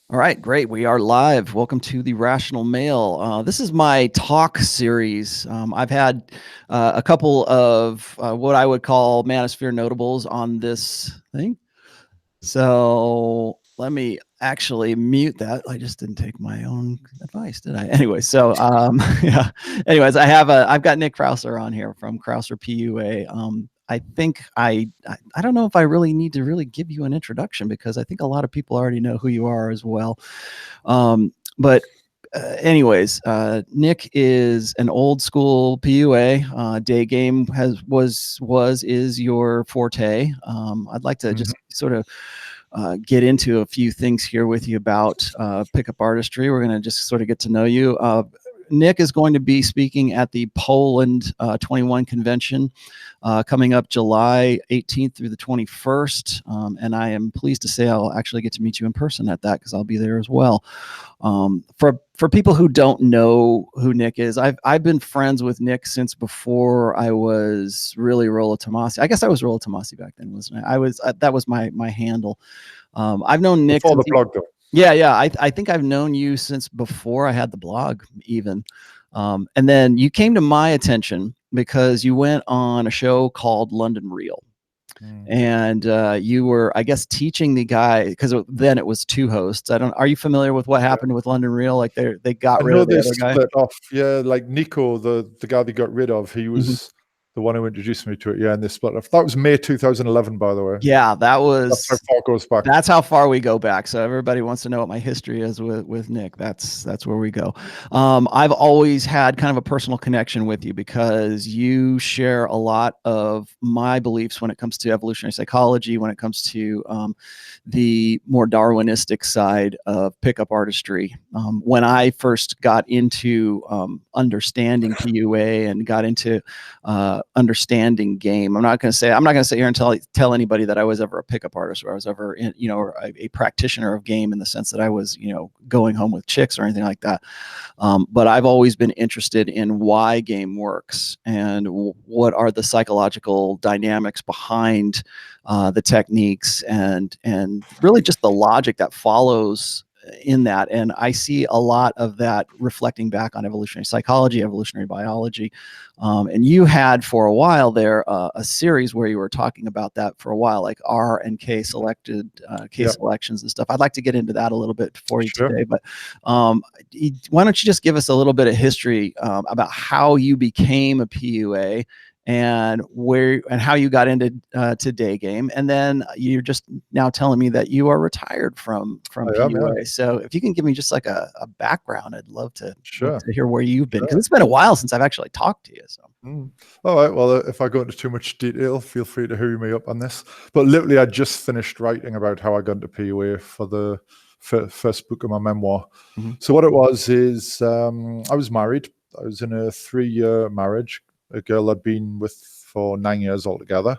All right, great. We are live. Welcome to the Rational Male. This is my talk series. I've had a couple of what I would call manosphere notables on this thing. So let me actually mute that. I just didn't take my own advice, did I? Anyway, so yeah. Anyways, I've got Nick Krauser on here from Krauser PUA. I think I don't know if I really need to really give you an introduction because I think a lot of people already know who you are as well. But anyways, Nick is an old school PUA. Day game is your forte. I'd like to just sort of get into a few things here with you about pickup artistry. We're going to just sort of get to know you. Nick is going to be speaking at the Poland 21 convention coming up July 18th through the 21st. And I am pleased to say I'll actually get to meet you in person at that because I'll be there as well. For people who don't know who Nick is, I've been friends with Nick since before I was really Rollo Tomasi. I guess I was Rollo Tomasi back then, wasn't I? That was my handle. I've known Nick before the blog though. Yeah. I think I've known you since before I had the blog even. And then you came to my attention because you went on a show called London Real. And you were, I guess, teaching the guy, because then it was two hosts. Are you familiar with what happened with London Real? Like they got rid of the other guy? Split off. Yeah, like Nico, the guy they got rid of, he was the one who introduced me to it. Yeah, and they split off. That was May 2011, by the way. Yeah, That's how far it goes back. That's how far we go back. So everybody wants to know what my history is with Nick. That's where we go. I've always had kind of a personal connection with you because you share a lot of my beliefs when it comes to evolutionary psychology, when it comes to the more Darwinistic side of pickup artistry. When I first got into understanding PUA and got into understanding game, I'm not going to sit here and tell anybody that I was ever a pickup artist or I was ever a practitioner of game in the sense that I was going home with chicks or anything like that. But I've always been interested in why game works and what are the psychological dynamics behind the techniques and really just the logic that follows in that. And I see a lot of that reflecting back on evolutionary psychology, evolutionary biology. And you had for a while there a series where you were talking about that for a while, like R and K selected selections and stuff. I'd like to get into that a little bit for you today, but why don't you just give us a little bit of history about how you became a PUA and how you got into to day game, and then you're just now telling me that you are retired from PUA. So if you can give me just like a background, I'd love to hear where you've been, because it's been a while since I've actually talked to you. So all right, well, if I go into too much detail, feel free to hurry me up on this. But literally, I just finished writing about how I got into PUA for the first book of my memoir. So what it was is I was married. I was in a 3-year marriage. A girl I'd been with for 9 years altogether.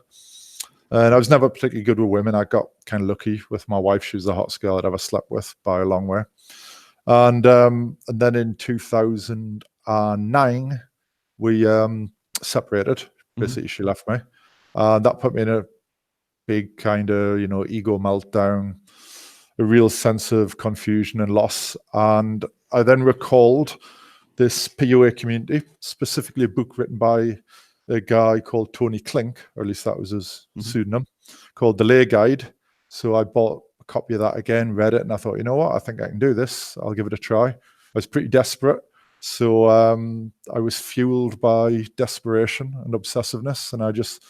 And I was never particularly good with women. I got kind of lucky with my wife. She was the hottest girl I'd ever slept with by a long way. And then in 2009, we separated. Basically, she left me. That put me in a big kind of, ego meltdown, a real sense of confusion and loss. And I then recalled this PUA community, specifically a book written by a guy called Tony Klink, or at least that was his pseudonym, called The Lay Guide. So I bought a copy of that again, read it, and I thought, you know what, I think I can do this. I'll give it a try. I was pretty desperate. So I was fueled by desperation and obsessiveness, and I just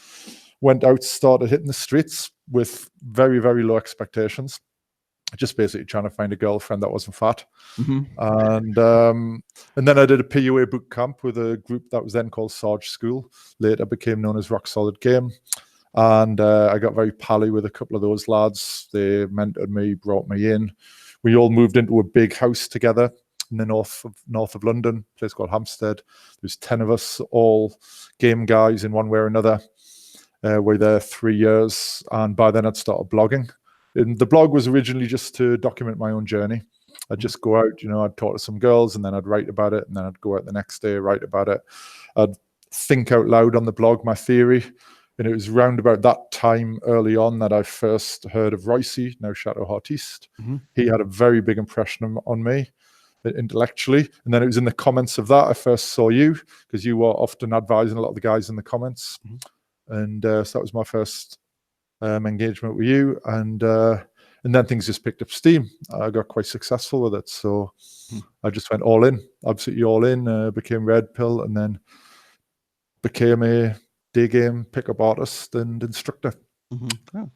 went out, started hitting the streets with very, very low expectations. Just basically trying to find a girlfriend that wasn't fat. And then I did a PUA boot camp with a group that was then called Sarge School, later became known as Rock Solid Game. And I got very pally with a couple of those lads. They mentored me, brought me in. We all moved into a big house together in the north of London, a place called Hampstead. There's 10 of us, all game guys in one way or another. We were there 3 years, and by then I'd started blogging. And the blog was originally just to document my own journey. I'd just go out, I'd talk to some girls, and then I'd write about it, and then I'd go out the next day, write about it. I'd think out loud on the blog my theory, And it was round about that time early on that I first heard of Royce, now Chateau Artiste. He had a very big impression on me intellectually. And then it was in the comments of that I first saw you, because you were often advising a lot of the guys in the comments. And so that was my first engagement with you. And then things just picked up steam. I got quite successful with it. So I just went all in, absolutely all in, became Red Pill, and then became a day game pickup artist and instructor. Oh.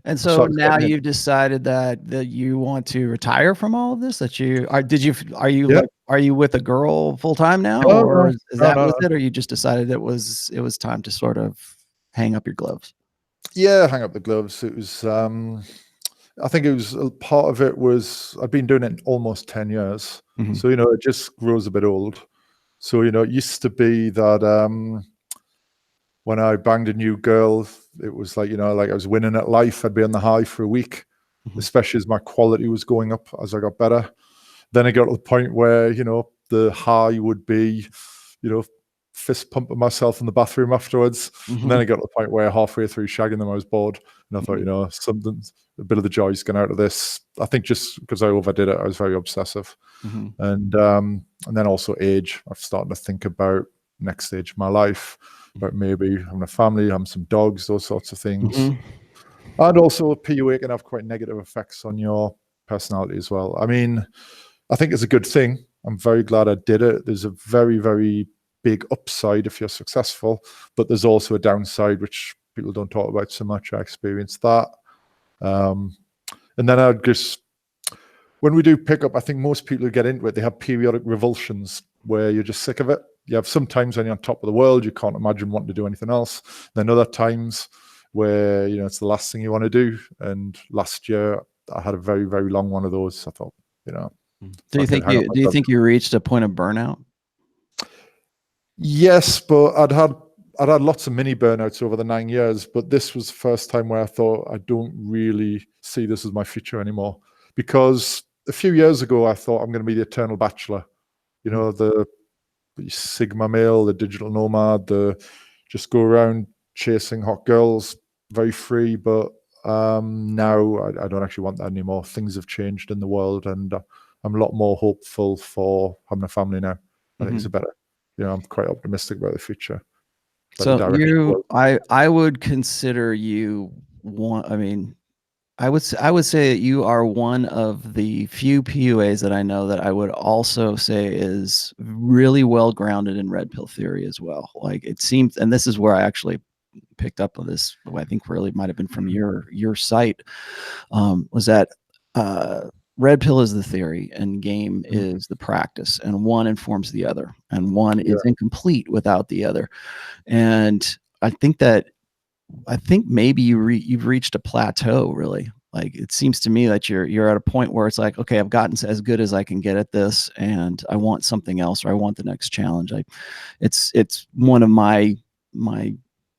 And so now you've decided that you want to retire from all of this. That you are. Are you with a girl full time now, or is that with it, or you just decided it was time to sort of hang up your gloves? Yeah, hang up the gloves. It was. I think it was part of it was I've been doing it almost 10 years, so it just grows a bit old. So it used to be that when I banged a new girl, it was like like I was winning at life. I'd be on the high for a week, especially as my quality was going up as I got better. Then I got to the point where the high would be fist pumping myself in the bathroom afterwards. And then I got to the point where halfway through shagging them, I was bored. And I thought, a bit of the joy's gone out of this. I think just because I overdid it, I was very obsessive. And then also age. I'm starting to think about next stage of my life, about maybe having a family, having some dogs, those sorts of things. And also PUA can have quite negative effects on your personality as well. I mean, I think it's a good thing. I'm very glad I did it. There's a very, very big upside if you're successful, but there's also a downside which people don't talk about so much. I experienced that. And then when we do pick up, I think most people who get into it, they have periodic revulsions where you're just sick of it. You have some times when you're on top of the world, you can't imagine wanting to do anything else. Then other times where, it's the last thing you want to do. And last year I had a very, very long one of those. I thought, Do you think you reached a point of burnout? Yes, but I'd had lots of mini burnouts over the 9 years, but this was the first time where I thought I don't really see this as my future anymore. Because a few years ago, I thought I'm going to be the eternal bachelor, the Sigma male, the digital nomad, the just go around chasing hot girls, very free. But now I don't actually want that anymore. Things have changed in the world, and I'm a lot more hopeful for having a family now. I think it's a better. I'm quite optimistic about the future. So I would consider you one. I mean, I would say that you are one of the few PUAs that I know that I would also say is really well grounded in red pill theory as well. Like it seems, and this is where I actually picked up on this. I think really might have been from your site. Was that red pill is the theory and game is the practice, and one informs the other, and one is incomplete without the other. And I think maybe you've reached a plateau, really. Like it seems to me that you're at a point where it's like, okay, I've gotten as good as I can get at this, and I want something else, or I want the next challenge. It's one of my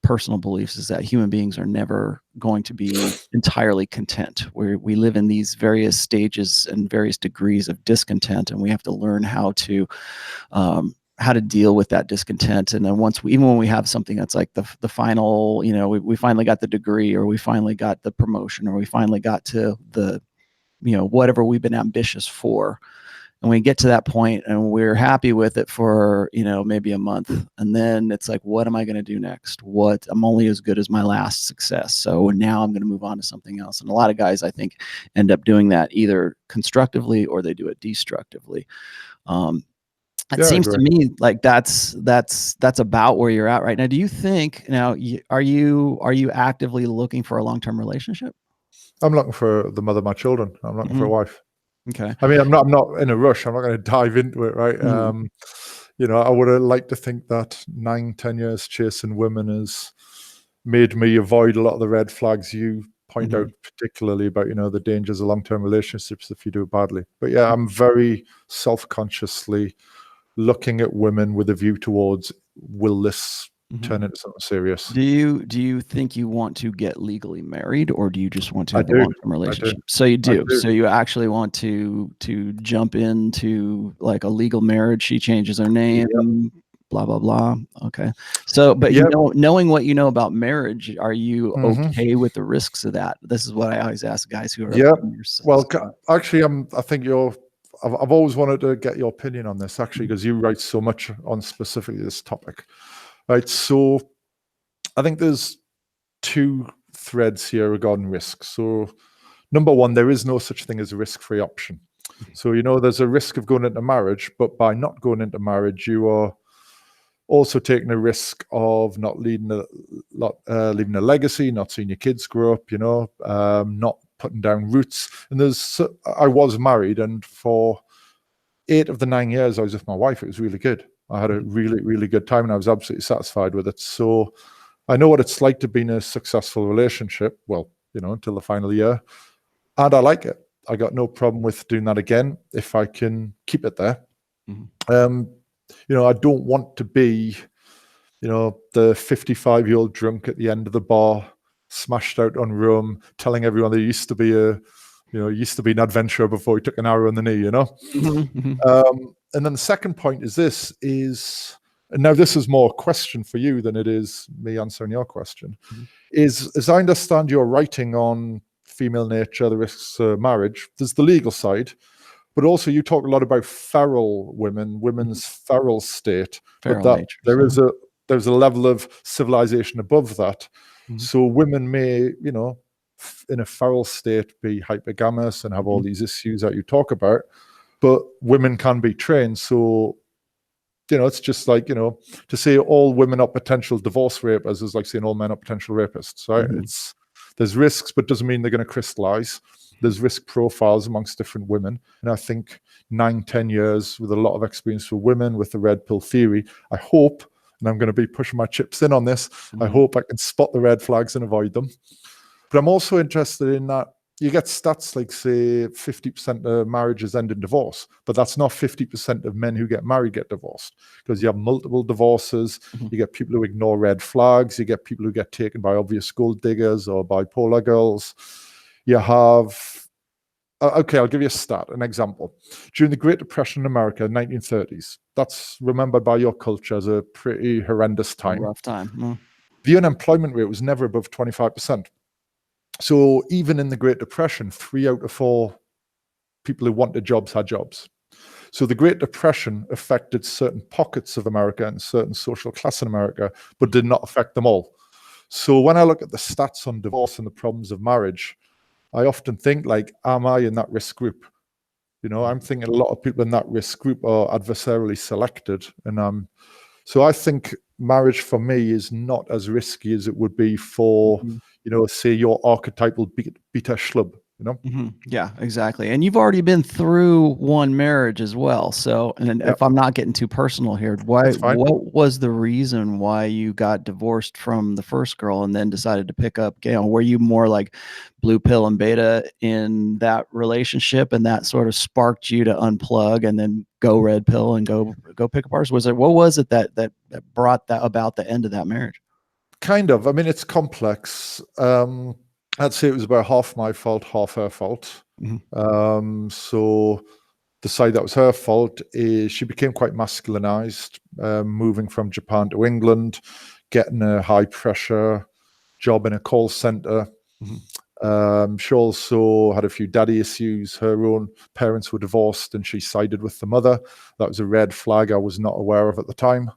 personal beliefs is that human beings are never going to be entirely content. We live in these various stages and various degrees of discontent, and we have to learn how to deal with that discontent. And then even when we have something that's like the final, we finally got the degree, or we finally got the promotion, or we finally got to the, whatever we've been ambitious for. And we get to that point and we're happy with it for, maybe a month. And then it's like, what am I going to do next? I'm only as good as my last success. So now I'm going to move on to something else. And a lot of guys, I think, end up doing that either constructively or they do it destructively. It seems to me like that's about where you're at right now. Do you think are you actively looking for a long-term relationship? I'm looking for the mother of my children. I'm looking for a wife. Okay. I mean, I'm not in a rush. I'm not going to dive into it, right? I would have liked to think that 9-10 years chasing women has made me avoid a lot of the red flags you point out, particularly about, the dangers of long-term relationships if you do it badly. But yeah, I'm very self-consciously looking at women with a view towards, will this turn into something serious? Do you think you want to get legally married, or do you just want to have a long-term relationship? So you do. So you actually want to jump into like a legal marriage. She changes her name. blah, blah, blah. Okay. So, but Yeah. knowing what you know about marriage, are you Mhm. okay with the risks of that? This is what I always ask guys who are Yeah. in your Well, actually, I think I've always wanted to get your opinion on this, actually, because you write so much on specifically this topic. Right. So I think there's two threads here regarding risk. So number one, there is no such thing as a risk-free option. So, there's a risk of going into marriage, but by not going into marriage, you are also taking a risk of not leaving a legacy, not seeing your kids grow up, not putting down roots. And I was married, and for 8 of the 9 years I was with my wife, it was really good. I had a really, really good time, and I was absolutely satisfied with it. So I know what it's like to be in a successful relationship, well, until the final year. And I like it. I got no problem with doing that again if I can keep it there. I don't want to be, the 55-year-old drunk at the end of the bar, smashed out on rum, telling everyone there used to be an adventurer before he took an arrow in the knee, And then the second point is and now this is more a question for you than it is me answering your question, is as I understand your writing on female nature, the risks of marriage, there's the legal side, but also you talk a lot about feral women's feral state, feral but that nature, there's a level of civilization above that. So women may, in a feral state, be hypergamous and have all these issues that you talk about, but women can be trained. So, it's just like, to say all women are potential divorce rapists is like saying all men are potential rapists, right? There's risks, but doesn't mean they're going to crystallize. There's risk profiles amongst different women. And I think 9-10 years with a lot of experience for women with the red pill theory, I hope, and I'm going to be pushing my chips in on this, I hope I can spot the red flags and avoid them. But I'm also interested in that you get stats like, say, 50% of marriages end in divorce, but that's not 50% of men who get married get divorced, because you have multiple divorces, you get people who ignore red flags, you get people who get taken by obvious gold diggers or bipolar girls. You have, okay, I'll give you an example. During the Great Depression in America, 1930s, that's remembered by your culture as a pretty horrendous time. A rough time. The unemployment rate was never above 25%. So even in the Great Depression, 3 out of 4 people who wanted jobs had jobs. So the Great Depression affected certain pockets of America and certain social class in America, but did not affect them all. So when I look at the stats on divorce and the problems of marriage, I often think, like, am I in that risk group? I'm thinking a lot of people in that risk group are adversarially selected. And so I think marriage for me is not as risky as it would be for, say your archetypal beta schlub, Yeah, exactly. And you've already been through one marriage as well. So, and if I'm not getting too personal here, what was the reason why you got divorced from the first girl and then decided to pick up Gail? Were you more like blue pill and beta in that relationship, and that sort of sparked you to unplug and then go red pill and go pick up ours? What was it that brought that about the end of that marriage? Kind of. I mean, it's complex. I'd say it was about half my fault, half her fault. So the side that was her fault is she became quite masculinized, moving from Japan to England, getting a high pressure job in a call center. She also had a few daddy issues. Her own parents were divorced and she sided with the mother. That was a red flag I was not aware of at the time.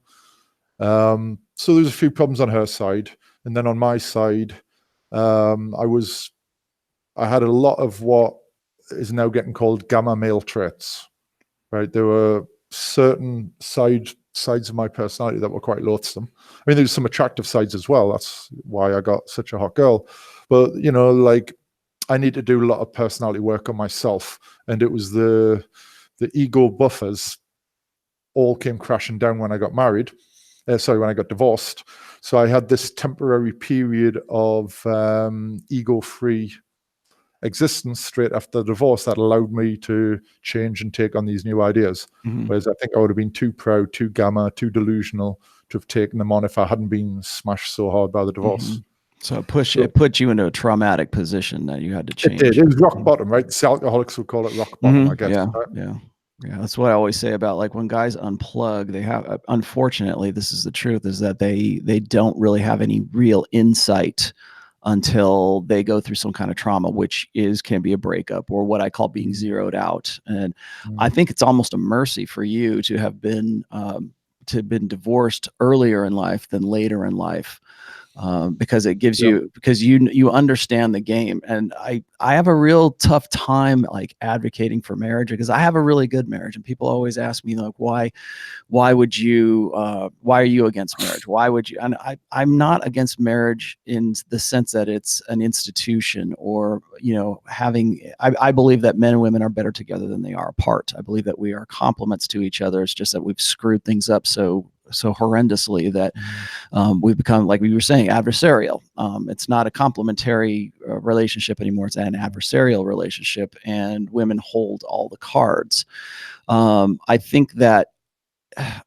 So there was a few problems on her side. And then on my side, I had a lot of what is now getting called gamma male traits, right? There were certain sides of my personality that were quite loathsome. I mean, there's some attractive sides as well. That's why I got such a hot girl. But, like, I need to do a lot of personality work on myself. And it was the ego buffers all came crashing down when I got married. When I got divorced. So I had this temporary period of ego-free existence straight after the divorce that allowed me to change and take on these new ideas. Whereas I think I would have been too proud, too gamma, too delusional to have taken them on if I hadn't been smashed so hard by the divorce. So it put you into a traumatic position that you had to change. It did. It was rock bottom, right? The alcoholics would call it rock bottom, I guess. Yeah, right? yeah. Yeah, that's what I always say about like when guys unplug, they have, unfortunately, this is the truth, is that they don't really have any real insight until they go through some kind of trauma, which can be a breakup or what I call being zeroed out. And I think it's almost a mercy for you to have been divorced earlier in life than later in life. Because it gives you, because you understand the game. And I have a real tough time like advocating for marriage because I have a really good marriage, and people always ask me like, why would you why are you against marriage? Why would you? And I'm not against marriage in the sense that it's an institution or, I believe that men and women are better together than they are apart. I believe that we are complements to each other. It's just that we've screwed things up so horrendously that we've become, like we were saying, adversarial. It's not a complementary relationship anymore. It's an adversarial relationship, and women hold all the cards. I think that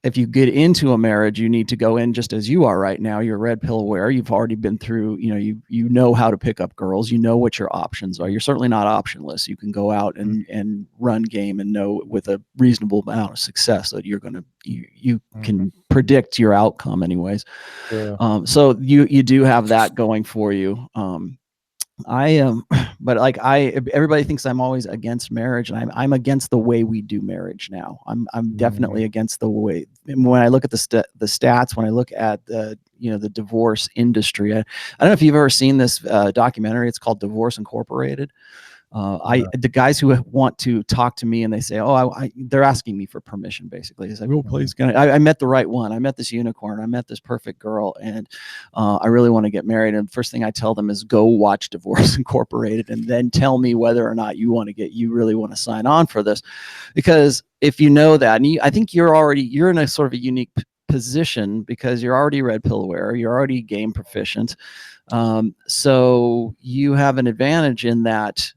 if you get into a marriage, you need to go in just as you are right now. You're red pill aware. You've already been through, you know how to pick up girls. You know what your options are. You're certainly not optionless. You can go out and run game and know with a reasonable amount of success that you're gonna you can predict your outcome anyways. Yeah. So you do have that going for you. I am, but like everybody thinks I'm always against marriage, and I'm against the way we do marriage now. I'm definitely against the way. When I look at the stats, when I look at the divorce industry, I don't know if you've ever seen this documentary. It's called Divorce Incorporated. The guys who want to talk to me and they say, they're asking me for permission. Basically, it's like, oh, please, I met the right one. I met this unicorn. I met this perfect girl, and I really want to get married. And the first thing I tell them is go watch Divorce Incorporated, and then tell me whether or not you really want to sign on for this, because if you know that, and I think you're in a sort of a unique position because you're already red pill aware, you're already game proficient. So you have an advantage in that,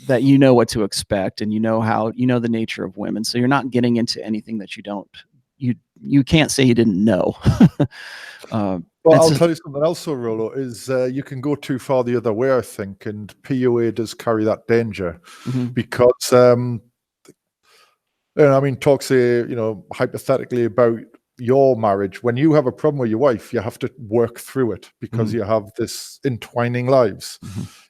that you know what to expect, and you know the nature of women. So you're not getting into anything that you can't say you didn't know. Well, I'll tell you something else, though, Rollo, is you can go too far the other way, I think, and PUA does carry that danger because, talk hypothetically about your marriage. When you have a problem with your wife, you have to work through it because you have this entwining lives.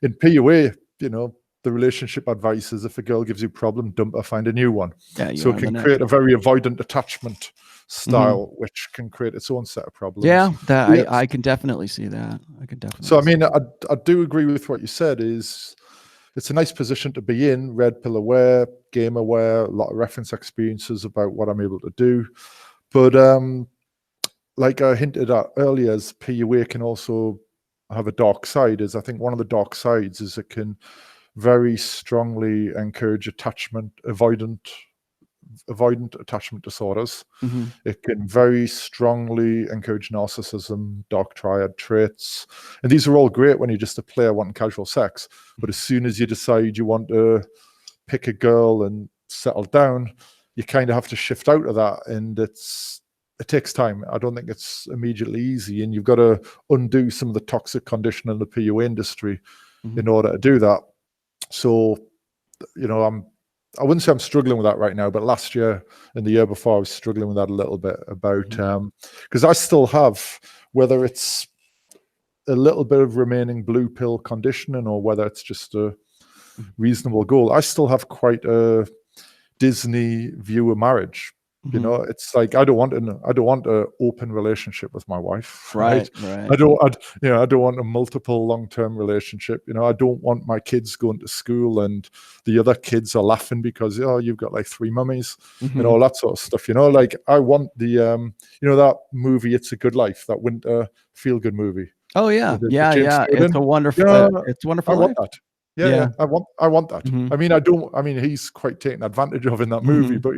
In PUA, the relationship advice is if a girl gives you a problem, dump her, find a new one. So it can create a very avoidant attachment style, which can create its own set of problems. Yeah, I can definitely see that. So, I do agree with what you said. It's a nice position to be in, red pill aware, game aware, a lot of reference experiences about what I'm able to do. But like I hinted at earlier, as PUA can also have a dark side. I think one of the dark sides is it can very strongly encourage avoidant attachment disorders. It can very strongly encourage narcissism, dark triad traits. And these are all great when you're just a player wanting casual sex. But as soon as you decide you want to pick a girl and settle down, you kind of have to shift out of that. And it takes time. I don't think it's immediately easy. And you've got to undo some of the toxic condition in the PUA industry in order to do that. So, I wouldn't say I'm struggling with that right now, but last year and the year before, I was struggling with that a little bit about, because I still have, whether it's a little bit of remaining blue pill conditioning or whether it's just a reasonable goal, I still have quite a Disney view of marriage. It's like I don't want an open relationship with my wife. Right. I don't want a multiple long-term relationship. I don't want my kids going to school and the other kids are laughing because you've got like 3 mummies and all that sort of stuff. Like I want the that movie It's a Good Life, that winter feel-good movie. Oh yeah, yeah. It's a wonderful. It's wonderful. I want that. Yeah. I want that. He's quite taken advantage of in that movie, but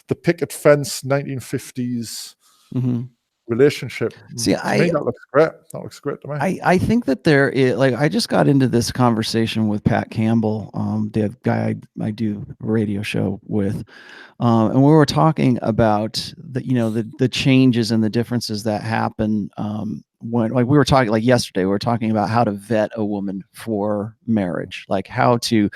the picket fence 1950s relationship. See, that looks great. That looks great to me. I think that there is, like, I just got into this conversation with Pat Campbell, the guy I do a radio show with, and we were talking about the changes and the differences that happen like we were talking, like yesterday, we were talking about how to vet a woman for marriage, like how to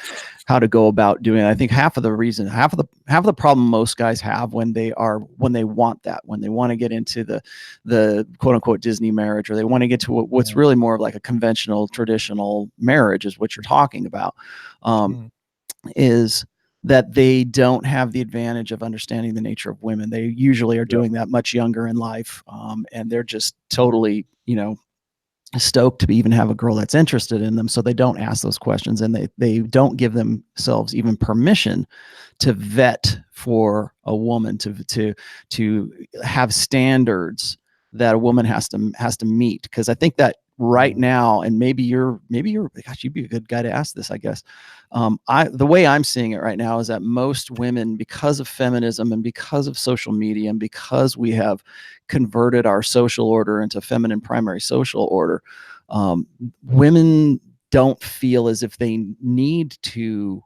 go about doing it. I think half of the problem most guys have when they want to get into the quote unquote Disney marriage, or they want to get to what's really more of like a conventional, traditional marriage, is what you're talking about, is that they don't have the advantage of understanding the nature of women. They usually are doing that much younger in life, and they're just totally, stoked to even have a girl that's interested in them. So they don't ask those questions, and they don't give themselves even permission to vet for a woman, to have standards that a woman has to meet. Because I think that right now, and maybe you're gosh, you'd be a good guy to ask this, I guess. The way I'm seeing it right now is that most women, because of feminism and because of social media and because we have converted our social order into feminine primary social order, women don't feel as if they need to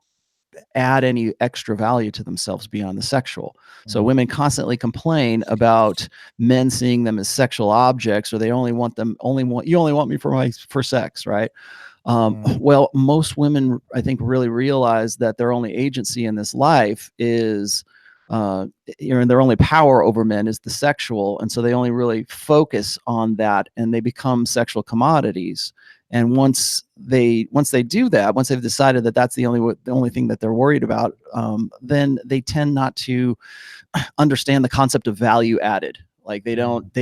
add any extra value to themselves beyond the sexual. So women constantly complain about men seeing them as sexual objects, or they only want me for sex, right? Well, most women, I think, really realize that their only agency in this life is, and their only power over men is the sexual, and so they only really focus on that, and they become sexual commodities. And once they do that, once they've decided that that's the only thing that they're worried about, then they tend not to understand the concept of value added. Like they don't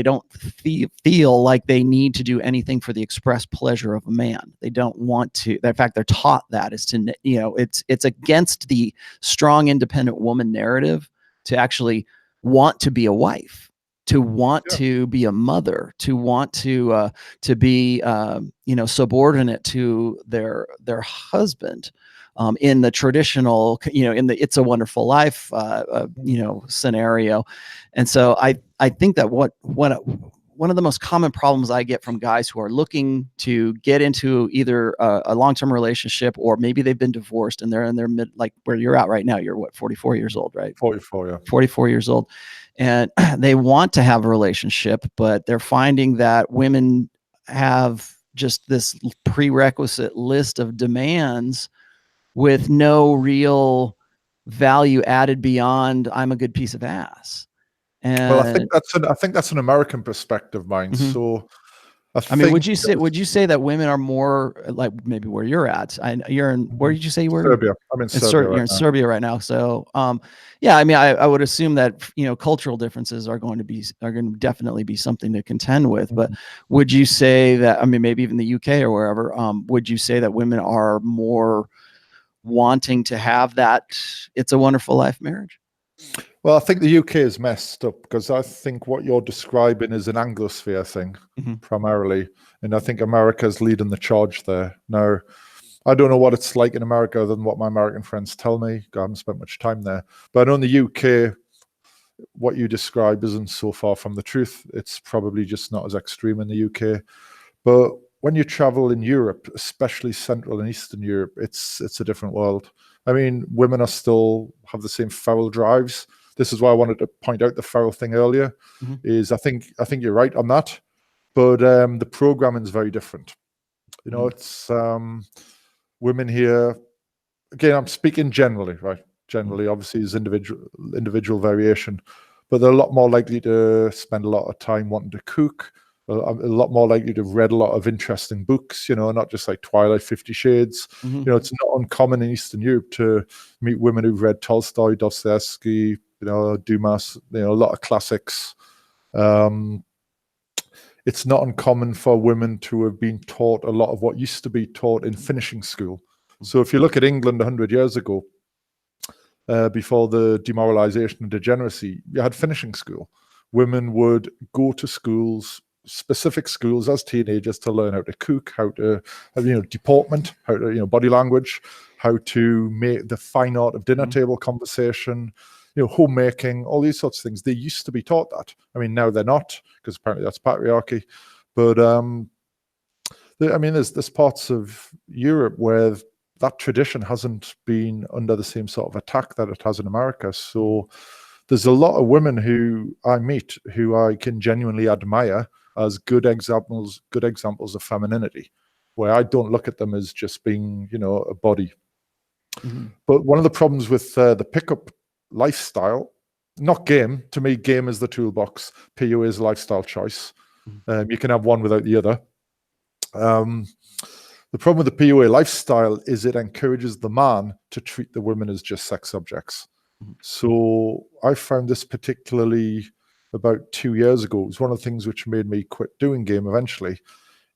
feel like they need to do anything for the express pleasure of a man. They don't want to. In fact, they're taught that is to, it's against the strong, independent woman narrative to actually want to be a wife, to want to be a mother, to want to be subordinate to their husband, in the traditional, in the It's a Wonderful Life scenario. And so I think that one of the most common problems I get from guys who are looking to get into either a long-term relationship, or maybe they've been divorced and they're in their mid, like where you're at right now. You're what, 44 years old, right? 44, yeah. 44 years old. And they want to have a relationship, but they're finding that women have just this prerequisite list of demands with no real value added beyond I'm a good piece of ass. And well, I think that's an American perspective, mine. So I mean, would you say that women are more like maybe where you're at? You're in, where did you say you were? Serbia. I'm in Serbia. You're in Serbia right now. So, yeah, I mean, I would assume that, cultural differences are going to definitely be something to contend with. But would you say that, I mean, maybe even the UK or wherever, would you say that women are more wanting to have that It's a Wonderful Life marriage? Well, I think the UK is messed up, because I think what you're describing is an Anglosphere thing primarily, and I think America's leading the charge there. Now, I don't know what it's like in America other than what my American friends tell me. I haven't spent much time there, but I know in the UK, what you describe isn't so far from the truth. It's probably just not as extreme in the UK, but when you travel in Europe, especially Central and Eastern Europe, it's a different world. I mean, women are still have the same feral drives. This is why I wanted to point out the feral thing earlier. Is I think you're right on that, but the programming is very different. It's women here. Again, I'm speaking generally, right? Generally, obviously, there's individual variation, but they're a lot more likely to spend a lot of time wanting to cook. A lot more likely to have read a lot of interesting books, not just like Twilight, 50 Shades. It's not uncommon in Eastern Europe to meet women who've read Tolstoy, Dostoevsky, Dumas, a lot of classics. It's not uncommon for women to have been taught a lot of what used to be taught in finishing school. So if you look at England 100 years ago, before the demoralization and degeneracy, you had finishing school. Women would go to schools, specific schools as teenagers, to learn how to cook, how to deportment, how to body language, how to make the fine art of dinner table conversation, homemaking, all these sorts of things. They used to be taught that. I mean, now they're not, because apparently that's patriarchy. But there's parts of Europe where that tradition hasn't been under the same sort of attack that it has in America. So there's a lot of women who I meet who I can genuinely admire. as good examples of femininity, where I don't look at them as just being, you know, a body. But one of the problems with the pickup lifestyle, not game, to me, game is the toolbox. PUA is a lifestyle choice. You can have one without the other. The problem with the PUA lifestyle is it encourages the man to treat the women as just sex objects. So I found this particularly about 2 years ago. It was one of the things which made me quit doing game eventually.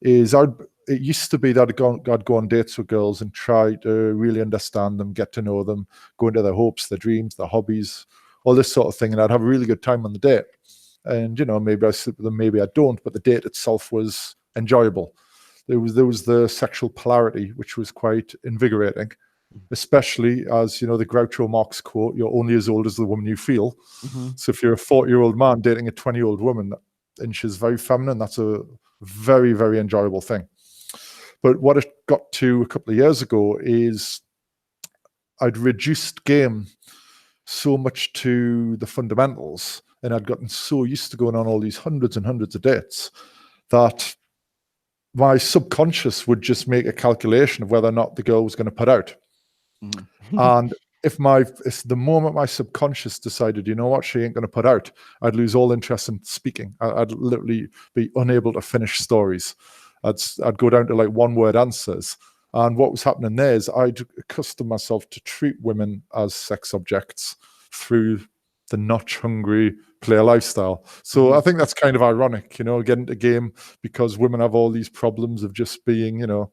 It used to be that I'd go on dates with girls and try to really understand them, get to know them, go into their hopes, their dreams, their hobbies, all this sort of thing. And I'd have a really good time on the date. And, you know, maybe I sleep with them, maybe I don't, but the date itself was enjoyable. There was the sexual polarity, which was quite invigorating, especially as, you know, the Groucho Marx quote, you're only as old as the woman you feel. So if you're a 40-year-old man dating a 20-year-old woman and she's very feminine, that's a very, very enjoyable thing. But what it got to a couple of years ago is I'd reduced game so much to the fundamentals, and I'd gotten so used to going on all these hundreds and hundreds of dates that my subconscious would just make a calculation of whether or not the girl was going to put out. And if the moment my subconscious decided, you know what, she ain't going to put out, I'd lose all interest in speaking. I'd literally be unable to finish stories. I'd go down to like one-word answers. And what was happening there is I'd accustomed myself to treat women as sex objects through the notch-hungry player lifestyle. So I think that's kind of ironic, you know, getting into game because women have all these problems of just being, you know,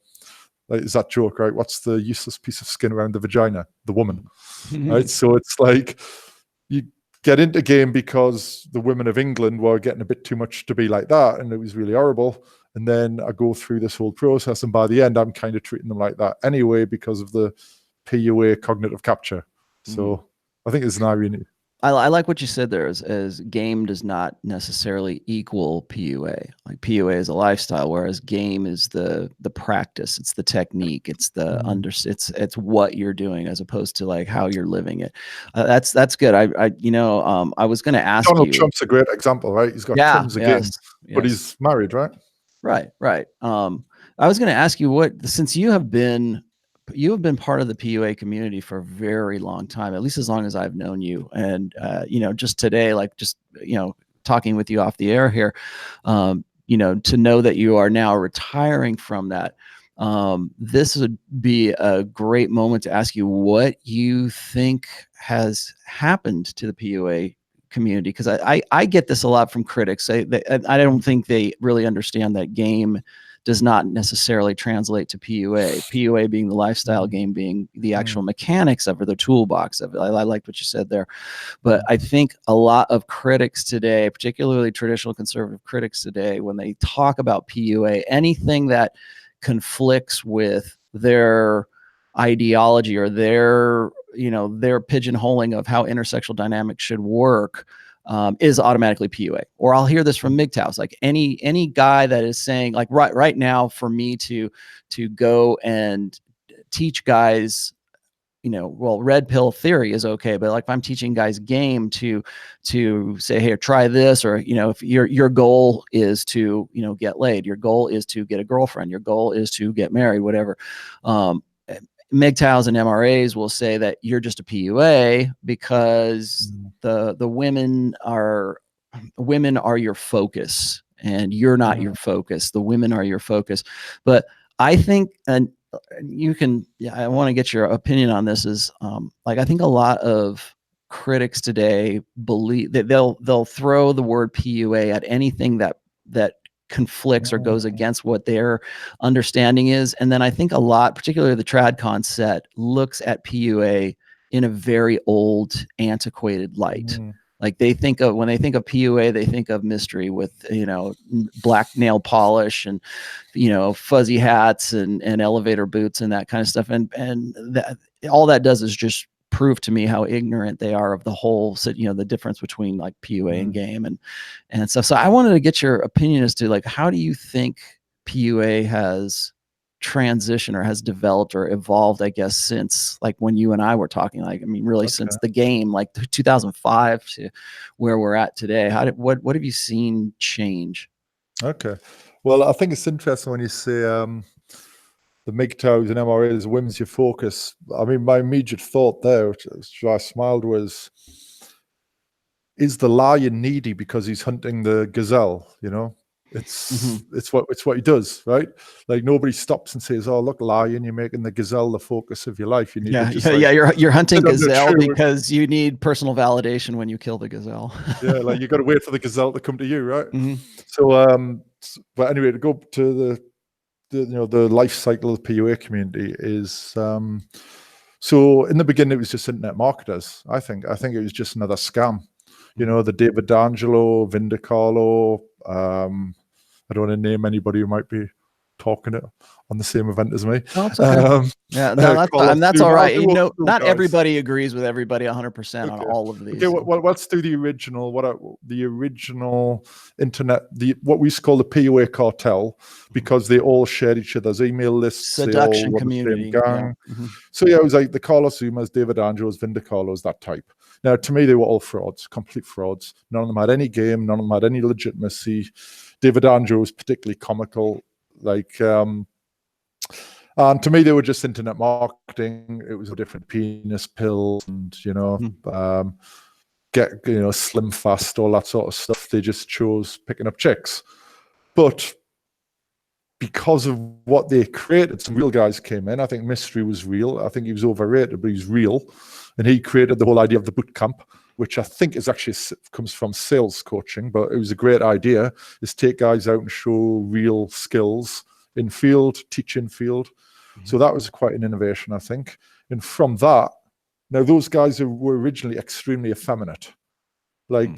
like, is that joke, right? What's the useless piece of skin around the vagina? The woman, right? So it's like you get into game because the women of England were getting a bit too much to be like that, and it was really horrible. And then I go through this whole process, and by the end, I'm kind of treating them like that anyway because of the PUA cognitive capture. So I think it's an irony. I like what you said there, as game does not necessarily equal PUA. Like PUA is a lifestyle, whereas game is the practice, it's the technique, it's the it's what you're doing as opposed to like how you're living it. That's good. I was going to ask you. Donald Trump's a great example, right? He's got tons of games, but he's married, right? Right. I was going to ask you since you have been part of the PUA community for a very long time, at least as long as I've known you. And, just today, talking with you off the air here, to know that you are now retiring from that, this would be a great moment to ask you what you think has happened to the PUA community. Because I get this a lot from critics. I don't think they really understand that game does not necessarily translate to PUA. PUA being the lifestyle, game being the actual mechanics of it, the toolbox of it. I liked what you said there. But I think a lot of critics today, particularly traditional conservative critics today, when they talk about PUA, anything that conflicts with their ideology or their pigeonholing of how intersexual dynamics should work, is automatically PUA. Or I'll hear this from MGTOWs, like any guy that is saying, like, right now, for me to go and teach guys, red pill theory is okay, but like if I'm teaching guys game to say, hey, try this, or if your goal is to get laid, your goal is to get a girlfriend, your goal is to get married, whatever. MGTOWs and MRAs will say that you're just a PUA because the women are your focus and you're not your focus. The women are your focus. But I think, and I want to get your opinion on this, is I think a lot of critics today believe that they'll throw the word PUA at anything that conflicts or goes against what their understanding is. And then I think a lot, particularly the TradCon set, looks at PUA in a very old, antiquated light. Like when they think of PUA, they think of mystery with, black nail polish and, fuzzy hats and elevator boots and that kind of stuff. And all that does is just prove to me how ignorant they are of the whole, the difference between like PUA and game and stuff. So I wanted to get your opinion as to like, how do you think PUA has transitioned or has developed or evolved, I guess, since like when you and I were talking, since the game, like 2005 to where we're at today? What have you seen change? Okay. Well, I think it's interesting when you say the MGTOWs and MRAs, women's your focus. I mean, my immediate thought there, which I smiled, was, is the lion needy because he's hunting the gazelle? You know, it's what he does, right? Like nobody stops and says, "Oh, look, lion, you're making the gazelle the focus of your life." You need to just you're hunting sit under a gazelle tree because you need personal validation when you kill the gazelle. yeah, like you got to wait for the gazelle to come to you, right? Mhm. So, but anyway, to go to the life cycle of the PUA community is so in the beginning it was just internet marketers. I think it was just another scam. You know, the David D'Angelo, Vindicalo. I don't want to name anybody who might be talking it on the same event as me. No, it's okay. Yeah, no, that's all right. You know, not everybody agrees with everybody 100% on all of these. Okay, well, let's do the original. The original internet, what we used to call the PUA cartel, because they all shared each other's email lists. Seduction they all community. The same gang. Yeah. So yeah, it was like the Carlos Zumas, David Angelos, Vindicalos, that type. Now, to me, they were all frauds, complete frauds. None of them had any game. None of them had any legitimacy. David Angelo was particularly comical. And to me, they were just internet marketing. It was a different penis pills and, slim fast, all that sort of stuff. They just chose picking up chicks. But because of what they created, some real guys came in. I think Mystery was real. I think he was overrated, but he's real. And he created the whole idea of the boot camp, which I think is actually comes from sales coaching, but it was a great idea, is take guys out and show real skills in field, teach in field. So that was quite an innovation, I think. And from that, now those guys were originally extremely effeminate. Like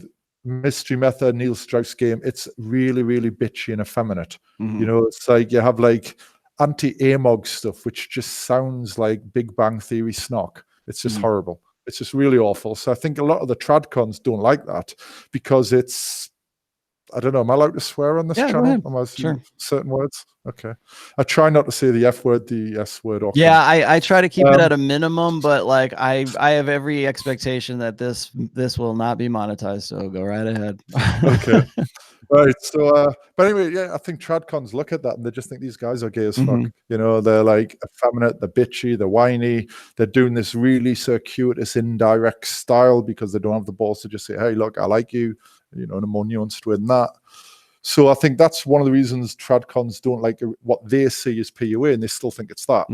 Mystery Method, Neil Strauss game, it's really, really bitchy and effeminate. You know, it's like you have like anti-AMOG stuff, which just sounds like Big Bang Theory snock. It's just horrible. It's just really awful. So I think a lot of the tradcons don't like that because it's, I don't know, am I allowed to swear on this channel? Am I sure. Certain words? Okay. I try not to say the F word, the S word often. Yeah, I try to keep it at a minimum, but like I have every expectation that this will not be monetized, so go right ahead. Okay. Right. So, but anyway, yeah, I think tradcons look at that and they just think these guys are gay as fuck. You know, they're like effeminate, they're bitchy, they're whiny, they're doing this really circuitous, indirect style because they don't have the balls to just say, hey, look, I like you, you know, in a more nuanced way than that. So I think that's one of the reasons tradcons don't like what they see as PUA and they still think it's that.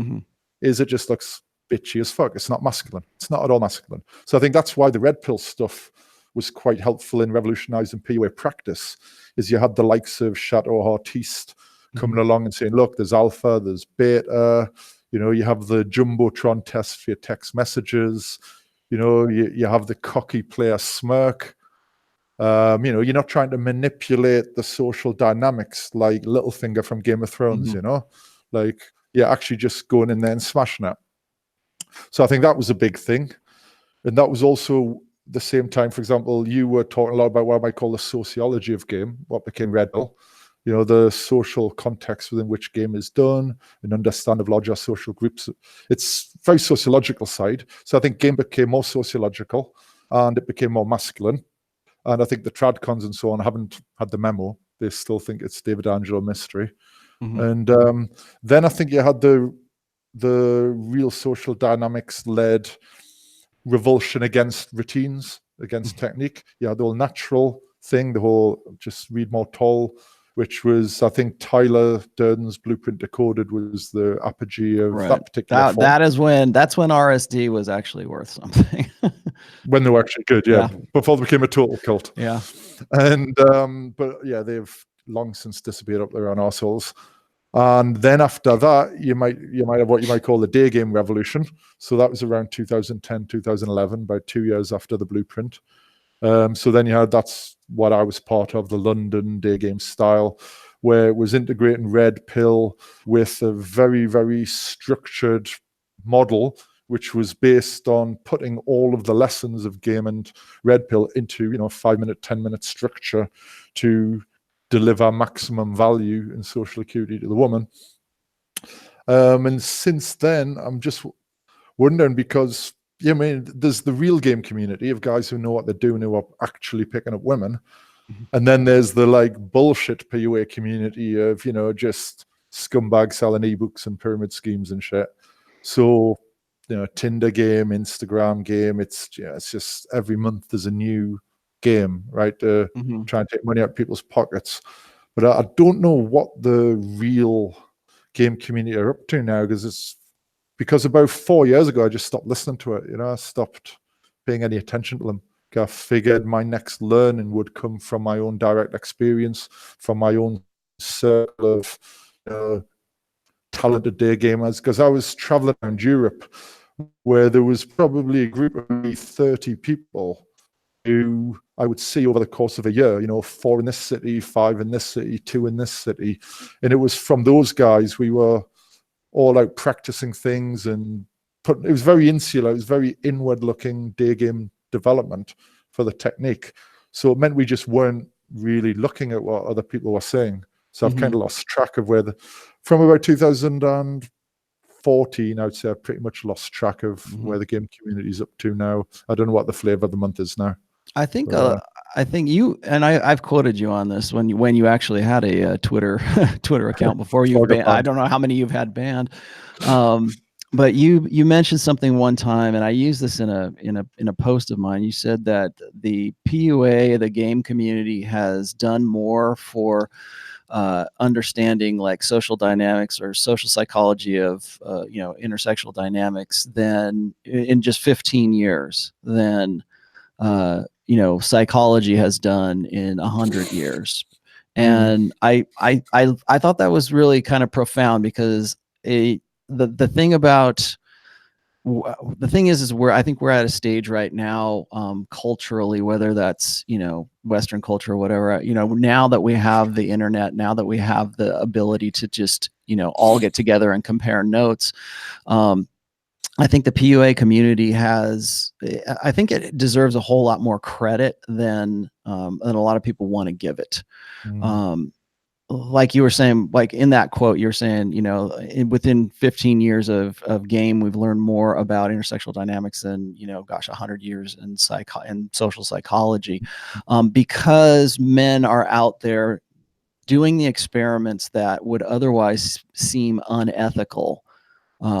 Is it just looks bitchy as fuck. It's not masculine. It's not at all masculine. So I think that's why the red pill stuff was quite helpful in revolutionizing PUA practice, is you had the likes of Chateau Artiste coming along and saying, look, there's alpha, there's beta, you know, you have the Jumbotron test for your text messages, you know, you have the cocky player smirk. You know, you're not trying to manipulate the social dynamics like Littlefinger from Game of Thrones, you know, like you're actually just going in there and smashing it. So I think that was a big thing. And that was also the same time, for example, you were talking a lot about what I might call the sociology of game, what became Red Pill, you know, the social context within which game is done, and understand of larger social groups. It's very sociological side. So I think game became more sociological and it became more masculine. And I think the tradcons and so on haven't had the memo. They still think it's David Angelo Mystery. And then I think you had the real social dynamics led revulsion against routines, against technique. You had the whole natural thing, the whole just read more tall, which was, I think, Tyler Durden's Blueprint Decoded was the apogee of that particular form. That's when RSD was actually worth something. When they were actually good, yeah. Before they became a total cult. Yeah. And but yeah, they've long since disappeared up there on arseholes. And then after that, you might have what you might call the day game revolution. So that was around 2010, 2011, about 2 years after the Blueprint. So then you had, that's what I was part of, the London day game style, where it was integrating Red Pill with a very, very structured model, which was based on putting all of the lessons of game and Red Pill into, 5-minute, 10-minute structure to deliver maximum value and social acuity to the woman. And since then, I'm just wondering, because there's the real game community of guys who know what they're doing, who are actually picking up women. And then there's the like bullshit PUA community of, you know, just scumbags selling ebooks and pyramid schemes and shit. So, you know, Tinder game, Instagram game, it's just every month there's a new game, right? To try and take money out of people's pockets. But I don't know what the real game community are up to now, because about 4 years ago I just stopped listening to it. You know, I stopped paying any attention to them. I figured my next learning would come from my own direct experience, from my own circle of talented day gamers. Because I was traveling around Europe, where there was probably a group of maybe 30 people who I would see over the course of a year, you know, 4 in this city, 5 in this city, 2 in this city. And it was from those guys we were all out practicing things, and it was very insular, it was very inward looking day game development for the technique. So it meant we just weren't really looking at what other people were saying. So I've kind of lost track of from about 2014, I would say I've pretty much lost track of where the game community is up to now. I don't know what the flavor of the month is now. I think you and I've quoted you on this when you actually had a Twitter account before you banned. I don't know how many you've had banned, but you mentioned something one time, and I used this in a post of mine. You said that the PUA, the game community, has done more for understanding like social dynamics or social psychology of intersexual dynamics than in just 15 years than psychology has done in 100 years. And I thought that was really kind of profound, because the thing is where I think we're at a stage right now, culturally, whether that's, Western culture or whatever, now that we have the internet, now that we have the ability to just, all get together and compare notes. I think the PUA community I think it deserves a whole lot more credit than a lot of people want to give it. Like you were saying, like in that quote, you're saying, within 15 years of game, we've learned more about intersexual dynamics than, 100 years in social psychology, because men are out there doing the experiments that would otherwise seem unethical.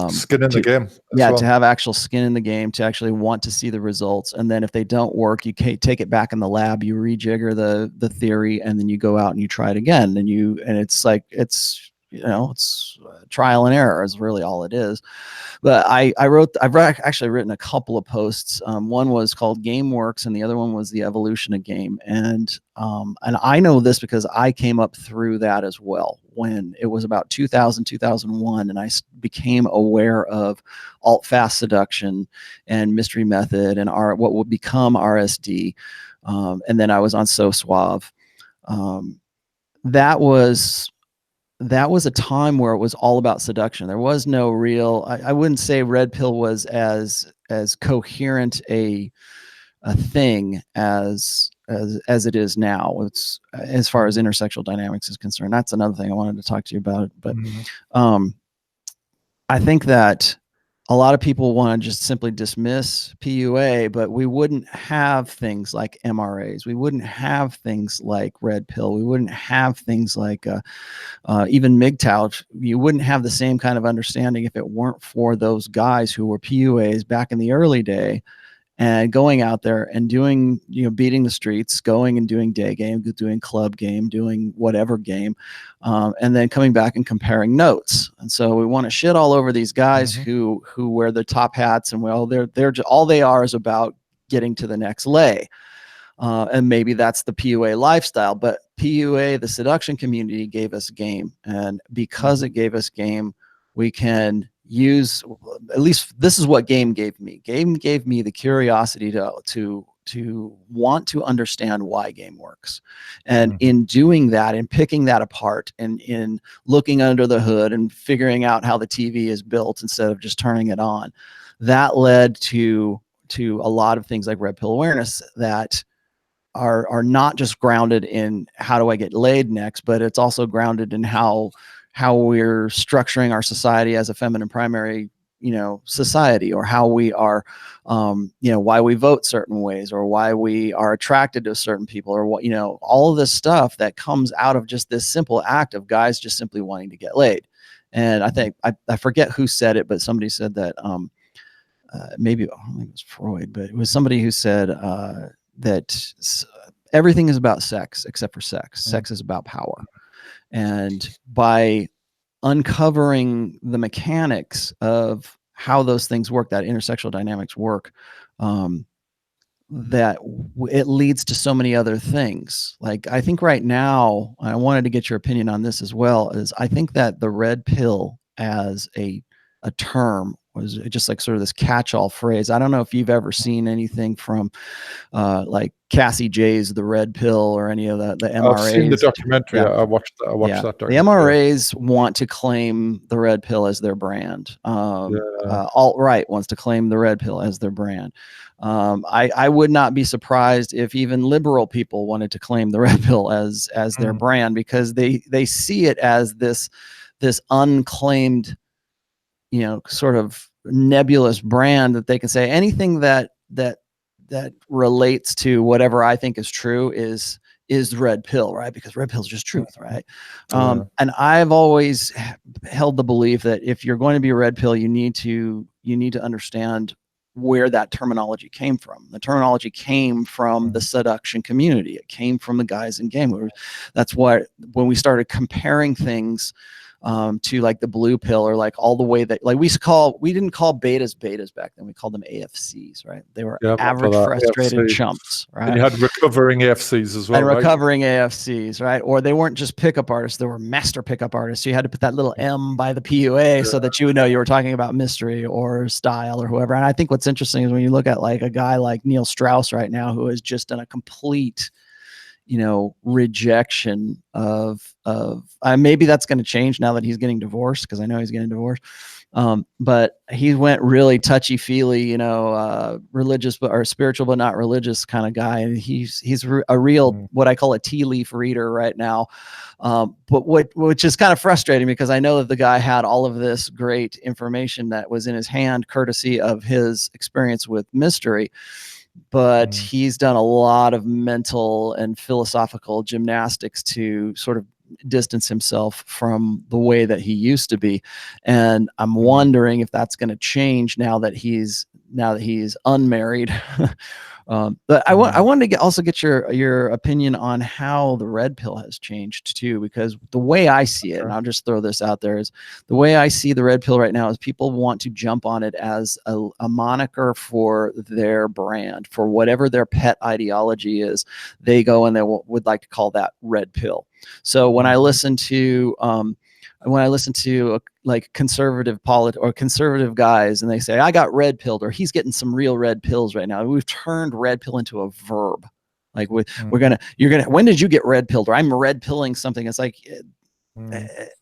Skin in the game. To have actual skin in the game, to actually want to see the results. And then if they don't work, you take it back in the lab, you rejigger the theory, and then you go out and you try it again. And it's like, it's trial and error is really all it is. But I've actually written a couple of posts. One was called Game Works, and the other one was The Evolution of Game. And I know this because I came up through that as well, when it was about 2000, 2001, and I became aware of alt-fast seduction and mystery method and what would become RSD. And then I was on So Suave. That was a time where it was all about seduction. There was no real, I wouldn't say Red Pill was as coherent a thing as it is now. It's, as far as intersexual dynamics is concerned. That's another thing I wanted to talk to you about. But I think that a lot of people want to just simply dismiss PUA, but we wouldn't have things like MRAs. We wouldn't have things like Red Pill. We wouldn't have things like even MGTOW. You wouldn't have the same kind of understanding if it weren't for those guys who were PUAs back in the early day, and going out there and doing, beating the streets, going and doing day game, doing club game, doing whatever game, and then coming back and comparing notes. And so we want to shit all over these guys who wear the top hats, and they're all they are is about getting to the next lay. And maybe that's the PUA lifestyle, but PUA, the seduction community, gave us game. And because it gave us game, we can use, at least this is what game gave me. Game gave me the curiosity to want to understand why game works. And in doing that and picking that apart, and in looking under the hood and figuring out how the TV is built instead of just turning it on, that led to a lot of things like Red Pill awareness that are not just grounded in how do I get laid next, but it's also grounded in how we're structuring our society as a feminine primary society, or how we are, why we vote certain ways, or why we are attracted to certain people, or what, all of this stuff that comes out of just this simple act of guys just simply wanting to get laid. And I think, I forget who said it, but somebody said that, maybe, I don't think it was Freud, but it was somebody who said that everything is about sex except for sex. Sex is about power. And by uncovering the mechanics of how those things work, that intersexual dynamics work, that it leads to so many other things. Like, I think right now, I wanted to get your opinion on this as well, is I think that the red pill as a term was just like sort of this catch-all phrase. I don't know if you've ever seen anything from like Cassie J's The Red Pill, or any of the MRAs. I've seen the documentary. Yeah. I watched that documentary. The MRAs want to claim the red pill as their brand. Alt-right wants to claim the red pill as their brand. I would not be surprised if even liberal people wanted to claim the red pill as their brand, because they see it as this unclaimed, sort of nebulous brand that they can say anything that relates to whatever I think is true is red pill, right? Because red pill is just truth, right? And I've always held the belief that if you're going to be a red pill, you need to understand where that terminology came from. The terminology came from the seduction community. It came from the guys in game. That's why when we started comparing things to like the blue pill, or like all the way that, like, we didn't call betas back then. We called them AFCs, right? They were average frustrated AFC chumps, right? And you had recovering AFCs as well, and recovering AFCs, right? Or they weren't just pickup artists, they were master pickup artists. So you had to put that little M by the PUA so that you would know you were talking about mystery or style or whoever. And I think what's interesting is when you look at like a guy like Neil Strauss right now, who has just done a complete rejection of maybe that's going to change now that he's getting divorced, because I know he's getting divorced. But he went really touchy-feely, religious or spiritual but not religious kind of guy. And he's a real, what I call a tea leaf reader right now. But which is kind of frustrating, because I know that the guy had all of this great information that was in his hand, courtesy of his experience with mystery. But he's done a lot of mental and philosophical gymnastics to sort of distance himself from the way that he used to be. And I'm wondering if that's going to change now that he's unmarried. But I wanted to also get your opinion on how the red pill has changed too, because the way I see it, and I'll just throw this out there, is the way I see the red pill right now is people want to jump on it as a moniker for their brand, for whatever their pet ideology is. They go and they would like to call that red pill. So when I listen to like conservative or conservative guys, and they say, I got red pilled, or he's getting some real red pills right now. We've turned red pill into a verb. Like when did you get red pilled? Or I'm red pilling something. It's like,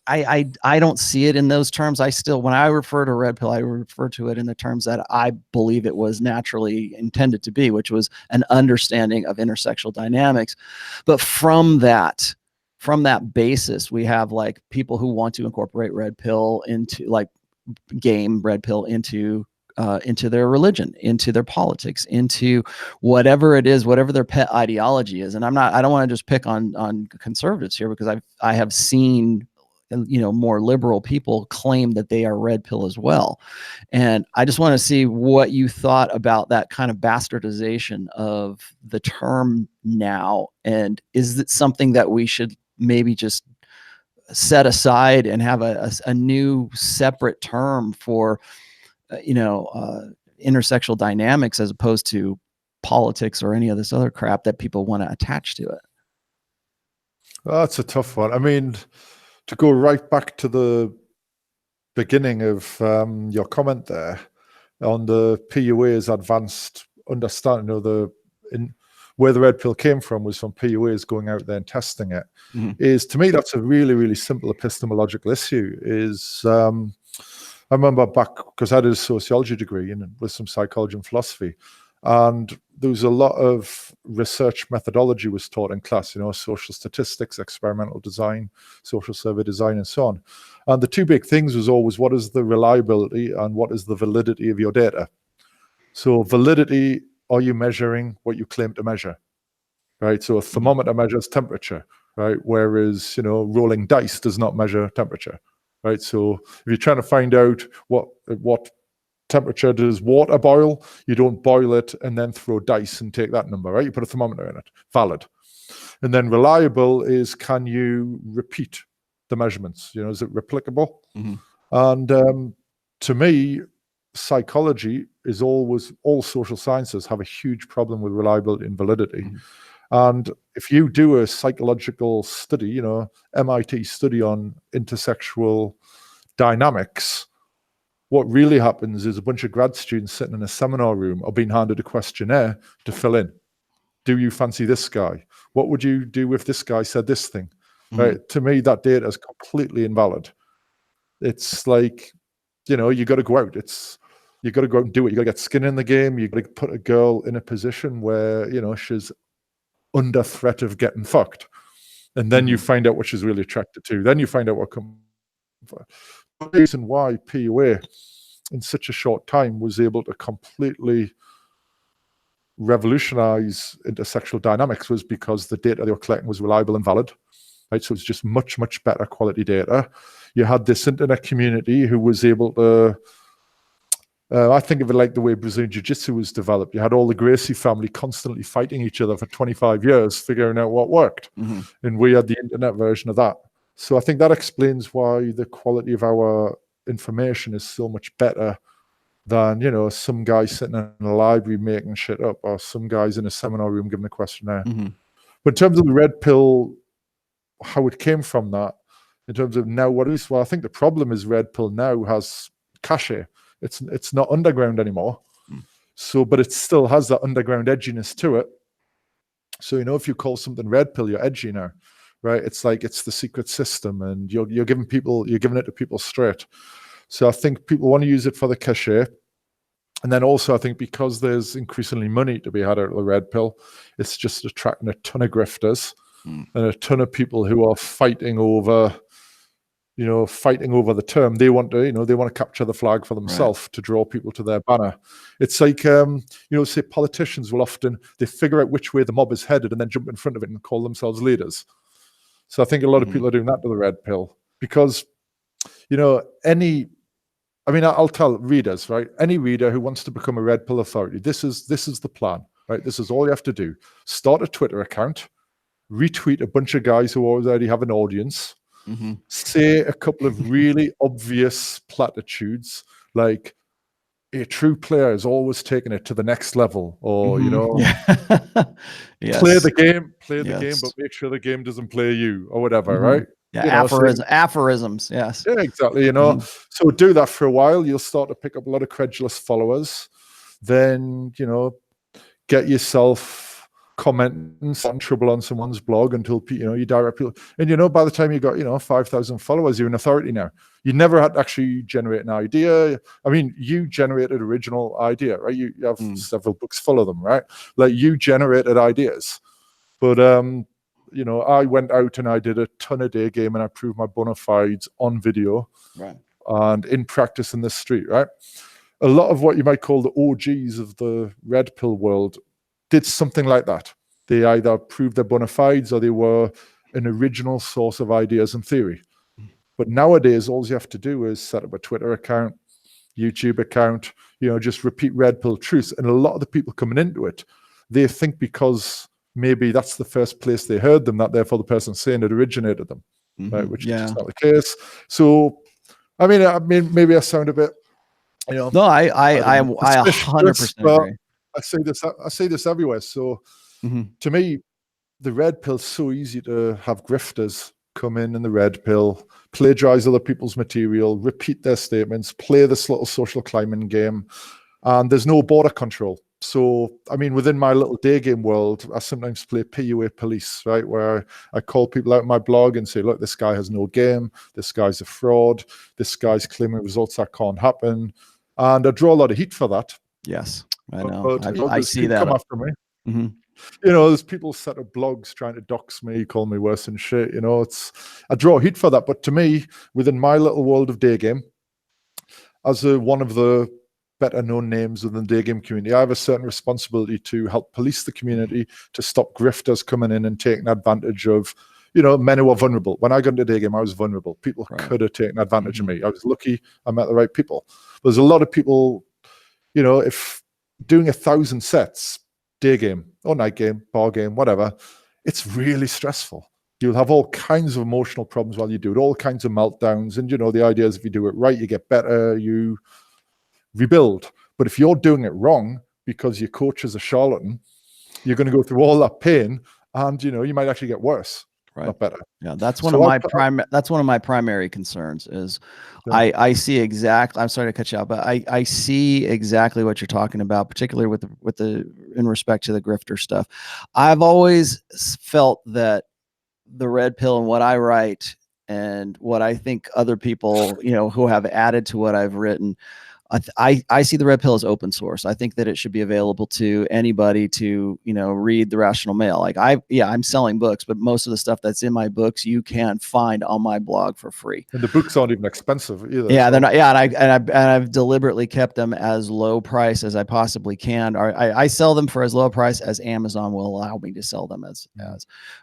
I don't see it in those terms. When I refer to red pill, I refer to it in the terms that I believe it was naturally intended to be, which was an understanding of intersexual dynamics. But from that basis, we have like people who want to incorporate red pill into like game red pill into their religion, into their politics, into whatever it is, whatever their pet ideology is. And I don't want to just pick on conservatives here, because I have seen more liberal people claim that they are red pill as well. And I just want to see what you thought about that kind of bastardization of the term now. And is it something that we should maybe just set aside and have a new separate term for intersexual dynamics, as opposed to politics or any of this other crap that people want to attach to it? Well, that's a tough one. I mean, to go right back to the beginning of your comment there on the PUA's advanced understanding of where the red pill came from was from PUAs going out there and testing it. Is, to me, that's a really, really simple epistemological issue. I remember back, because I did a sociology degree and with some psychology and philosophy, And there was a lot of research methodology was taught in class, social statistics, experimental design, social survey design, and so on. And the two big things was always, what is the reliability and what is the validity of your data? So validity, are you measuring what you claim to measure? Right? So a thermometer measures temperature, right? Whereas, rolling dice does not measure temperature, right? So if you're trying to find out what temperature does water boil, you don't boil it and then throw dice and take that number, right? You put a thermometer in it, valid. And then reliable is, can you repeat the measurements? Is it replicable? And to me, psychology is always, all social sciences have a huge problem with reliability and validity. And if you do a psychological study, MIT study on intersexual dynamics, what really happens is a bunch of grad students sitting in a seminar room are being handed a questionnaire to fill in. Do you fancy this guy? What would you do if this guy said this thing? Right? To me, that data is completely invalid. It's like, you got to go out. You got to go out and do it. You got to get skin in the game. You got to put a girl in a position where, she's under threat of getting fucked. And then you find out what she's really attracted to. Then you find out what comes. The reason why PUA in such a short time was able to completely revolutionize intersexual dynamics was because the data they were collecting was reliable and valid, right? So it's just much, much better quality data. You had this internet community who was able to, I think of it like the way Brazilian Jiu-Jitsu was developed. You had all the Gracie family constantly fighting each other for 25 years, figuring out what worked. And we had the internet version of that. So I think that explains why the quality of our information is so much better than, some guy sitting in a library making shit up, or some guys in a seminar room giving a questionnaire. But in terms of the red pill, how it came from that, in terms of now what is, well, I think the problem is red pill now has cachet. It's not underground anymore. So, but it still has that underground edginess to it. So, if you call something red pill, you're edgy now. Right, it's like it's the secret system, and you're giving it to people straight. So I think people want to use it for the cachet, and then also I think because there's increasingly money to be had out of the red pill, it's just attracting a ton of grifters and a ton of people who are fighting over the term. They want to capture the flag for themselves to draw people to their banner. It's like say politicians will often they figure out which way the mob is headed and then jump in front of it and call themselves leaders. So I think a lot of people are doing that to the red pill because, I'll tell readers, right? Any reader who wants to become a red pill authority, this is the plan, right? This is all you have to do. Start a Twitter account, retweet a bunch of guys who already have an audience, say a couple of really obvious platitudes like, a true player is always taking it to the next level, or yes. play the game, but make sure the game doesn't play you, or whatever, right? Aphorisms, yes. Yeah, exactly. So do that for a while. You'll start to pick up a lot of credulous followers. Then get yourself commenting, starting trouble on someone's blog until you direct people. And by the time you got 5,000 followers, you're an authority now. You never had to actually generate an idea. You generated original idea, right? You have several books full of them, right? Like you generated ideas. But I went out and I did a ton of day game and I proved my bona fides on video, right, and in practice in the street, right? A lot of what you might call the OGs of the red pill world did something like that. They either proved their bona fides or they were an original source of ideas and theory. But nowadays, all you have to do is set up a Twitter account, YouTube account, just repeat red pill truths. And a lot of the people coming into it, they think because maybe that's the first place they heard them, that therefore the person saying it originated them, right? Which is just not the case. So, maybe I sound a bit, No, I 100% agree. I say this everywhere. So to me, the red pill's so easy to have grifters come in the red pill, plagiarize other people's material, repeat their statements, play this little social climbing game, and there's no border control. So, within my little day game world, I sometimes play PUA police, right? Where I call people out in my blog and say, look, this guy has no game. This guy's a fraud. This guy's claiming results that can't happen. And I draw a lot of heat for that. Yes. I know. But I there's see people that. come after me. Mhm. There's people set up blogs trying to dox me, call me worse and shit. I draw heat for that. But to me, within my little world of day game, as one of the better known names within the day game community, I have a certain responsibility to help police the community, to stop grifters coming in and taking advantage of, men who are vulnerable. When I got into day game, I was vulnerable. People could have taken advantage of me. I was lucky I met the right people. There's a lot of people, if doing 1,000 sets, day game or night game, bar game, whatever, it's really stressful. You'll have all kinds of emotional problems while you do it, all kinds of meltdowns. And, the idea is if you do it right, you get better, you rebuild. But if you're doing it wrong because your coach is a charlatan, you're going to go through all that pain and, you might actually get worse, not better. Yeah, that's one of my primary concerns is I see exactly, I'm sorry to cut you out, but I see exactly what you're talking about, particularly with the in respect to the grifter stuff. I've always felt that the red pill and what I write and what I think other people, who have added to what I've written, I see the red pill as open source. I think that it should be available to anybody to, read the Rational Male. Like I'm selling books, but most of the stuff that's in my books, you can find on my blog for free. And the books aren't even expensive either. Yeah, they're not. Yeah, and I've deliberately kept them as low price as I possibly can. Or I sell them for as low a price as Amazon will allow me to sell them as.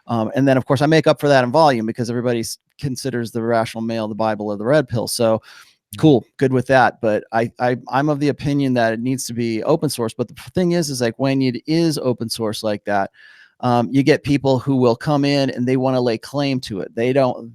And then of course I make up for that in volume because everybody considers the Rational Male the Bible of the red pill. So. Cool, good with that. But I'm of the opinion that it needs to be open source. But the thing is like when it is open source like that, you get people who will come in and they want to lay claim to it. They don't,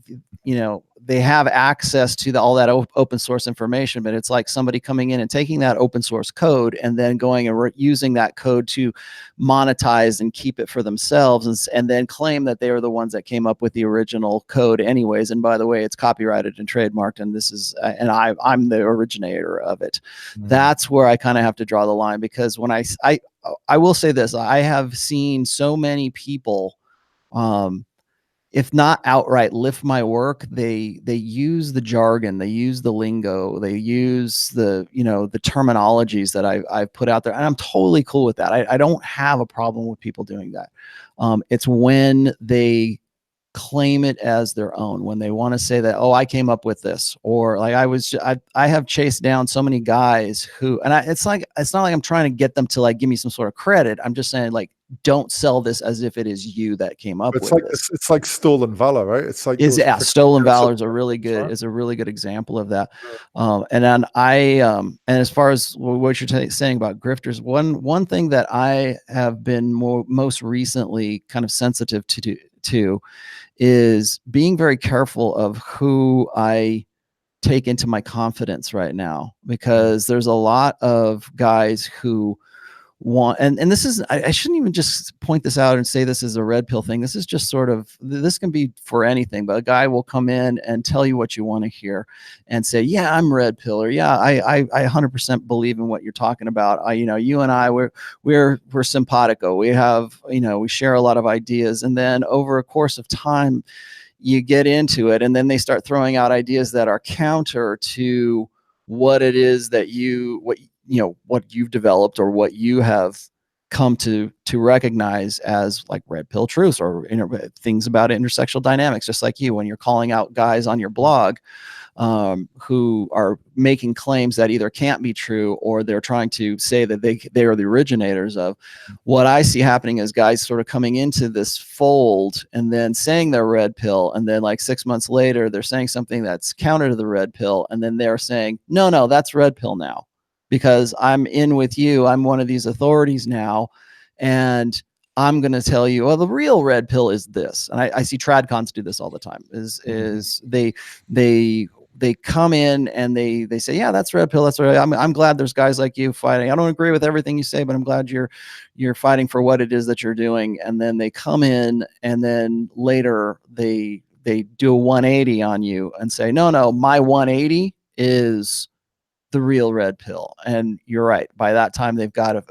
they have access to all that open source information, but it's like somebody coming in and taking that open source code and then going and using that code to monetize and keep it for themselves and then claim that they are the ones that came up with the original code anyways. And by the way, it's copyrighted and trademarked, and this is, and I'm the originator of it. That's where I kind of have to draw the line, because when I will say this, I have seen so many people, if not outright lift my work, they use the jargon, they use the lingo, they use the the terminologies that I've put out there, and I'm totally cool with that. I don't have a problem with people doing that. It's when they claim it as their own, when they want to say that, oh, I came up with this, or like I have chased down so many guys who, and it's not like I'm trying to get them to like give me some sort of credit. I'm just saying, like, don't sell this as if it is you that came up with this. It's like stolen valor, right? It's like stolen valor is a really good example of that. And then and as far as what you're saying about grifters, one thing that I have been most recently kind of sensitive to is being very careful of who I take into my confidence right now, because there's a lot of guys who want, and this is, I shouldn't even just point this out and say this is a red pill thing. This is just sort of, this can be for anything, but a guy will come in and tell you what you want to hear and say, yeah, I'm red pill, or yeah, I 100% believe in what you're talking about. You and I, we're simpatico. We have, we share a lot of ideas. And then over a course of time, you get into it, and then they start throwing out ideas that are counter to what it is that what you've developed or what you have come to recognize as like red pill truths, or things about intersexual dynamics, just like you, when you're calling out guys on your blog who are making claims that either can't be true, or they're trying to say that they are the originators of. What I see happening is guys sort of coming into this fold and then saying they're red pill, and then like 6 months later they're saying something that's counter to the red pill, and then they're saying, no, that's red pill now, because I'm in with you. I'm one of these authorities now, and I'm going to tell you, well, the real red pill is this. And I see tradcons do this all the time, is they come in and they say, yeah, that's red pill. That's right. I'm glad there's guys like you fighting. I don't agree with everything you say, but I'm glad you're fighting for what it is that you're doing. And then they come in, and then later they do a 180 on you and say, no, my 180 is the real red pill. And you're right. By that time, they've got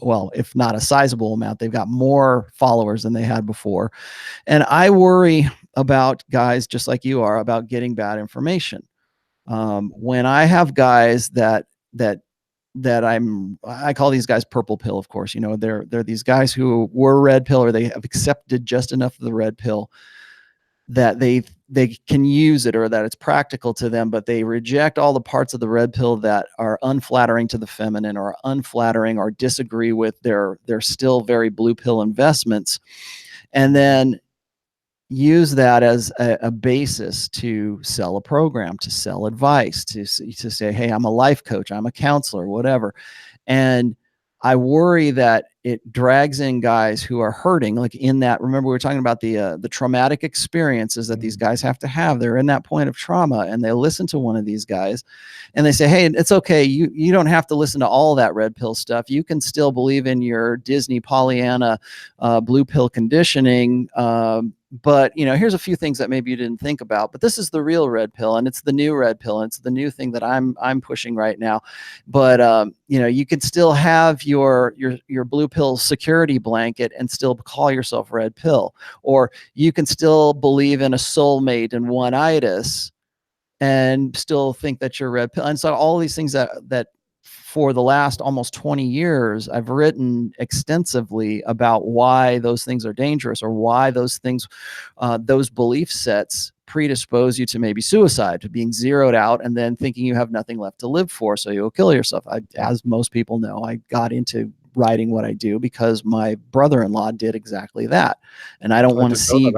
well, if not a sizable amount, they've got more followers than they had before. And I worry about guys just like you are about getting bad information. When I have guys that I call these guys purple pill, of course. You know, they're these guys who were red pill, or they have accepted just enough of the red pill that they can use it, or that it's practical to them, but they reject all the parts of the red pill that are unflattering to the feminine, or unflattering, or disagree with their still very blue pill investments, and then use that as a basis to sell a program, to sell advice, to say, hey, I'm a life coach, I'm a counselor, whatever. And I worry that it drags in guys who are hurting, like in that, remember we were talking about the traumatic experiences that these guys have to have. They're in that point of trauma, and they listen to one of these guys and they say, hey, it's okay. You don't have to listen to all that red pill stuff. You can still believe in your Disney Pollyanna blue pill conditioning. But, you know, here's a few things that maybe you didn't think about, but this is the real red pill, and it's the new red pill, and it's the new thing that I'm pushing right now. But, you know, you can still have your blue pill security blanket and still call yourself red pill, or you can still believe in a soulmate and one-itis and still think that you're red pill. And so all these things that for the last almost 20 years, I've written extensively about why those things are dangerous, or why those things, those belief sets predispose you to maybe suicide, to being zeroed out and then thinking you have nothing left to live for, so you'll kill yourself. As most people know, I got into writing what I do because my brother-in-law did exactly that. And I don't want to see,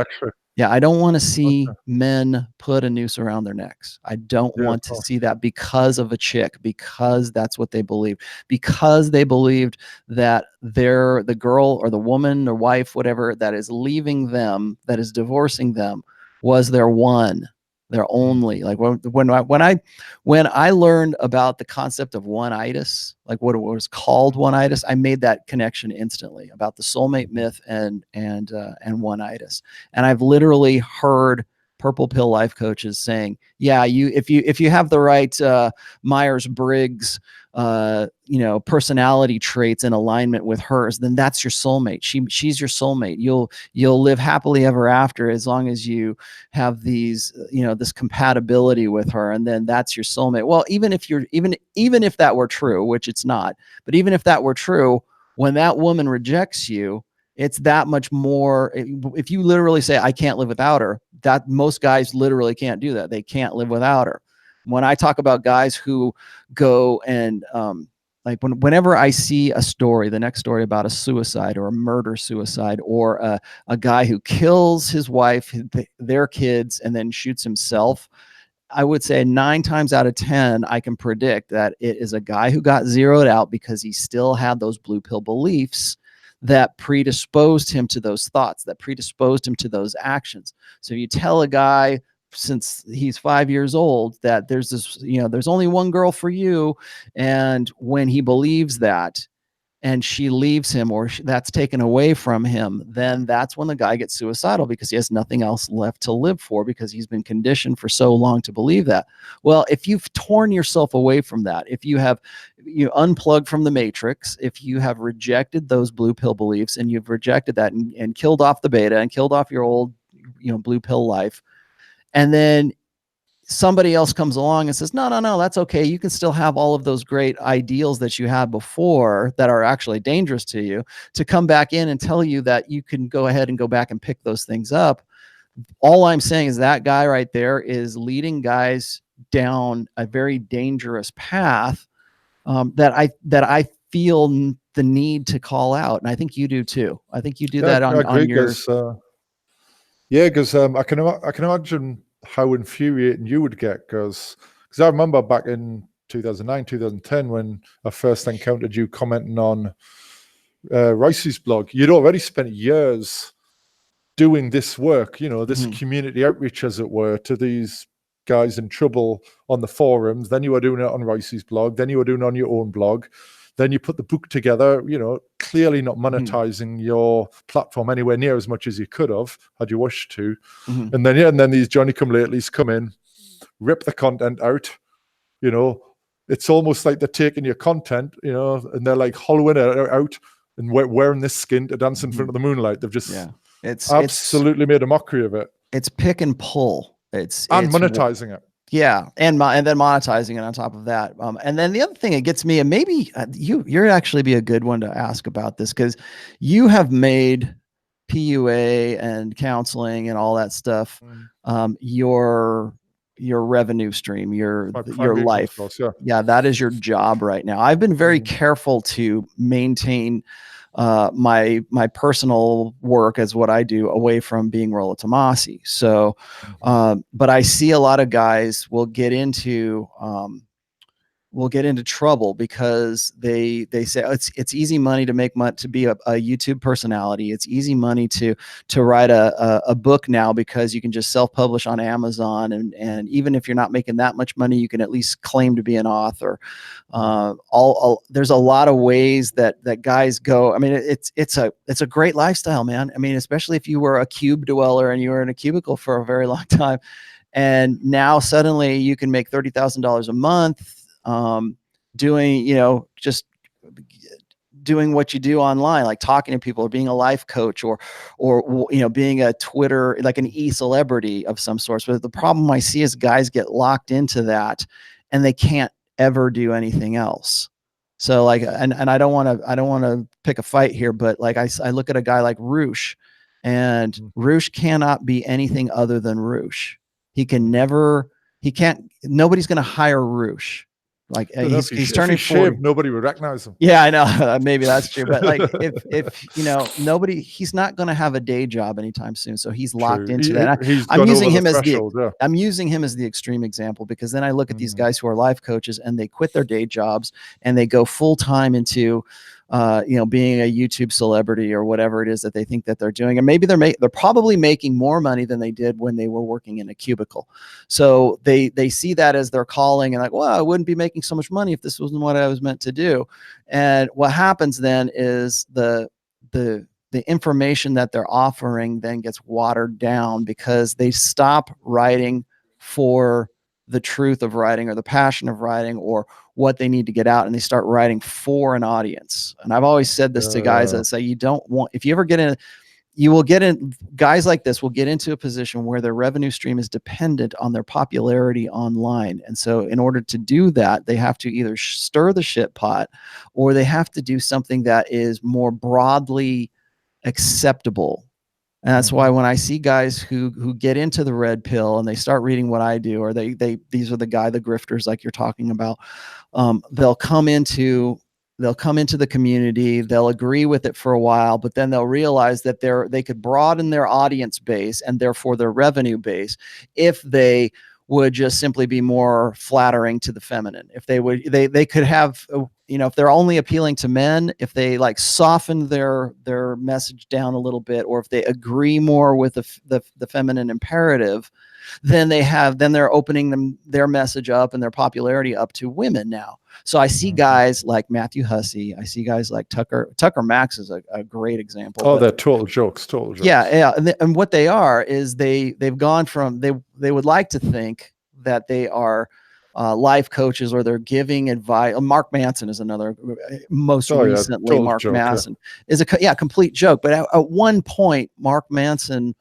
I don't want to see men put a noose around their necks. I don't want to see that because of a chick, because that's what they believe, because they believed that the girl or the woman or wife, whatever, that is leaving them, that is divorcing them, was their one, their only. Like when I learned about the concept of one-itis, like what it was called one-itis, I made that connection instantly about the soulmate myth and one-itis. And I've literally heard purple pill life coaches saying, yeah, if you have the right Myers-Briggs you know, personality traits in alignment with hers, then that's your soulmate. She's your soulmate. You'll live happily ever after as long as you have these, you know, this compatibility with her, and then that's your soulmate. Well, even if that were true, which it's not, but even if that were true, when that woman rejects you, it's that much more. If you literally say, I can't live without her, that most guys literally can't do that. They can't live without her. When I talk about guys who go and like whenever I see a story, the next story about a suicide or a murder suicide, or a guy who kills his wife, their kids, and then shoots himself, I would say 9 times out of 10, I can predict that it is a guy who got zeroed out because he still had those blue pill beliefs that predisposed him to those thoughts, that predisposed him to those actions. So you tell a guy since he's 5 years old that there's this, you know, there's only one girl for you. And when he believes that, and she leaves him, or that's taken away from him, then that's when the guy gets suicidal, because he has nothing else left to live for, because he's been conditioned for so long to believe that. Well, if you've torn yourself away from that, if you have unplugged from the matrix, if you have rejected those blue pill beliefs, and you've rejected that and killed off the beta and killed off your old, you know, blue pill life, and then somebody else comes along and says, no, that's okay. You can still have all of those great ideals that you had before that are actually dangerous to you, to come back in and tell you that you can go ahead and go back and pick those things up. All I'm saying is that guy right there is leading guys down a very dangerous path that I feel the need to call out. And I think you do too. I think you do that on your... Yeah, because I can imagine how infuriating you would get, because I remember back in 2009, 2010, when I first encountered you commenting on Rice's blog. You'd already spent years doing this work, you know, this community outreach, as it were, to these guys in trouble on the forums. Then you were doing it on Rice's blog. Then you were doing it on your own blog. Then you put the book together, you know, clearly not monetizing your platform anywhere near as much as you could have, had you wished to. And then these Johnny-come-latelys come in, rip the content out, you know. It's almost like they're taking your content, you know, and they're like hollowing it out and wearing this skin to dance in front of the moonlight. They've just absolutely made a mockery of it. It's pick and pull. It's monetizing it. Yeah, and then monetizing it on top of that. And then the other thing that gets me, and maybe you're actually be a good one to ask about this, because you have made PUA and counseling and all that stuff your revenue stream, your life. Source, yeah, that is your job right now. I've been very careful to maintain my personal work as what I do away from being Rollo Tomasi. So, but I see a lot of guys will get into trouble because they say it's easy money to make money to be a YouTube personality. It's easy money to write a book now because you can just self-publish on Amazon, and even if you're not making that much money, you can at least claim to be an author. There's a lot of ways that guys go. I mean, it's a great lifestyle, man. I mean, especially if you were a cube dweller and you were in a cubicle for a very long time, and now suddenly you can make $30,000 a month doing, just doing what you do online, like talking to people or being a life coach or being a Twitter, like an e-celebrity of some sort. But the problem I see is guys get locked into that and they can't ever do anything else. So like, and I don't want to pick a fight here, but like I look at a guy like Roosh, and Roosh cannot be anything other than Roosh. Nobody's going to hire Roosh. Like he's turning 40. Nobody would recognize him. Yeah, I know. Maybe that's true. But like if he's not going to have a day job anytime soon. So he's locked into that. I'm using him as I'm using him as the extreme example, because then I look at these guys who are life coaches and they quit their day jobs and they go full time into being a YouTube celebrity or whatever it is that they think that they're doing. And maybe they're probably making more money than they did when they were working in a cubicle. So they see that as their calling and like, well, I wouldn't be making so much money if this wasn't what I was meant to do. And what happens then is the information that they're offering then gets watered down because they stop writing for the truth of writing or the passion of writing or what they need to get out, and they start writing for an audience. And I've always said this to guys that say, if you ever get in, guys like this will get into a position where their revenue stream is dependent on their popularity online. And so in order to do that, they have to either stir the shit pot or they have to do something that is more broadly acceptable. And that's why when I see guys who get into the red pill and they start reading what I do, or these are the grifters like you're talking about, they'll come into the community, they'll agree with it for a while, but then they'll realize that they could broaden their audience base and therefore their revenue base if they would just simply be more flattering to the feminine. If they could have, if they're only appealing to men, if they like soften their message down a little bit, or if they agree more with the feminine imperative, then they're opening their message up and their popularity up to women now. So I see guys like Matthew Hussey. I see guys like Tucker Max is a great example. Oh, they're total jokes. Yeah. And what they are is they've gone from, they would like to think that they are life coaches or they're giving advice. Mark Manson is another, most recently, Mark Manson is a complete joke. But at one point, Mark Manson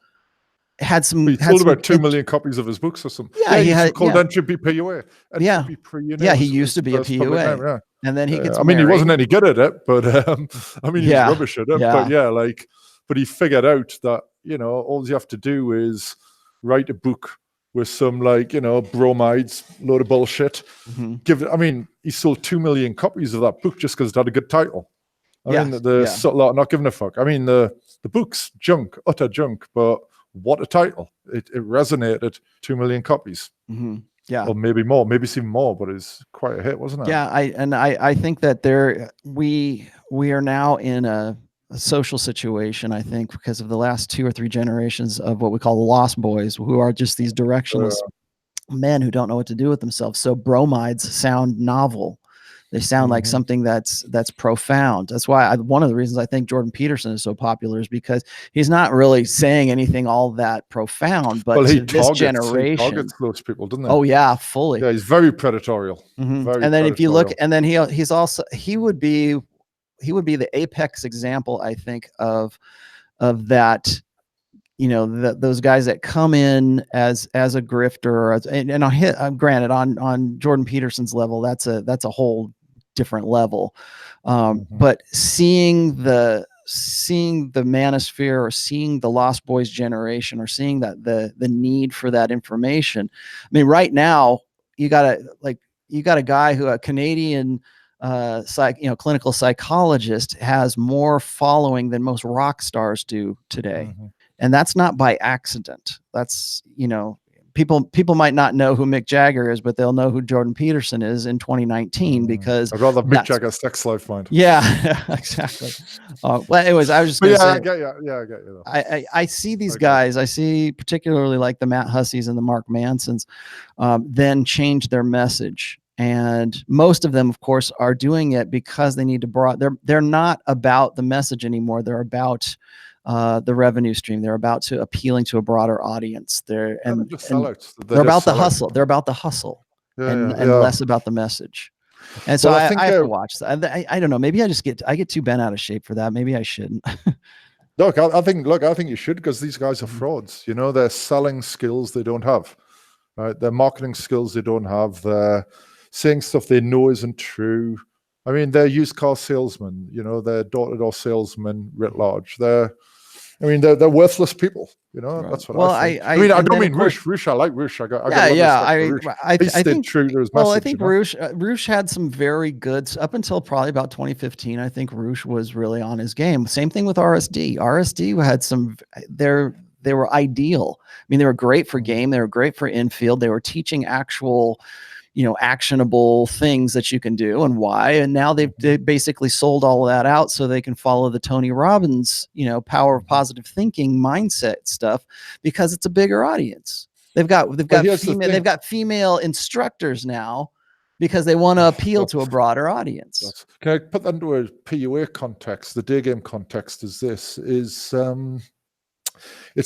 had some. He sold about 2 million copies of his books or something. Yeah, he had called Entropy PUA. Yeah, he used to be a PUA, and then he gets. I mean, he wasn't any good at it, but I mean, he's rubbish at it. But but he figured out that all you have to do is write a book with some bromides, load of bullshit. I mean, he sold 2 million copies of that book just because it had a good title. I mean, the subtle art not giving a fuck. I mean, the book's junk, utter junk, but what a title. It resonated. 2 million copies. Yeah, or maybe more, maybe it's even more, but it's quite a hit, wasn't it? Yeah, I think that we are now in a social situation, I think, because of the last 2 or 3 generations of what we call the lost boys, who are just these directionless men who don't know what to do with themselves. So bromides sound novel. They sound like something that's profound. That's why one of the reasons I think Jordan Peterson is so popular is because he's not really saying anything all that profound, but he this generation, he targets those people, doesn't he? Oh yeah, fully. Yeah, he's very predatorial. And then if you look, and then he would be the apex example, I think, of that you know, those guys that come in as a grifter, and I'll hit, granted, on Jordan Peterson's level, that's a whole different level. But seeing the manosphere, or seeing the Lost Boys generation, or seeing that the need for that information. I mean, right now you got a guy a Canadian clinical psychologist has more following than most rock stars do today. And that's not by accident. That's, people might not know who Mick Jagger is, but they'll know who Jordan Peterson is in 2019 because I'd rather Mick Jagger's sex life mind. Yeah, exactly. Well, anyways, I was just going to say, I get you. Yeah, I get you. I see these guys. I see particularly like the Matt Hussies and the Mark Mansons, then change their message. And most of them, of course, are doing it because they need to they're not about the message anymore. They're about the revenue stream. They're about to appealing to a broader audience. They're about the hustle. They're about the hustle, and less about the message. And so I have to watch that. I don't know. Maybe I get too bent out of shape for that. Maybe I shouldn't. Look, I think you should, because these guys are frauds. You know, they're selling skills they don't have, right? They're marketing skills they don't have. They're saying stuff they know isn't true. I mean, they're used car salesmen. You know, they're door-to-door salesmen writ large. They're worthless people. You know, right. That's what I think. I don't mean Roosh. I like Roosh. I think true to his message. Well, I think Roosh had some very good, up until probably about 2015. I think Roosh was really on his game. Same thing with RSD. RSD had some. They were ideal. I mean, they were great for game. They were great for infield. They were teaching actual, actionable things that you can do and why. And now they basically sold all of that out so they can follow the Tony Robbins, power of positive thinking mindset stuff, because it's a bigger audience. They've got female instructors now because they want to appeal to a broader audience. Can I put that into a PUA context? The day game context is it's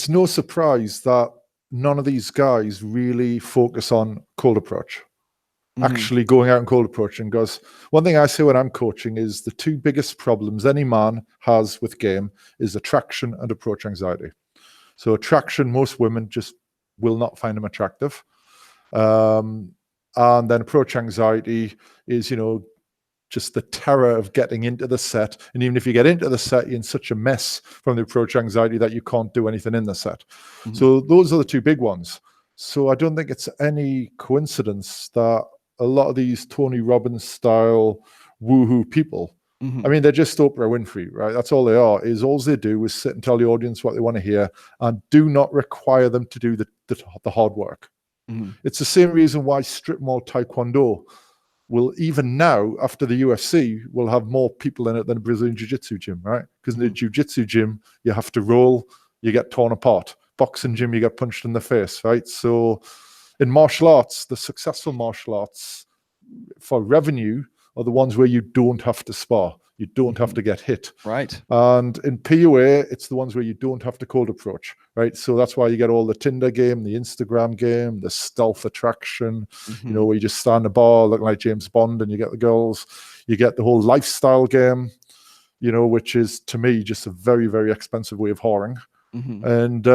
no surprise that none of these guys really focus on cold approach. Actually going out and cold approaching, because one thing I say when I'm coaching is the two biggest problems any man has with game is attraction and approach anxiety. So attraction, most women just will not find them attractive. And then approach anxiety is, just the terror of getting into the set. And even if you get into the set, you're in such a mess from the approach anxiety that you can't do anything in the set. So those are the two big ones. So I don't think it's any coincidence that a lot of these Tony Robbins style woohoo people, I mean, they're just Oprah Winfrey, right? That's all they are. All they do is sit and tell the audience what they want to hear and do not require them to do the hard work. It's the same reason why strip mall taekwondo will, even now after the UFC, will have more people in it than a Brazilian jiu-jitsu gym, right? Because in the jiu-jitsu gym, you have to roll, you get torn apart. Boxing gym, you get punched in the face, right? So in martial arts, the successful martial arts for revenue are the ones where you don't have to spar. You don't have to get hit. Right. And in PUA, it's the ones where you don't have to cold approach, right? So that's why you get all the Tinder game, the Instagram game, the stealth attraction, where you just stand in a bar looking like James Bond and you get the girls. You get the whole lifestyle game, which is, to me, just a very, very expensive way of whoring. And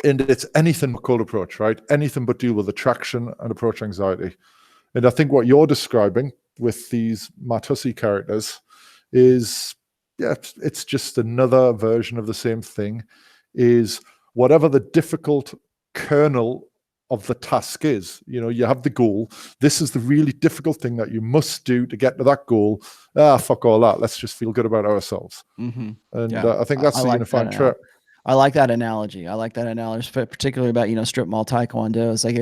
it's anything but cold approach, right? Anything but deal with attraction and approach anxiety. And I think what you're describing with these Matt Hussey characters is, it's just another version of the same thing, is whatever the difficult kernel of the task is, you have the goal. This is the really difficult thing that you must do to get to that goal. Fuck all that. Let's just feel good about ourselves. And I think that's the unifying trait. I like that analogy. Particularly about, strip mall taekwondo. It's like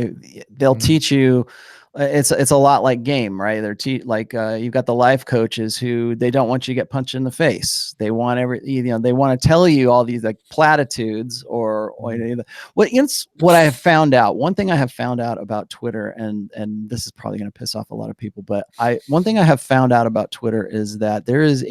they'll teach you. It's a lot like game, right? You've got the life coaches who they don't want you to get punched in the face. They want they want to tell you all these like platitudes or what I have found out. One thing I have found out about Twitter, and this is probably going to piss off a lot of people, but one thing I have found out about Twitter is that there is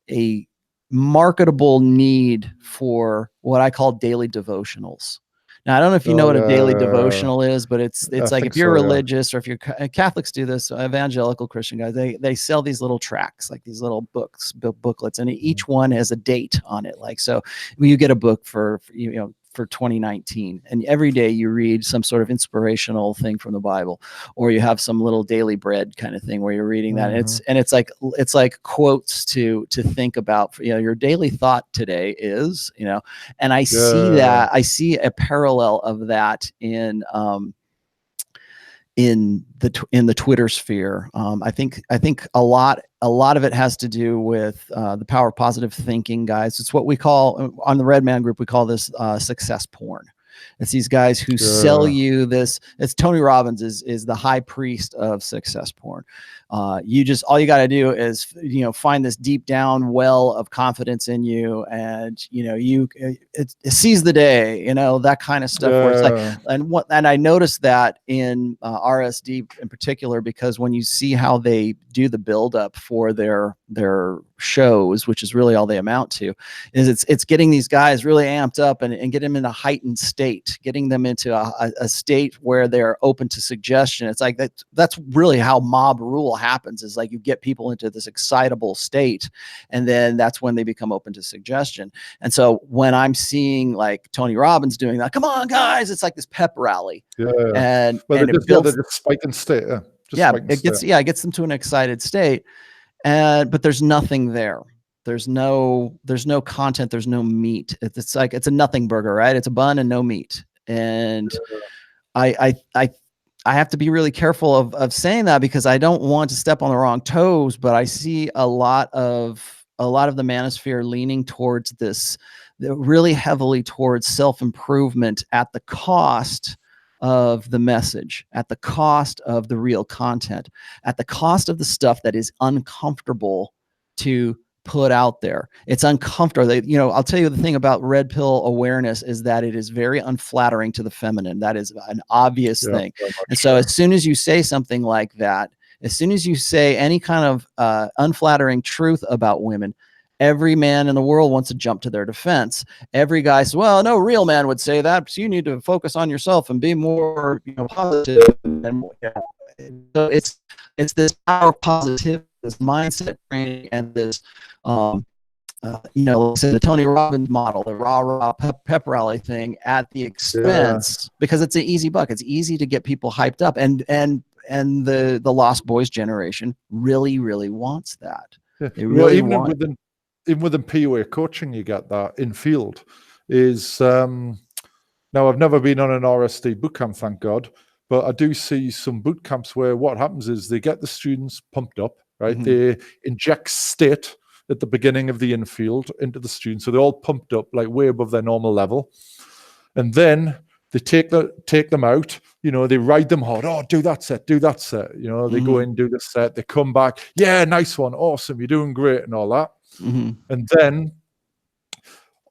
a marketable need for what I call daily devotionals. Now, I don't know if you know Oh what a daily yeah, devotional is, but it's I like think if you're so. Yeah. religious or if you're Catholics do this, evangelical Christian guys, they sell these little tracts, like these little booklets, and each one has a date on it. Like, so you get a book for 2019, and every day you read some sort of inspirational thing from the Bible, or you have some little daily bread kind of thing where you're reading that. And it's like quotes to think about, your daily thought today is, and I see a parallel of that in the Twitter sphere. I think a lot of it has to do with the power of positive thinking, guys. It's what we call on the Red Man Group. We call this success porn. It's these guys who sell you this. It's Tony Robbins is the high priest of success porn. All you got to do is find this deep down well of confidence in you, and it seize the day, that kind of stuff. Where it's like, and I noticed that in RSD in particular, because when you see how they do the build up for their shows, which is really all they amount to, is it's getting these guys really amped up and get them in a heightened state, getting them into a state where they're open to suggestion. It's like that's really how mob rule happens, is like you get people into this excitable state, and then that's when they become open to suggestion. And so when I'm seeing like Tony Robbins doing that, come on guys, it's like this pep rally. And well, it builds, they're just spiking state. It gets them to an excited state. But there's nothing there. There's no content. There's no meat. It's like, it's a nothing burger, right? It's a bun and no meat. And I have to be really careful of saying that, because I don't want to step on the wrong toes, but I see a lot of the manosphere leaning towards this, really heavily towards self-improvement at the cost of the message, at the cost of the real content, at the cost of the stuff that is uncomfortable to put out there. It's uncomfortable. I'll tell you the thing about red pill awareness is that it is very unflattering to the feminine. That is an obvious thing. And so as soon as you say something like that, as soon as you say any kind of unflattering truth about women, every man in the world wants to jump to their defense. Every guy says, well, no real man would say that, so you need to focus on yourself and be more positive. And so it's this power of positivity, this mindset training, and this say the Tony Robbins model, the rah pep rally thing at the expense, because it's an easy buck. It's easy to get people hyped up, and the Lost Boys generation really wants that. They really even within PUA coaching, you get that in field. Is now I've never been on an RSD bootcamp, thank God, but I do see some boot camps where what happens is they get the students pumped up, right? They inject state at the beginning of the infield into the students, so they're all pumped up, like way above their normal level, and then they take them out. They ride them hard. Oh, do that set. They go in, do the set. They come back. Yeah, nice one, awesome. You're doing great, and all that. And then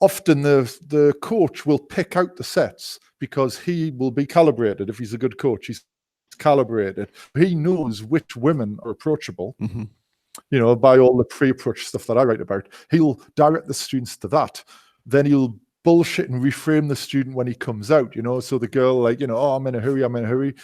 often the coach will pick out the sets, because he will be calibrated. If he's a good coach, he's calibrated. He knows which women are approachable. By all the pre-approach stuff that I write about, he'll direct the students to that. Then he'll bullshit and reframe the student when he comes out. So the girl, like, oh, I'm in a hurry.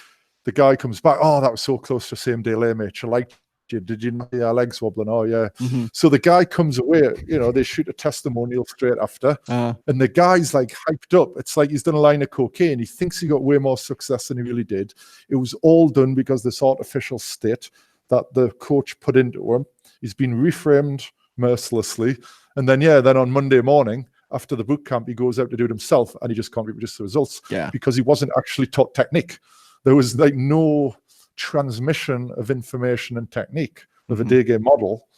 The guy comes back. Oh, that was so close to same day lay, mate. You liked you. Did you know your legs wobbling? Oh, yeah. So the guy comes away, they shoot a testimonial straight after. And the guy's like hyped up. It's like he's done a line of cocaine. He thinks he got way more success than he really did. It was all done because this artificial state that the coach put into him. He's been reframed mercilessly. And then on Monday morning, after the boot camp, he goes out to do it himself, and he just can't reproduce the results because he wasn't actually taught technique. There was like no transmission of information and technique of a day game model.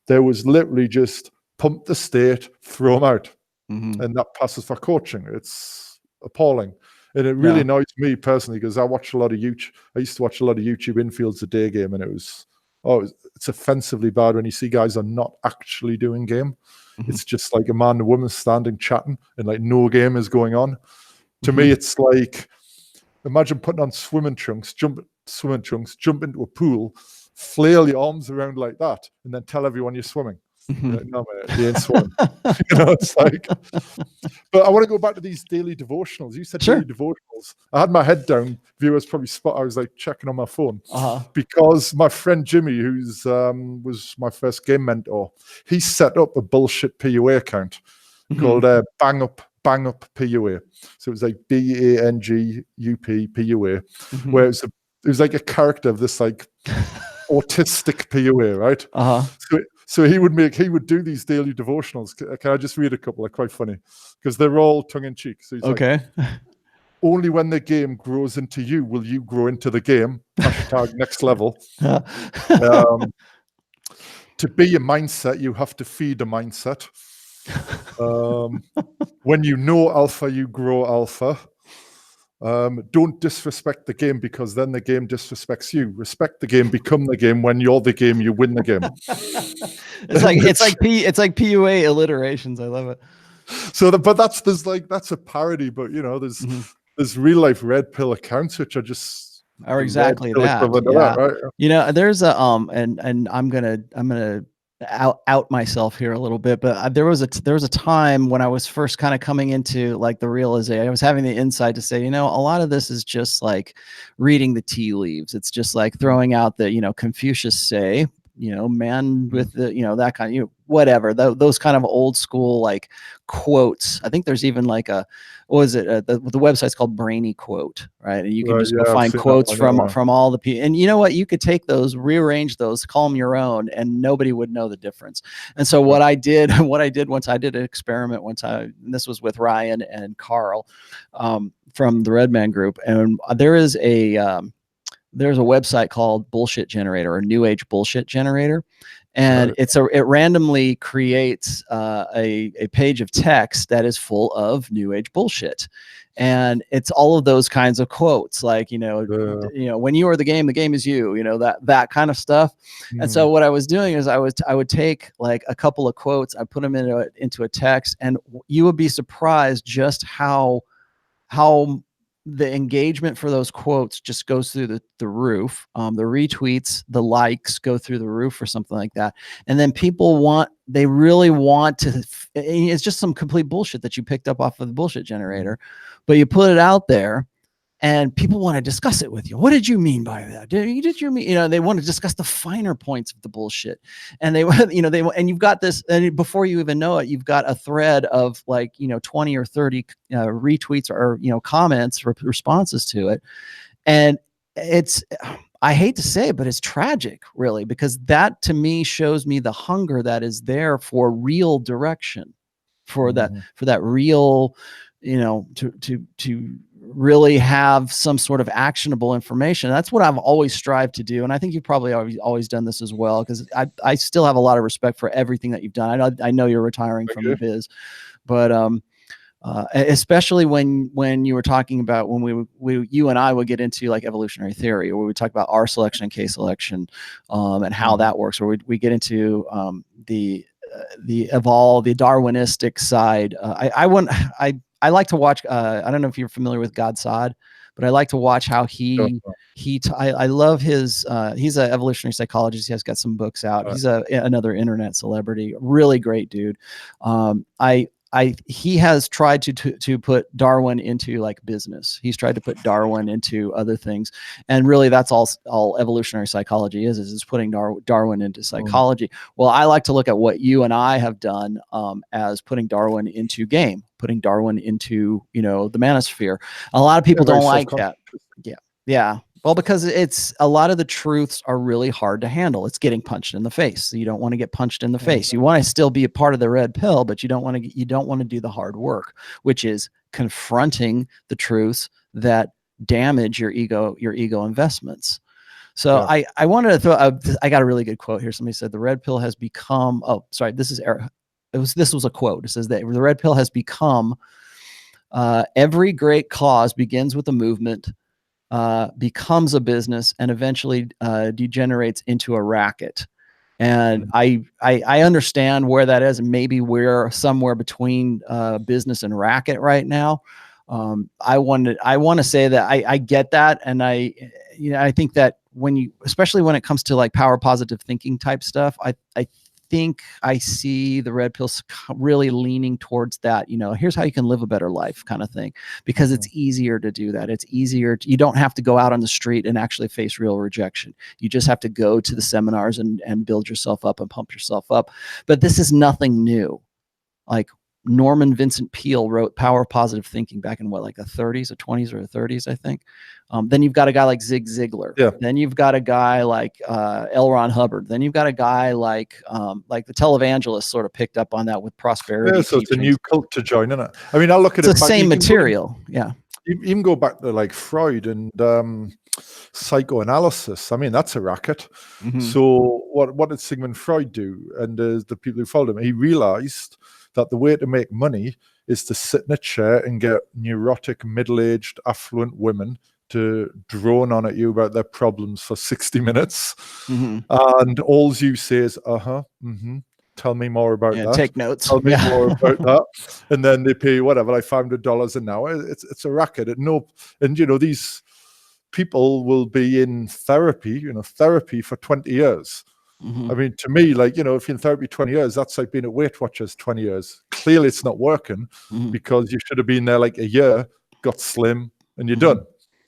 There was literally just pump the state, throw them out. And that passes for coaching. It's appalling. And it really annoys me personally, because I watch a lot of YouTube. I used to watch a lot of YouTube infields a day game, and it's offensively bad when you see guys are not actually doing game. It's just like a man and a woman standing chatting, and like no game is going on. To me, it's like, imagine putting on swimming trunks, jump into a pool, flail your arms around like that, and then tell everyone you're swimming. Like, no, man, he ain't swan. You know, it's like, but I want to go back to these daily devotionals. You said daily devotionals. I had my head down. Viewers probably spot I was like checking on my phone because my friend Jimmy, who's was my first game mentor, he set up a bullshit PUA account called Bang Up PUA. So it was like BANGUP PUA, where it was like a character of this like autistic PUA, right? So he would do these daily devotionals. Can I just read a couple? They're quite funny because they're all tongue in cheek. So he's like, only when the game grows into you will you grow into the game. Hashtag next level. To be a mindset, you have to feed a mindset. When you know alpha, you grow alpha. Don't disrespect the game because then the game disrespects you. Respect the game, become the game. When you're the game, you win the game. it's like PUA alliterations. I love it. So, but that's a parody. But you know, there's real life red pill accounts which are just exactly that. That, right? You know, there's a and I'm gonna out myself here a little bit, but there was a time when I was first kind of coming into like the realization, I was having the insight to say, you know, a lot of this is just like reading the tea leaves. It's just like throwing out the, you know, Confucius say, you know, man with the, you know, that kind of, you know, whatever, those kind of old school like quotes. I think there's even like what is it? The website's called Brainy Quote, right? And you can just go find quotes from all the people. And you know what? You could take those, rearrange those, call them your own, and nobody would know the difference. And so what I did once I did an experiment one time, and this was with Ryan and Carl from the Redman Group, and there's a website called Bullshit Generator, or New Age Bullshit Generator. And it randomly creates a page of text that is full of New Age bullshit. And it's all of those kinds of quotes, like, you know, when you are the game is you, you know, that kind of stuff. And so what I was doing is I would take like a couple of quotes, I put them into a text, and you would be surprised just how the engagement for those quotes just goes through the roof. The retweets, the likes go through the roof or something like that. And then they really want to, it's just some complete bullshit that you picked up off of the bullshit generator, but you put it out there and people want to discuss it with you. What did you mean by that? Did you mean, you know, they want to discuss the finer points of the bullshit. And and you've got this, and before you even know it, you've got a thread of like, you know, 20 or 30 retweets or, you know, comments, responses to it. And I hate to say it, but it's tragic, really, because that to me shows me the hunger that is there for real direction, for that real, you know, to really have some sort of actionable information. That's what I've always strived to do. And I think you've probably always done this as well, because I still have a lot of respect for everything that you've done. I know you're retiring from the biz, but especially when you were talking about when you and I would get into like evolutionary theory, or we would talk about R selection and K selection, and how that works, or we get into the Darwinistic side. I like to watch, I don't know if you're familiar with God Sod, but I like to watch how I love his, he's an evolutionary psychologist. He has got some books out. He's another internet celebrity, really great dude. He has tried to put Darwin into like business. He's tried to put Darwin into other things. And really that's all evolutionary psychology is putting Darwin into psychology. Well, I like to look at what you and I have done as putting Darwin into game, putting Darwin into, you know, the manosphere. A lot of people don't like that. Yeah. Well, because it's a lot of the truths are really hard to handle. It's getting punched in the face. So you don't want to get punched in the face. You want to still be a part of the red pill, but you don't want to do the hard work, which is confronting the truths that damage your ego investments. So I wanted to throw, I got a really good quote here. Somebody said the red pill has become, this was a quote. It says that the red pill has become, every great cause begins with a movement, becomes a business, and eventually degenerates into a racket. And I understand where that is, and maybe we're somewhere between business and racket right now. I want to say that I get that, and I think that especially when it comes to like power positive thinking type stuff, I think I see the red pills really leaning towards that, here's how you can live a better life kind of thing, because it's easier to do that. It's easier. You don't have to go out on the street and actually face real rejection. You just have to go to the seminars and build yourself up and pump yourself up. But this is nothing new. Like Norman Vincent Peale wrote Power of Positive Thinking back in the 30s or 20s or 30s, I think. Then you've got a guy like Zig Ziglar. Yeah. Then you've got a guy like L. Ron Hubbard. Then you've got a guy like the televangelists sort of picked up on that with prosperity. Yeah, so it's a new cult to join, isn't it? I mean, I look at it's the same material. Yeah. You even go back to like Freud and psychoanalysis. I mean, that's a racket. So what did Sigmund Freud do? And the people who followed him, he realized that the way to make money is to sit in a chair and get neurotic, middle-aged, affluent women to drone on at you about their problems for 60 minutes. And all you say is, tell me more about that. Take notes. Tell me more about that. And then they pay you whatever, like $500 an hour. It's a racket. And these people will be in therapy for 20 years. I mean, to me, if you're in therapy 20 years, that's like being at Weight Watchers 20 years. Clearly, it's not working because you should have been there like a year, got slim, and you're done.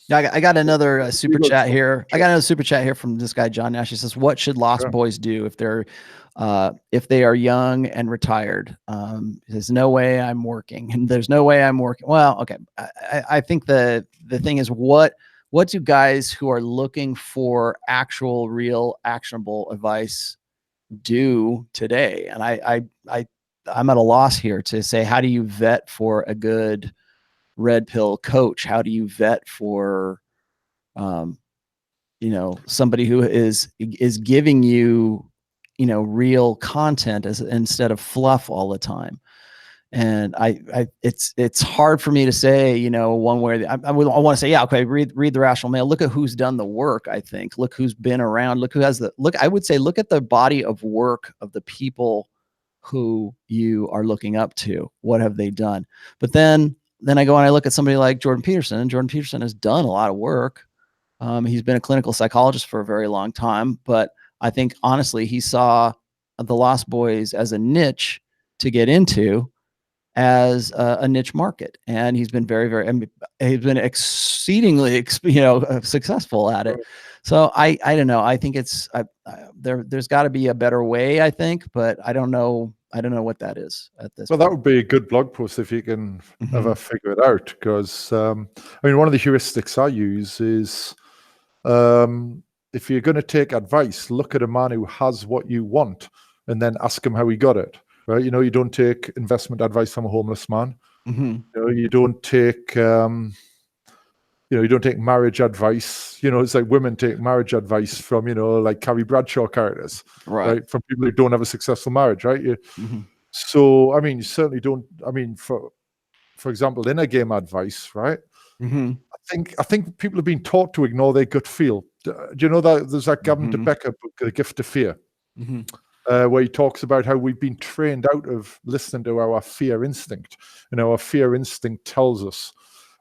Yeah, I got another super chat here. I got another super chat here from this guy, John Nash. He says, "What should lost boys do if they are young and retired?" There's no way I'm working, and there's no way I'm working. Well, okay. I think the thing is, what do guys who are looking for actual, real, actionable advice do today? And I'm at a loss here to say, how do you vet for a good red pill coach? How do you vet for, somebody who is giving you, real content instead of fluff all the time? And it's hard for me to say, one way. I want to say, yeah, okay, read the Rational Male. Look at who's done the work. I think, look who's been around. Look who has I would say, look at the body of work of the people who you are looking up to. What have they done? But then I go and I look at somebody like Jordan Peterson, and Jordan Peterson has done a lot of work. He's been a clinical psychologist for a very long time, but I think honestly, he saw the Lost Boys as a niche to get into, as a niche market, and he's been he's been exceedingly successful at it. So I don't know. I think there's got to be a better way, I think, but I don't know what that is at this point. That would be a good blog post if you can ever figure it out, because one of the heuristics I use is if you're going to take advice, look at a man who has what you want and then ask him how he got it. Right, you don't take investment advice from a homeless man. You don't take, you don't take marriage advice. It's like women take marriage advice from, like Carrie Bradshaw characters, right? From people who don't have a successful marriage, right? So, you certainly don't. For example, inner game advice, right? I think people have been taught to ignore their gut feel. Do you know that there's that Gavin de Becker book, The Gift of Fear? Where he talks about how we've been trained out of listening to our fear instinct. Our fear instinct tells us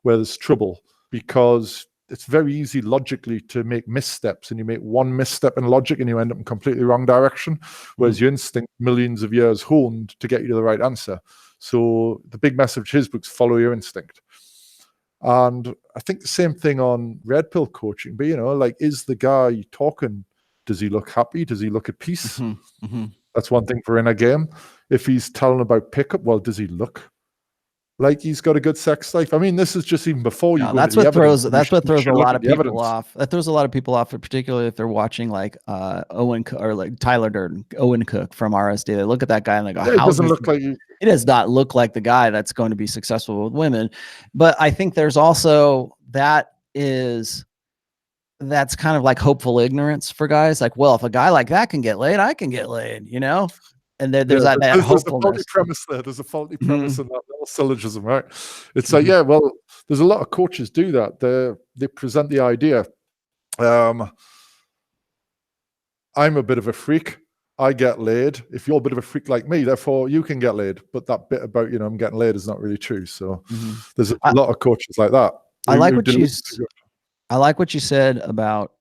where there's trouble, because it's very easy logically to make missteps, and you make one misstep in logic and you end up in completely wrong direction, whereas your instinct, millions of years honed to get you to the right answer. So the big message of his book's follow your instinct. And I think the same thing on red pill coaching, but is the guy talking, does he look happy? Does he look at peace? That's one thing for inner game. If he's telling about pickup, well, does he look like he's got a good sex life? This is just even before you go. That's what throws a lot of people off. That throws a lot of people off, particularly if they're watching like Owen or like Tyler Durden, Owen Cook from RSD. They look at that guy and they go, it doesn't look like you. It does not look like the guy that's going to be successful with women. But I think there's also that's kind of like hopeful ignorance for guys. Like, well, if a guy like that can get laid, I can get laid, And there's that hopefulness. There's a faulty premise there. There's a faulty premise in that little syllogism, right? It's like, yeah, well, there's a lot of coaches do that. They present the idea. I'm a bit of a freak. I get laid. If you're a bit of a freak like me, therefore you can get laid. But that bit about, I'm getting laid is not really true. So there's a lot of coaches like that. I like what you said about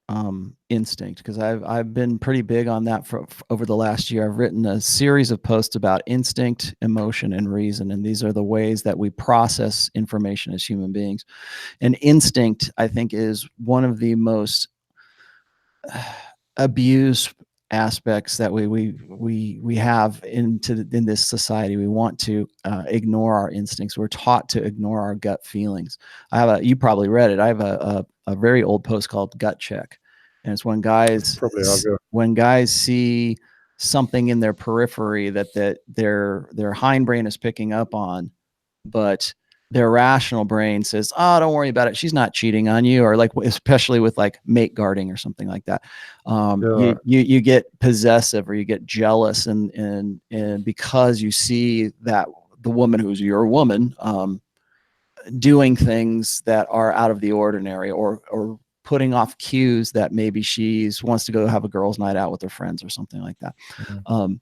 instinct, because I've been pretty big on that for over the last year. I've written a series of posts about instinct, emotion, and reason, and these are the ways that we process information as human beings. And instinct, I think, is one of the most abused aspects that we have in this society. We want to ignore our instincts. We're taught to ignore our gut feelings. You probably read it. I have a very old post called Gut Check, and it's when guys see something in their periphery that their hindbrain is picking up on, but their rational brain says, "Oh, don't worry about it. She's not cheating on you," or like, especially with like mate guarding or something like that. You get possessive or you get jealous, and because you see that the woman who's your woman doing things that are out of the ordinary, or putting off cues that maybe wants to go have a girls' night out with her friends or something like that. Mm-hmm.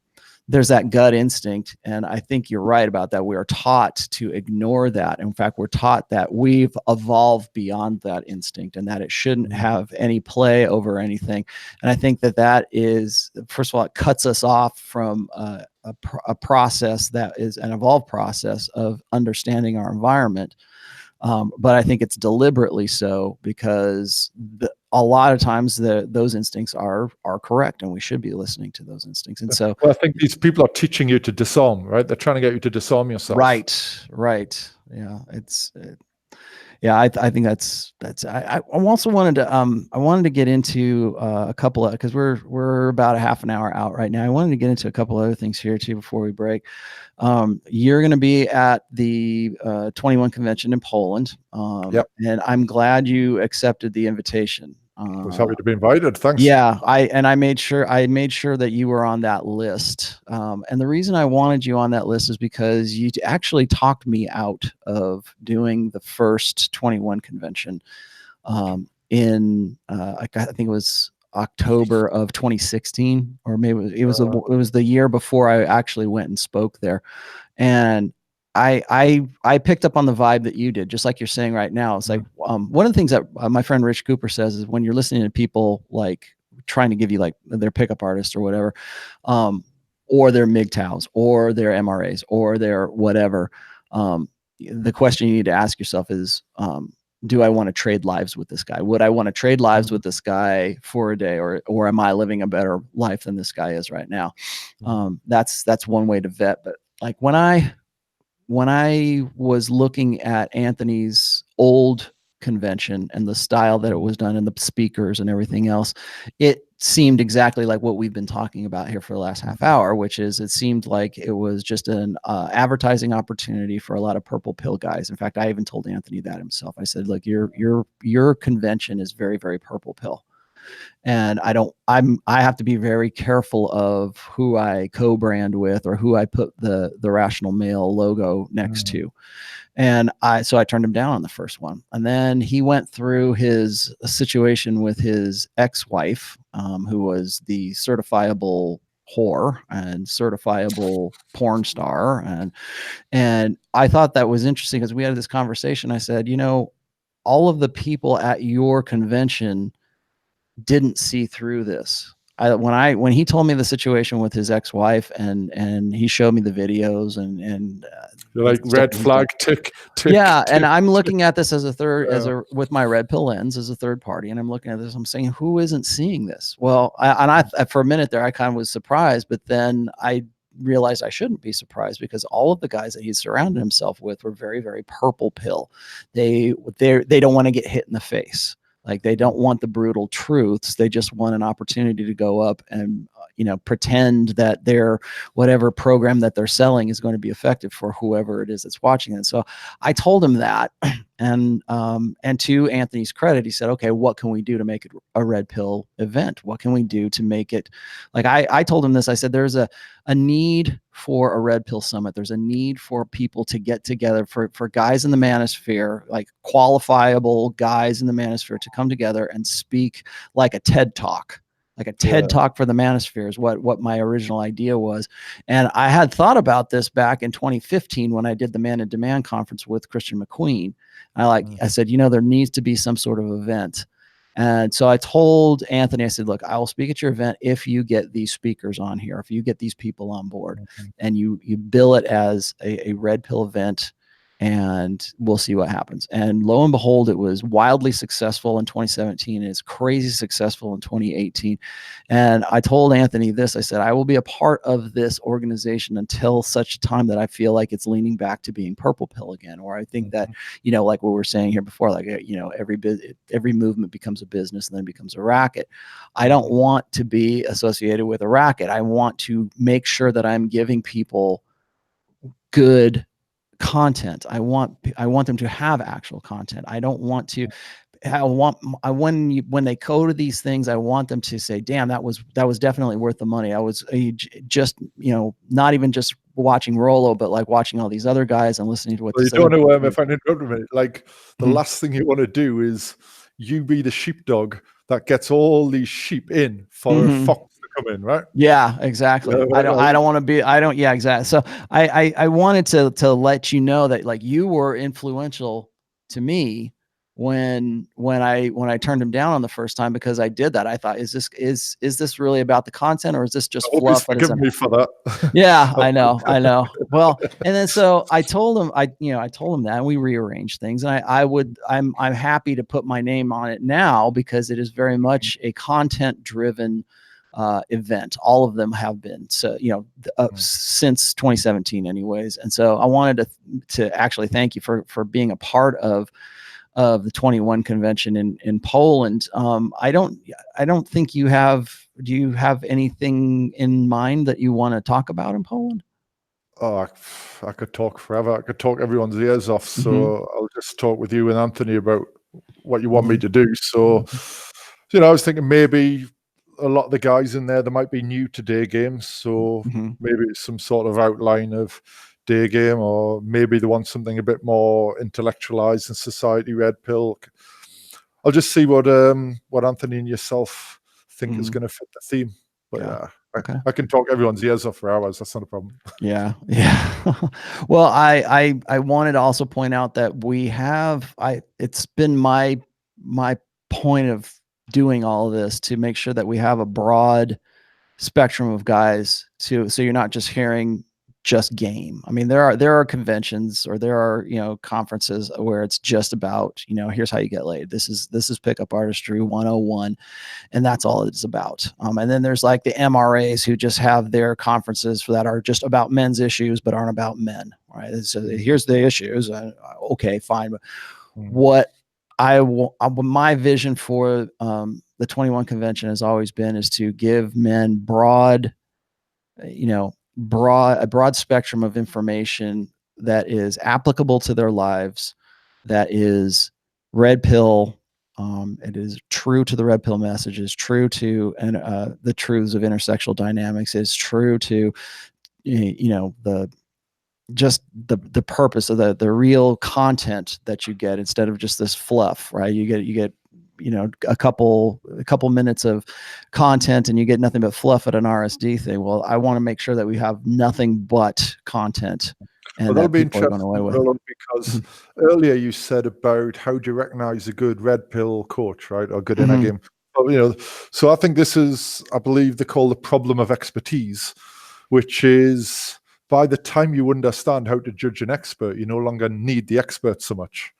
There's that gut instinct. And I think you're right about that. We are taught to ignore that. In fact, we're taught that we've evolved beyond that instinct and that it shouldn't have any play over anything. And I think that is, first of all, it cuts us off from a process that is an evolved process of understanding our environment. But I think it's deliberately so, because a lot of times those instincts are correct, and we should be listening to those instincts. And so, well, I think these people are teaching you to disarm, right? They're trying to get you to disarm yourself. Right. Yeah, I think that's. I also wanted to get into a couple of, because we're about a half an hour out right now. I wanted to get into a couple other things here too before we break. You're going to be at the 21 convention in Poland. Yep. And I'm glad you accepted the invitation. I was happy to be invited. Thanks. Yeah, I made sure that you were on that list. And the reason I wanted you on that list is because you actually talked me out of doing the first 21 convention in I think it was October of 2016, or maybe it was the year before I actually went and spoke there. And I picked up on the vibe that you did, just like you're saying right now. It's like one of the things that my friend Rich Cooper says is, when you're listening to people like trying to give you like their pickup artists or whatever, or their MGTOWs or their MRAs or their whatever, the question you need to ask yourself is, do I want to trade lives with this guy? Would I want to trade lives with this guy for a day, or am I living a better life than this guy is right now? That's one way to vet. But like when I was looking at Anthony's old convention and the style that it was done and the speakers and everything else, it seemed exactly like what we've been talking about here for the last half hour, which is, it seemed like it was just an advertising opportunity for a lot of purple pill guys. In fact, I even told Anthony that himself. I said, look, your convention is very, very purple pill. And I have to be very careful of who I co-brand with, or who I put the Rational Male logo next to. And so I turned him down on the first one. And then he went through his situation with his ex-wife, who was the certifiable whore and certifiable porn star. And I thought that was interesting, because we had this conversation. I said, all of the people at your convention didn't see through this. When he told me the situation with his ex-wife, and he showed me the videos and you're like, red flag, tick. Yeah, and I'm looking at this as with my red pill lens as a third party, and I'm looking at this. I'm saying, who isn't seeing this? Well, I for a minute there, I kind of was surprised, but then I realized I shouldn't be surprised, because all of the guys that he surrounded himself with were very, very purple pill. They don't want to get hit in the face. Like, they don't want the brutal truths. They just want an opportunity to go up and, pretend that their whatever program that they're selling is going to be effective for whoever it is that's watching it. So I told him that, and to Anthony's credit, he said, okay, what can we do to make it a red pill event? What can we do to make it, like, I told him this. I said, there's a need for a red pill summit. There's a need for people to get together, for guys in the manosphere, like qualifiable guys in the manosphere, to come together and speak like a TED Talk. Like a TED Talk for the manosphere is what my original idea was. And I had thought about this back in 2015 when I did the Man in Demand conference with Christian McQueen. I said, there needs to be some sort of event. And so I told Anthony, I said, look, I will speak at your event if you get these speakers on here, if you get these people on board, and you bill it as a red pill event, and we'll see what happens. And lo and behold, it was wildly successful in 2017. And it's crazy successful in 2018. And I told Anthony this, I said, I will be a part of this organization until such time that I feel like it's leaning back to being purple pill again. Or I think that, you know, like what we were saying here before, like, you know, every movement becomes a business and then becomes a racket. I don't want to be associated with a racket. I want to make sure that I'm giving people good content. I want them to have actual content. I don't want to, when they go to these things, I want them to say, damn, that was definitely worth the money. I was just, you know, not even just watching Rollo, but like watching all these other guys and listening to what you don't know if I interrupt me. Like the last thing you want to do is you be the sheepdog that gets all these sheep in for a fox to come in, right? Yeah, exactly. I don't want to be, yeah, exactly. So I wanted to let you know that, like, you were influential to me when I turned him down on the first time, because I did that. I thought, is this really about the content, or is this just fluff? Forgive me for that. Yeah, I know. Well, and then so I told him, I told him that, and we rearranged things, and I'm happy to put my name on it now, because it is very much a content driven event. All of them have been, so, you know, since 2017 anyways. And so I wanted to actually thank you for being a part of the 21 convention in Poland. I don't think you have. Do you have anything in mind that you want to talk about in Poland? Oh, I could talk forever. I could talk everyone's ears off. So I'll just talk with you and Anthony about what you want me to do. So, you know, I was thinking maybe a lot of the guys in there, they might be new to day games. So maybe it's some sort of outline of day game, or maybe they want something a bit more intellectualized and society red pill. I'll just see what Anthony and yourself think is going to fit the theme. But I can talk everyone's ears off for hours. That's not a problem. Yeah. Well, I wanted to also point out that it's been my point of doing all of this to make sure that we have a broad spectrum of guys, so you're not just hearing just game. I mean, there are conventions, or there are, you know, conferences where it's just about, you know, here's how you get laid. This is pickup artistry 101, and that's all it's about. And then there's like the MRAs who just have their conferences that are just about men's issues but aren't about men, right? So here's the issues. Okay, fine. But what my vision for the 21 convention has always been is to give men broad, you know, a broad spectrum of information that is applicable to their lives, that is red pill. It is true to the red pill message, is true to the truths of intersexual dynamics, is true to, you know, the purpose of the real content that you get, instead of just this fluff, right? You get you know, a couple minutes of content and you get nothing but fluff at an RSD thing. Well, I want to make sure that we have nothing but content, and that'll be people are going away with it. Because earlier you said about how do you recognize a good red pill coach, right, or good inner game. But, you know, so I think this is, I believe they call the problem of expertise, which is by the time you understand how to judge an expert, you no longer need the expert so much.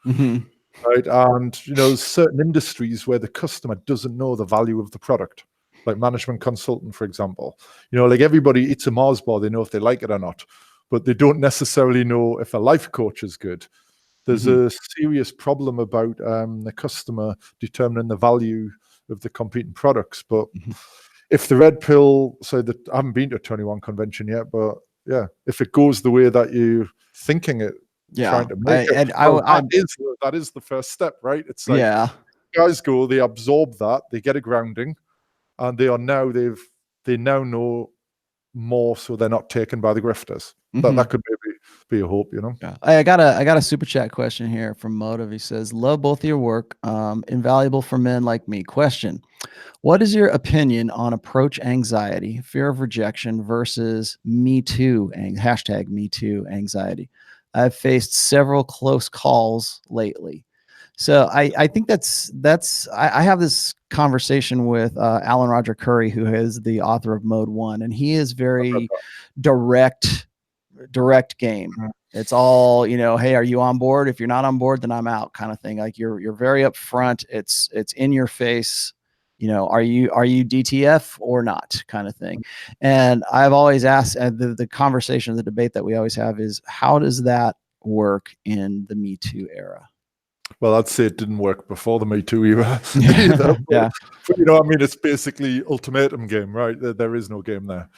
Right. And, you know, certain industries where the customer doesn't know the value of the product, like management consultant, for example. You know, like everybody eats a Mars bar, they know if they like it or not, but they don't necessarily know if a life coach is good. There's a serious problem about the customer determining the value of the competing products. But if the red pill, so that I haven't been to a 21 convention yet, but yeah, if it goes the way that you're thinking it, trying to make it. That is the first step, right? It's like guys go, they absorb that, they get a grounding, and they now know more, so they're not taken by the grifters. That could maybe be a hope, you know. I got a super chat question here from Motive. He says, love both of your work, invaluable for men like me. Question: what is your opinion on approach anxiety, fear of rejection versus Me Too, #Me Too anxiety? I've faced several close calls lately. So I think I have this conversation with Alan Roger Curry, who is the author of Mode One, and he is very direct game. It's all, hey, are you on board? If you're not on board, then I'm out, kind of thing. Like you're very upfront. It's in your face. Are you DTF or not, kind of thing. And I've always asked, the conversation, the debate that we always have is, how does that work in the Me Too era? Well, I'd say it didn't work before the Me Too era either. Yeah. But, it's basically ultimatum game, right? There is no game there,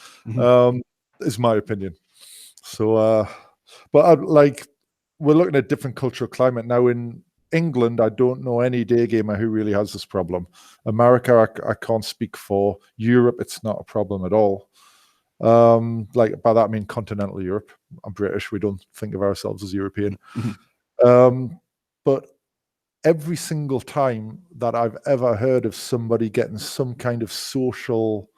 is my opinion. So, but we're looking at different cultural climate now. In England, I don't know any day gamer who really has this problem. America, I can't speak for. Europe, it's not a problem at all. By that I mean continental Europe. I'm British. We don't think of ourselves as European. But every single time that I've ever heard of somebody getting some kind of social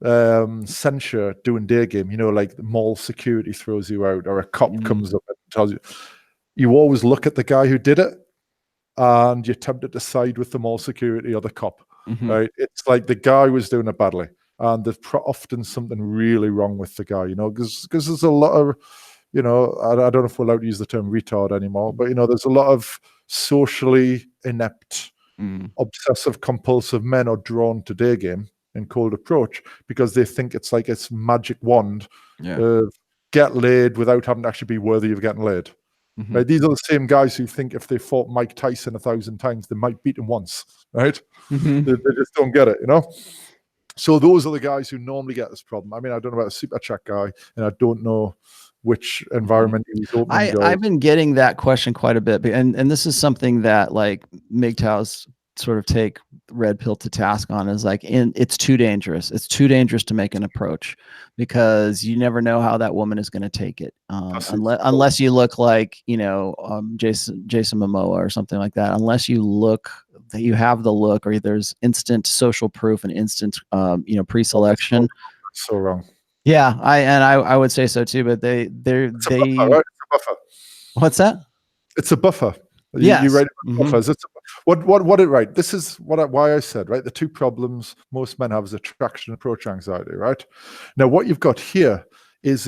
censure doing day game, like the mall security throws you out, or a cop comes up and tells you always look at the guy who did it and you're tempted to side with the mall security or the cop, right? It's like the guy was doing it badly, and there's often something really wrong with the guy, because there's a lot of, I don't know if we're allowed to use the term retard anymore, but there's a lot of socially inept, obsessive compulsive men are drawn to day game in cold approach because they think it's like it's magic wand, get laid without having to actually be worthy of getting laid. Right? These are the same guys who think if they fought Mike Tyson 1,000 times, they might beat him once, right? They just don't get it, So those are the guys who normally get this problem. I mean, I don't know about a super chat guy, and I don't know which environment he was opening doors. I've been getting that question quite a bit, and this is something that like MGTOWs sort of take Red Pill to task on, is like, it's too dangerous. It's too dangerous to make an approach because you never know how that woman is going to take it, unless you look like Jason Momoa or something like that. Unless you look that you have the look, or there's instant social proof and instant pre-selection. So wrong. Yeah, I would say so too, but they buffer, right? It's a buffer. What's that? It's a buffer. Yes. You write buffers. What it right? This is why I said, right, the two problems most men have is attraction and approach anxiety, right? Now what you've got here is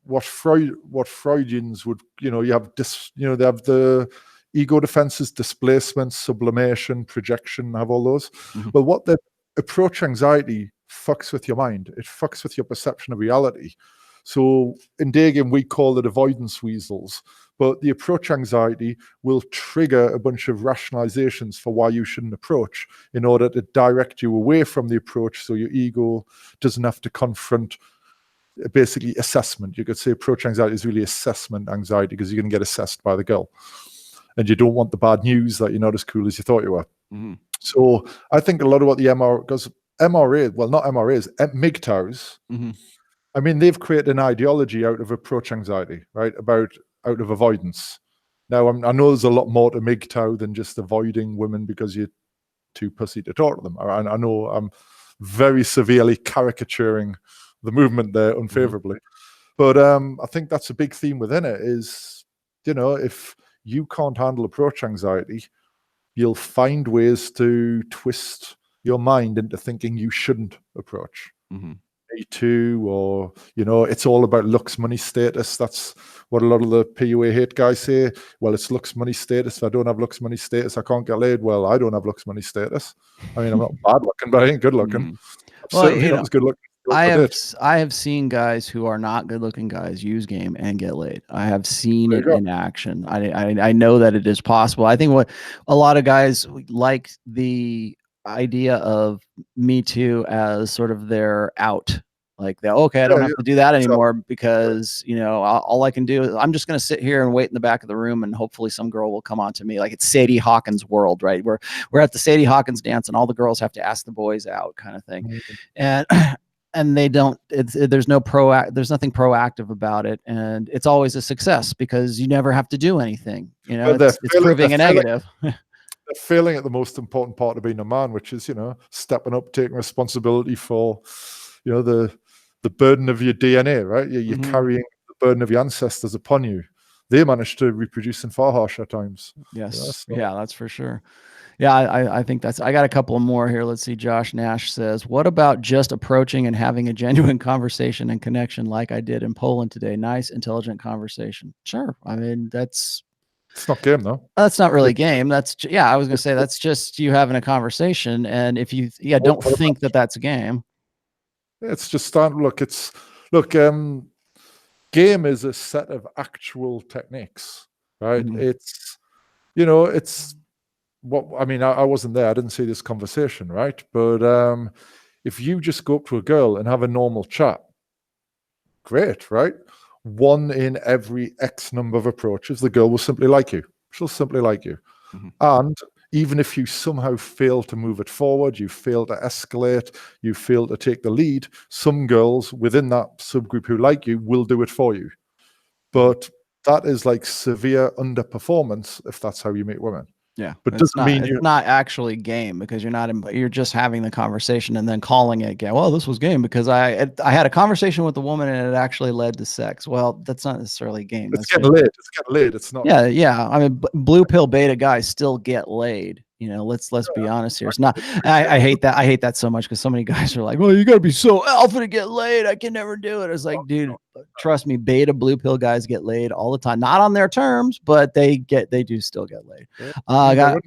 what Freudians would, you have they have the ego defenses, displacement, sublimation, projection, have all those. Well, what the approach anxiety fucks with your mind. It fucks with your perception of reality. So in day game, we call it avoidance weasels, but the approach anxiety will trigger a bunch of rationalizations for why you shouldn't approach in order to direct you away from the approach, so your ego doesn't have to confront basically assessment. You could say approach anxiety is really assessment anxiety because you're going to get assessed by the girl. And you don't want the bad news that you're not as cool as you thought you were. So I think a lot of what the MGTOWs, I mean, they've created an ideology out of approach anxiety, right? Out of avoidance. Now, I know there's a lot more to MGTOW than just avoiding women because you're too pussy to talk to them. I know I'm very severely caricaturing the movement there unfavorably. But I think that's a big theme within it is, if you can't handle approach anxiety, you'll find ways to twist your mind into thinking you shouldn't approach. Me too, or it's all about looks, money, status. That's what a lot of the PUA hate guys say. Well, it's looks, money, status. If I don't have looks, money, status, I can't get laid. Well, I don't have looks, money, status. I mean, I'm not bad looking, but I ain't good looking. Well, certainly not as good looking. I have seen guys who are not good looking guys use game and get laid. I have seen it in action. I know that it is possible. I think what a lot of guys like the idea of Me Too as sort of their out. Like, okay, I don't have to do that anymore because, all I can do is I'm just going to sit here and wait in the back of the room and hopefully some girl will come on to me. Like it's Sadie Hawkins' world, right? We're at the Sadie Hawkins dance and all the girls have to ask the boys out, kind of thing. And they don't, there's nothing proactive about it. And it's always a success because you never have to do anything. It's proving a negative. They're failing at the most important part of being a man, which is, stepping up, taking responsibility for, the burden of your DNA, right? You're carrying the burden of your ancestors upon you. they manage to reproduce in far harsher times. Yes. Yeah, that's for sure. Yeah, I think I got a couple more here. Let's see. Josh Nash says, what about just approaching and having a genuine conversation and connection like I did in Poland today? Nice, intelligent conversation. Sure. I mean, it's not game though. That's not really game. That's, yeah, I was going to say that's just you having a conversation. And if you, don't think that that's a game. It's just game is a set of actual techniques, right? Mm-hmm. It's what I mean. I wasn't there. I didn't see this conversation, right? But if you just go up to a girl and have a normal chat, great, right? One in every X number of approaches, the girl will simply like you. She'll simply like you. Mm-hmm. And even if you somehow fail to move it forward, you fail to escalate, you fail to take the lead, some girls within that subgroup who like you will do it for you. But that is like severe underperformance if that's how you meet women. Yeah, but doesn't mean it's not actually game, because you're just having the conversation and then calling it game. Well, this was game because I had a conversation with the woman and it actually led to sex. Well, that's not necessarily game. It's getting laid. It's getting laid. It's not. Yeah. I mean, blue pill beta guys still get laid. Let's be honest here. It's not. I hate that. I hate that so much because so many guys are like, "Well, you got to be so alpha to get laid. I can never do it." It's like, dude, trust me, beta blue pill guys get laid all the time. Not on their terms, but they do still get laid. I got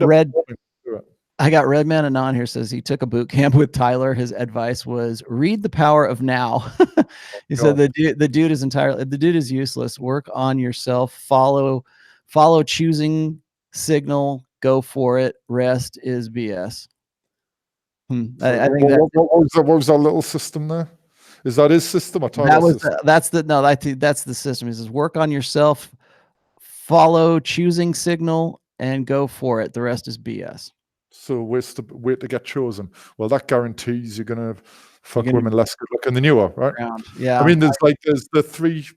Redman Anon here says he took a boot camp with Tyler. His advice was read The Power of Now. He said the dude is useless. Work on yourself. Follow choosing signal. Go for it. Rest is BS. I think what was that little system there? Is that his system or Tyler's system? That's the system. He says work on yourself, follow choosing signal, and go for it. The rest is BS. So wait to get chosen. Well, that guarantees you're gonna fuck women less good looking than you are, right? Yeah. I mean, there's the three,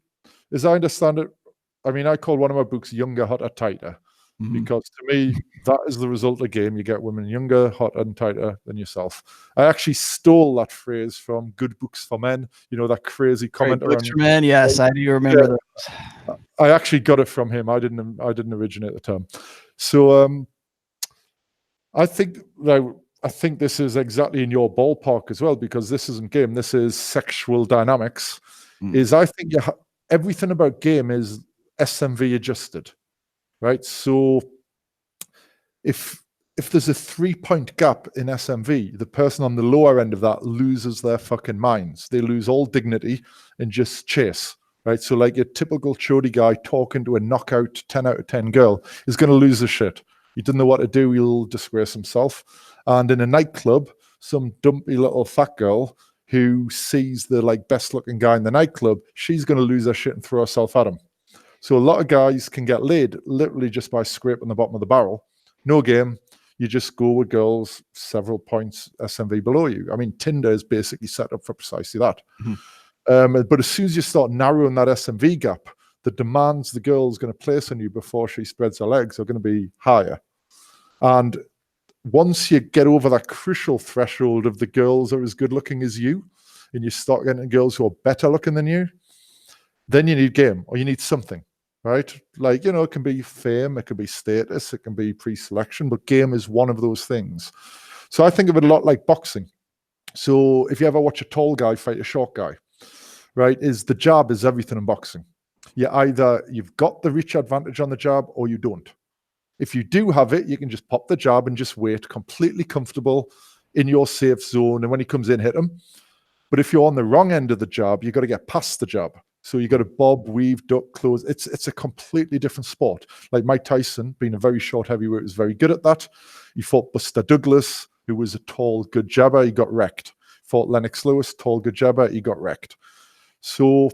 as I understand it. I mean, I call one of my books "Younger, Hotter, Tighter." Mm-hmm. Because to me, that is the result of game. You get women younger, hotter, and tighter than yourself. I actually stole that phrase from Good Books for Men. That crazy comment around Books for Men. Yes, I do remember that. I actually got it from him. I didn't originate the term. So I think this is exactly in your ballpark as well, because this isn't game. This is sexual dynamics. I think everything about game is SMV adjusted. Right, so if there's a 3-point gap in SMV, the person on the lower end of that loses their fucking minds. They lose all dignity and just chase. Right, so like a typical chody guy talking to a knockout 10 out of 10 girl is going to lose the shit. He doesn't know what to do. He'll disgrace himself. And in a nightclub, some dumpy little fat girl who sees the best looking guy in the nightclub, she's going to lose her shit and throw herself at him. So a lot of guys can get laid literally just by scraping the bottom of the barrel. No game. You just go with girls several points SMV below you. I mean, Tinder is basically set up for precisely that. Mm-hmm. But as soon as you start narrowing that SMV gap, the demands the girl's going to place on you before she spreads her legs are going to be higher. And once you get over that crucial threshold of the girls are as good looking as you, and you start getting girls who are better looking than you, then you need game, or you need something, right? It can be fame, it can be status, it can be pre-selection, but game is one of those things. So I think of it a lot like boxing. So if you ever watch a tall guy fight a short guy, right, the jab is everything in boxing. You've got the reach advantage on the jab or you don't. If you do have it, you can just pop the jab and just wait, completely comfortable in your safe zone, and when he comes in, hit him. But if you're on the wrong end of the jab, you've got to get past the jab. So you got to bob, weave, duck, close. It's a completely different sport. Like Mike Tyson, being a very short heavyweight, was very good at that. He fought Buster Douglas, who was a tall, good jabber. He got wrecked. Fought Lennox Lewis, tall, good jabber. He got wrecked. So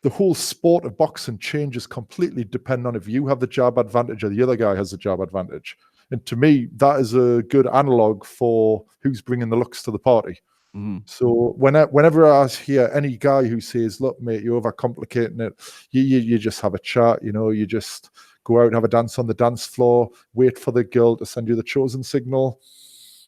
the whole sport of boxing changes completely depending on if you have the jab advantage or the other guy has the jab advantage. And to me, that is a good analog for who's bringing the looks to the party. Mm-hmm. So whenever I hear any guy who says, look, mate, you're overcomplicating it, you just have a chat, you just go out and have a dance on the dance floor, wait for the girl to send you the chosen signal.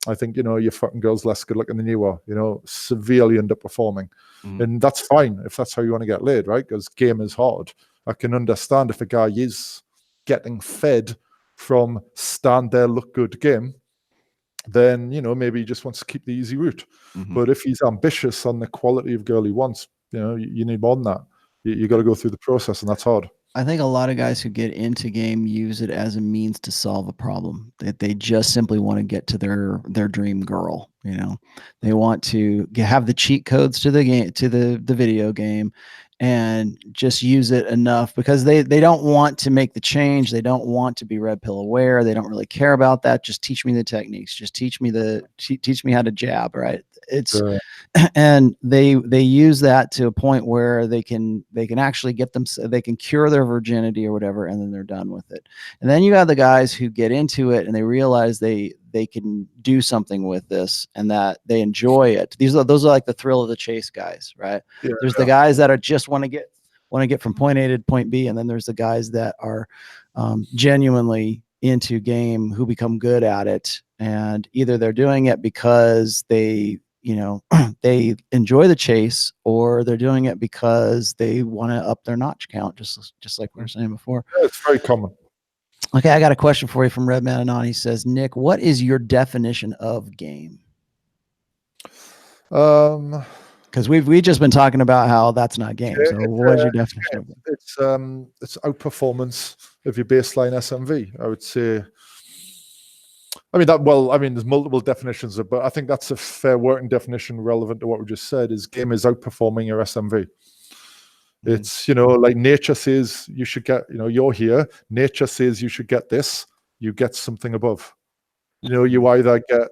I think, your fucking girl's less good looking than you are, severely underperforming. Mm-hmm. And that's fine if that's how you want to get laid, right? Because game is hard. I can understand if a guy is getting fed from stand there, look good game, then, you know, maybe he just wants to keep the easy route. But if he's ambitious on the quality of girl he wants, you know, you need more than that. You got to go through the process, and that's hard. I think a lot of guys who get into game use it as a means to solve a problem, that they just simply want to get to their dream girl. You know, they want to have the cheat codes to the game, to the video game, and just use it enough because they don't want to make the change. They don't want to be red pill aware. They don't really care about that. Just teach me the techniques. Just teach me teach me how to jab. Right. It's and they use that to a point where they can actually get them, they can cure their virginity or whatever, and then they're done with it. And then you have the guys who get into it and they realize they can do something with this and that they enjoy it. Those are like the thrill of the chase guys, right? There's the guys that are just want to get from point A to point B, and then there's the guys that are genuinely into game, who become good at it, and either they're doing it because they, you know, they enjoy the chase, or they're doing it because they want to up their notch count, just like we were saying before. Yeah, it's very common. Okay, I got a question for you from Redman Anon. He says, Nick, what is your definition of game? Because we just been talking about how that's not game. So what is your definition of game? It's outperformance of your baseline SMV, I would say. I mean, there's multiple definitions, but I think that's a fair working definition relevant to what we just said, is game is outperforming your SMV. It's, you know, like nature says you should get, you know, you're here. Nature says you should get this. You get something above. You know, you either get,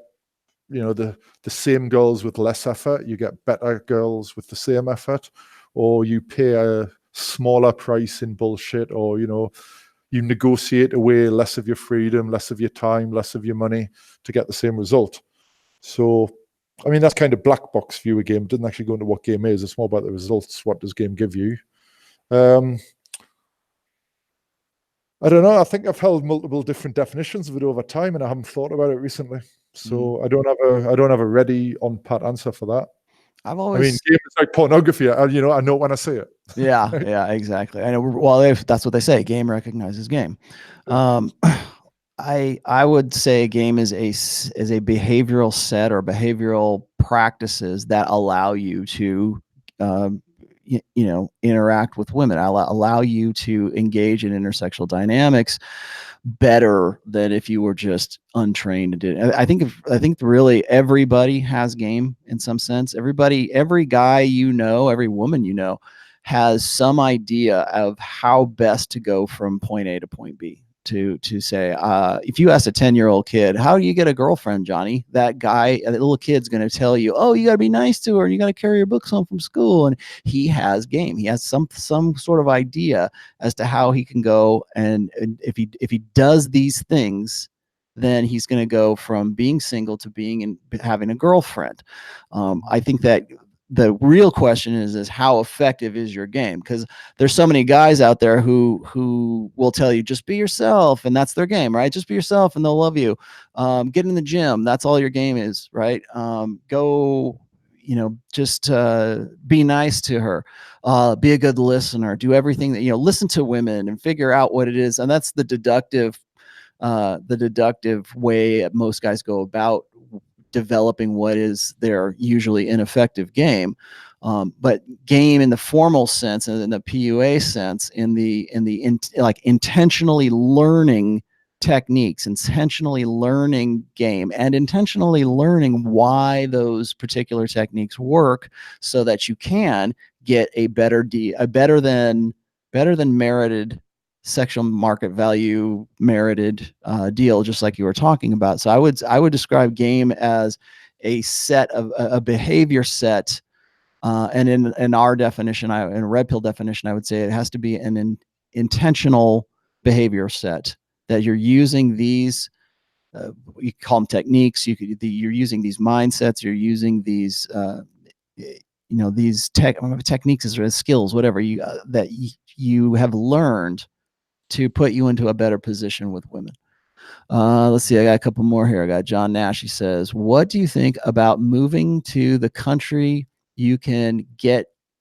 you know, the same girls with less effort, you get better girls with the same effort, or you pay a smaller price in bullshit, or, you know, you negotiate away less of your freedom, less of your time, less of your money to get the same result. So, I mean, that's kind of black box view of game. It doesn't actually go into what game is. It's more about the results. What does game give you? I don't know. I think I've held multiple different definitions of it over time, and I haven't thought about it recently. So I don't have a ready on pat answer for that. I mean, game is like pornography. You know, I know when I say it. Yeah, exactly. I know. Well, if that's what they say, game recognizes game. I would say game is a behavioral set or behavioral practices that allow you to, you know, interact with women, allow you to engage in intersexual dynamics better than if you were just untrained. I think really everybody has game in some sense. Every guy you know, every woman you know, has some idea of how best to go from point A to point B. To say, if you ask a 10-year-old kid, how do you get a girlfriend, Johnny? That little kid's going to tell you, oh, you got to be nice to her, and you got to carry your books home from school. And he has game. He has some sort of idea as to how he can go. And if he does these things, then he's going to go from being single to having a girlfriend. I think that the real question is how effective is your game? Because there's so many guys out there who will tell you, just be yourself, and that's their game, right? Just be yourself and they'll love you. Get in the gym, that's all your game is, right? Go, you know, just be nice to her, be a good listener, do everything that, you know, listen to women and figure out what it is. And that's the deductive way most guys go about developing what is their usually ineffective game. But game in the formal sense and in the PUA sense, like intentionally learning techniques, intentionally learning game, and intentionally learning why those particular techniques work, so that you can get a better than merited sexual market value merited deal, just like you were talking about. So I would describe game as a set of a behavior set, and in our definition, in a red pill definition, I would say it has to be an intentional behavior set, that you're using these. You call them techniques. You're using these mindsets. You're using these. You know, these techniques as skills, whatever that you have learned to put you into a better position with women. Let's see. I got a couple more here. I got John Nash. He says, what do you think about moving to the country you can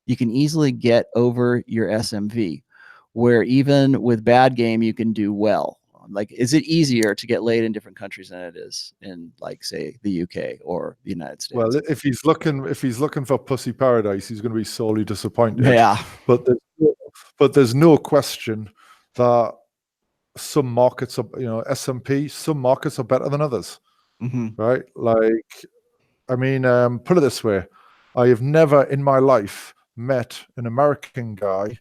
easily get over your SMV? where even with bad game, you can do well? Like, is it easier to get laid in different countries than it is in, like, say, the UK or the United States? Well, if he's looking for pussy paradise, he's going to be sorely disappointed. Yeah. But there's no question that some markets are, S&P, some markets are better than others, right? Like, I mean, put it this way: I have never in my life met an American guy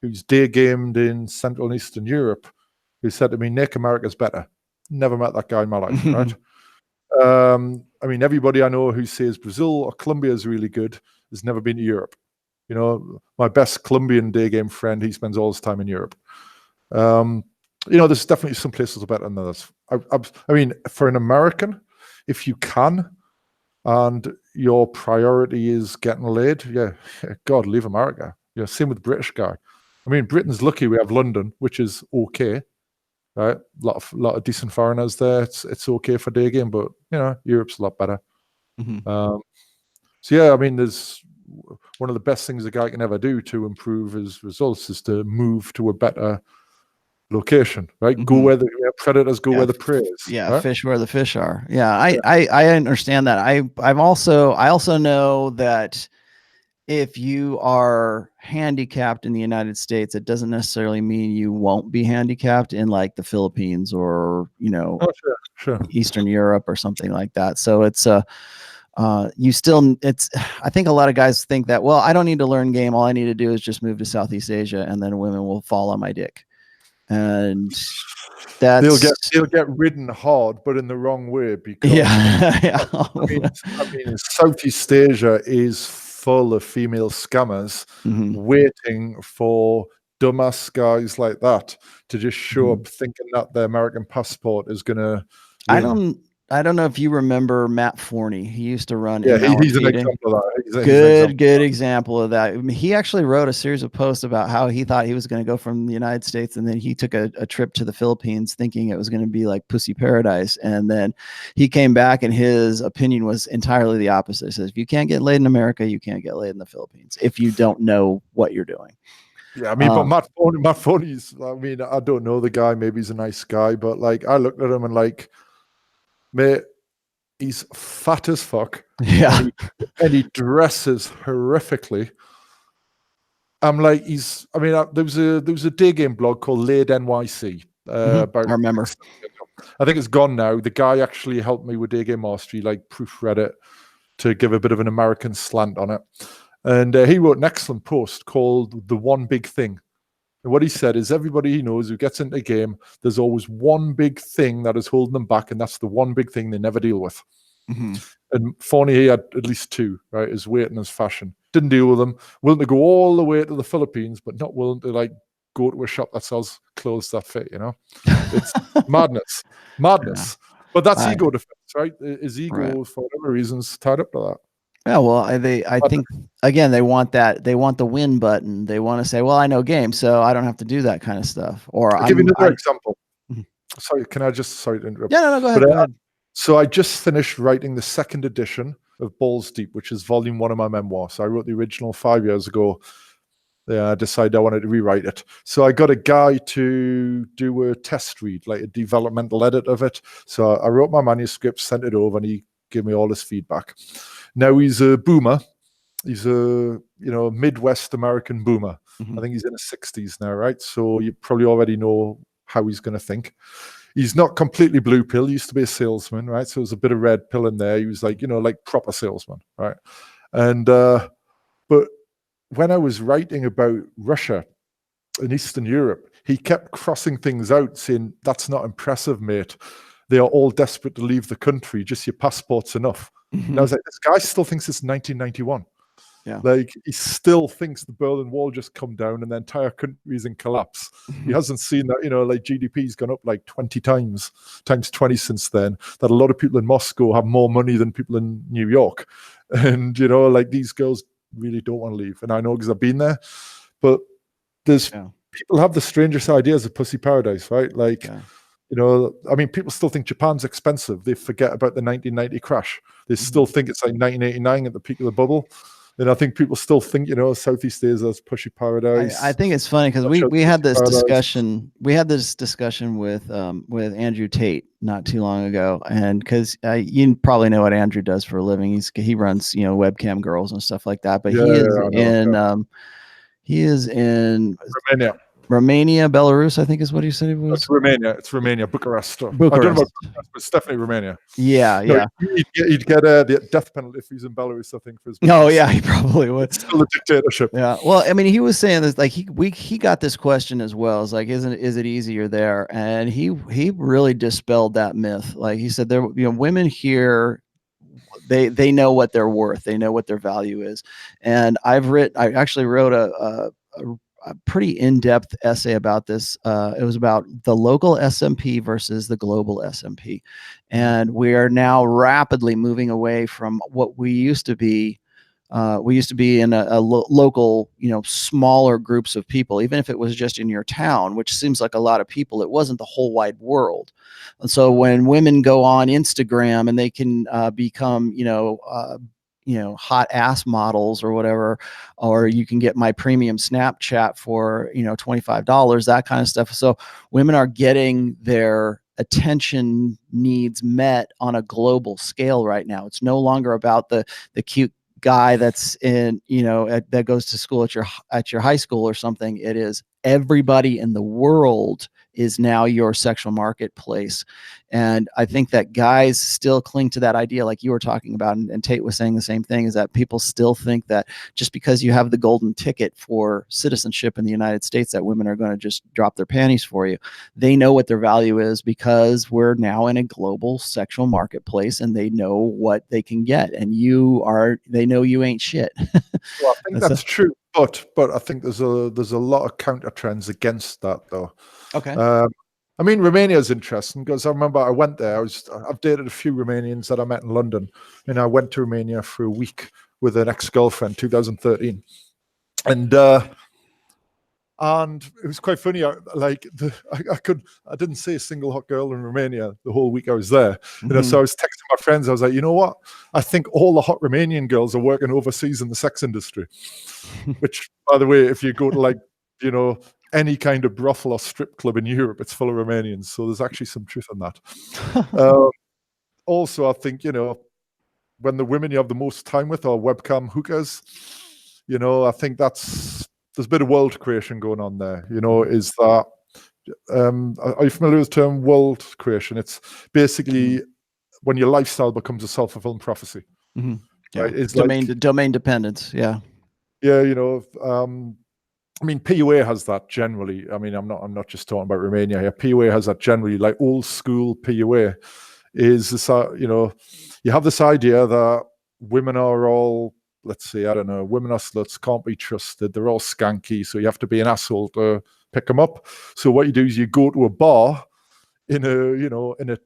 who's day gamed in Central and Eastern Europe who said to me, "Nick, America's better." Never met that guy in my life, right? I mean, everybody I know who says Brazil or Colombia is really good has never been to Europe. You know, my best Colombian day game friend, he spends all his time in Europe. There's definitely some places are better than others. I mean, for an American, if you can, and your priority is getting laid, yeah, God, leave America. Yeah, same with the British guy. I mean, Britain's lucky we have London, which is okay, right? A lot of decent foreigners there. It's okay for day game, but Europe's a lot better. So yeah, I mean, there's one of the best things a guy can ever do to improve his results is to move to a better location, right? Go where the predators go, where the prey is. Yeah, right? fish where the fish are. Yeah, I understand that. I also know that if you are handicapped in the United States, it doesn't necessarily mean you won't be handicapped in, like, the Philippines or Sure. Eastern Europe or something like that. So it's I think a lot of guys think that, well, I don't need to learn game. All I need to do is just move to Southeast Asia and then women will fall on my dick. And they'll get ridden hard, but in the wrong way, because I mean, Southeast Asia is full of female scammers waiting for dumbass guys like that to just show up thinking that their American passport is gonna win. I don't know if you remember Matt Forney. He used to run. Yeah, he's an example of that. Good example of that. I mean, he actually wrote a series of posts about how he thought he was going to go from the United States, and then he took a trip to the Philippines thinking it was going to be like pussy paradise. And then he came back and his opinion was entirely the opposite. He says, if you can't get laid in America, you can't get laid in the Philippines if you don't know what you're doing. Yeah, I mean, but Matt Forney's, I mean, I don't know the guy. Maybe he's a nice guy, but like, I looked at him and like, mate, he's fat as fuck. Yeah. And he dresses horrifically. I'm like, there was a day game blog called Laid NYC. I remember. I think it's gone now. The guy actually helped me with day game mastery, like proofread it to give a bit of an American slant on it. And he wrote an excellent post called The One Big Thing. And what he said is everybody he knows who gets into a game, there's always one big thing that is holding them back, and that's the one big thing they never deal with. And Forney, he had at least two, right? His weight and his fashion. Didn't deal with them. Willing to go all the way to the Philippines, but not willing to like go to a shop that sells clothes that fit, It's madness. Yeah. But that's ego defense, right? His ego, for whatever reasons, tied up to that. Yeah, well, I think again they want the win button. They want to say, well, I know game, so I don't have to do that kind of stuff. Or I'll give you another example. Sorry, can I just sorry to interrupt? Yeah, no, go ahead. Go ahead. So I just finished writing the second edition of Balls Deep, which is volume 1 of my memoir. So I wrote the original 5 years ago. I decided I wanted to rewrite it. So I got a guy to do a test read, like a developmental edit of it. So I wrote my manuscript, sent it over, and he gave me all his feedback. Now he's a boomer. He's a Midwest American boomer. I think he's in his 60s now, right? So you probably already know how he's going to think. He's not completely blue pill. He used to be a salesman, right? So there's a bit of red pill in there. He was like, like proper salesman, right? And but when I was writing about Russia and Eastern Europe, he kept crossing things out, saying, that's not impressive, mate. They are all desperate to leave the country. Just your passport's enough. And I was like, this guy still thinks it's 1991. Yeah. Like, he still thinks the Berlin Wall just come down and the entire country is in collapse. He hasn't seen that, like GDP's gone up like 20 times 20 since then, that a lot of people in Moscow have more money than people in New York. And, like, these girls really don't want to leave. And I know because I've been there. But people have the strangest ideas of pussy paradise, right? Like, I mean, people still think Japan's expensive. They forget about the 1990 crash. They still think it's like 1989 at the peak of the bubble. And I think people still think, Southeast Asia is pushy paradise. I think it's funny because we had this discussion. We had this discussion with Andrew Tate not too long ago, and because you probably know what Andrew does for a living. He runs webcam girls and stuff like that. But he is in Romania, Belarus, I think is what he said it was. It's Romania, Bucharest. I don't know about Bucharest, but it's definitely Romania. Yeah, yeah. He'd get the death penalty if he's in Belarus, I think. For his oh, yeah, he probably would. It's still a dictatorship. Yeah. Well, I mean, he was saying this, like he got this question as well. It's like, is it easier there? And he really dispelled that myth. Like he said, there, women here, they know what they're worth. They know what their value is. And I actually wrote a pretty in-depth essay about this. It was about the local SMP versus the global SMP. And we are now rapidly moving away from what we used to be. We used to be in a local, smaller groups of people, even if it was just in your town, which seems like a lot of people. It wasn't the whole wide world. And so when women go on Instagram and they can become, hot ass models or whatever, or you can get my premium Snapchat for, $25, that kind of stuff. So women are getting their attention needs met on a global scale right now. It's no longer about the cute guy that's in, that goes to school at your high school or something. It is everybody in the world is now your sexual marketplace. And I think that guys still cling to that idea, like you were talking about, and Tate was saying the same thing, is that people still think that just because you have the golden ticket for citizenship in the United States, that women are going to just drop their panties for you. They know what their value is because we're now in a global sexual marketplace, and they know what they can get. And they know you ain't shit. Well, I think that's true. But I think there's a lot of counter trends against that, though. Okay. I mean, Romania is interesting because I remember I went there. I've dated a few Romanians that I met in London, and I went to Romania for a week with an ex-girlfriend, 2013, and it was quite funny. I didn't see a single hot girl in Romania the whole week I was there. Mm-hmm. So I was texting my friends. I was like, you know what? I think all the hot Romanian girls are working overseas in the sex industry. Which, by the way, if you go to any kind of brothel or strip club in Europe, it's full of Romanians. So there's actually some truth in that. Also, I think, when the women you have the most time with are webcam hookers, I think there's a bit of world creation going on there. Is that, are you familiar with the term world creation? It's basically when your lifestyle becomes a self-fulfilling prophecy. Mm-hmm. Yeah. Right? It's domain dependence. Yeah. Yeah. I mean, PUA has that generally. I mean, I'm not just talking about Romania here. PUA has that generally, like old school PUA is this, you have this idea that women are all, let's say, I don't know, women are sluts, can't be trusted. They're all skanky. So you have to be an asshole to pick them up. So what you do is you go to a bar in the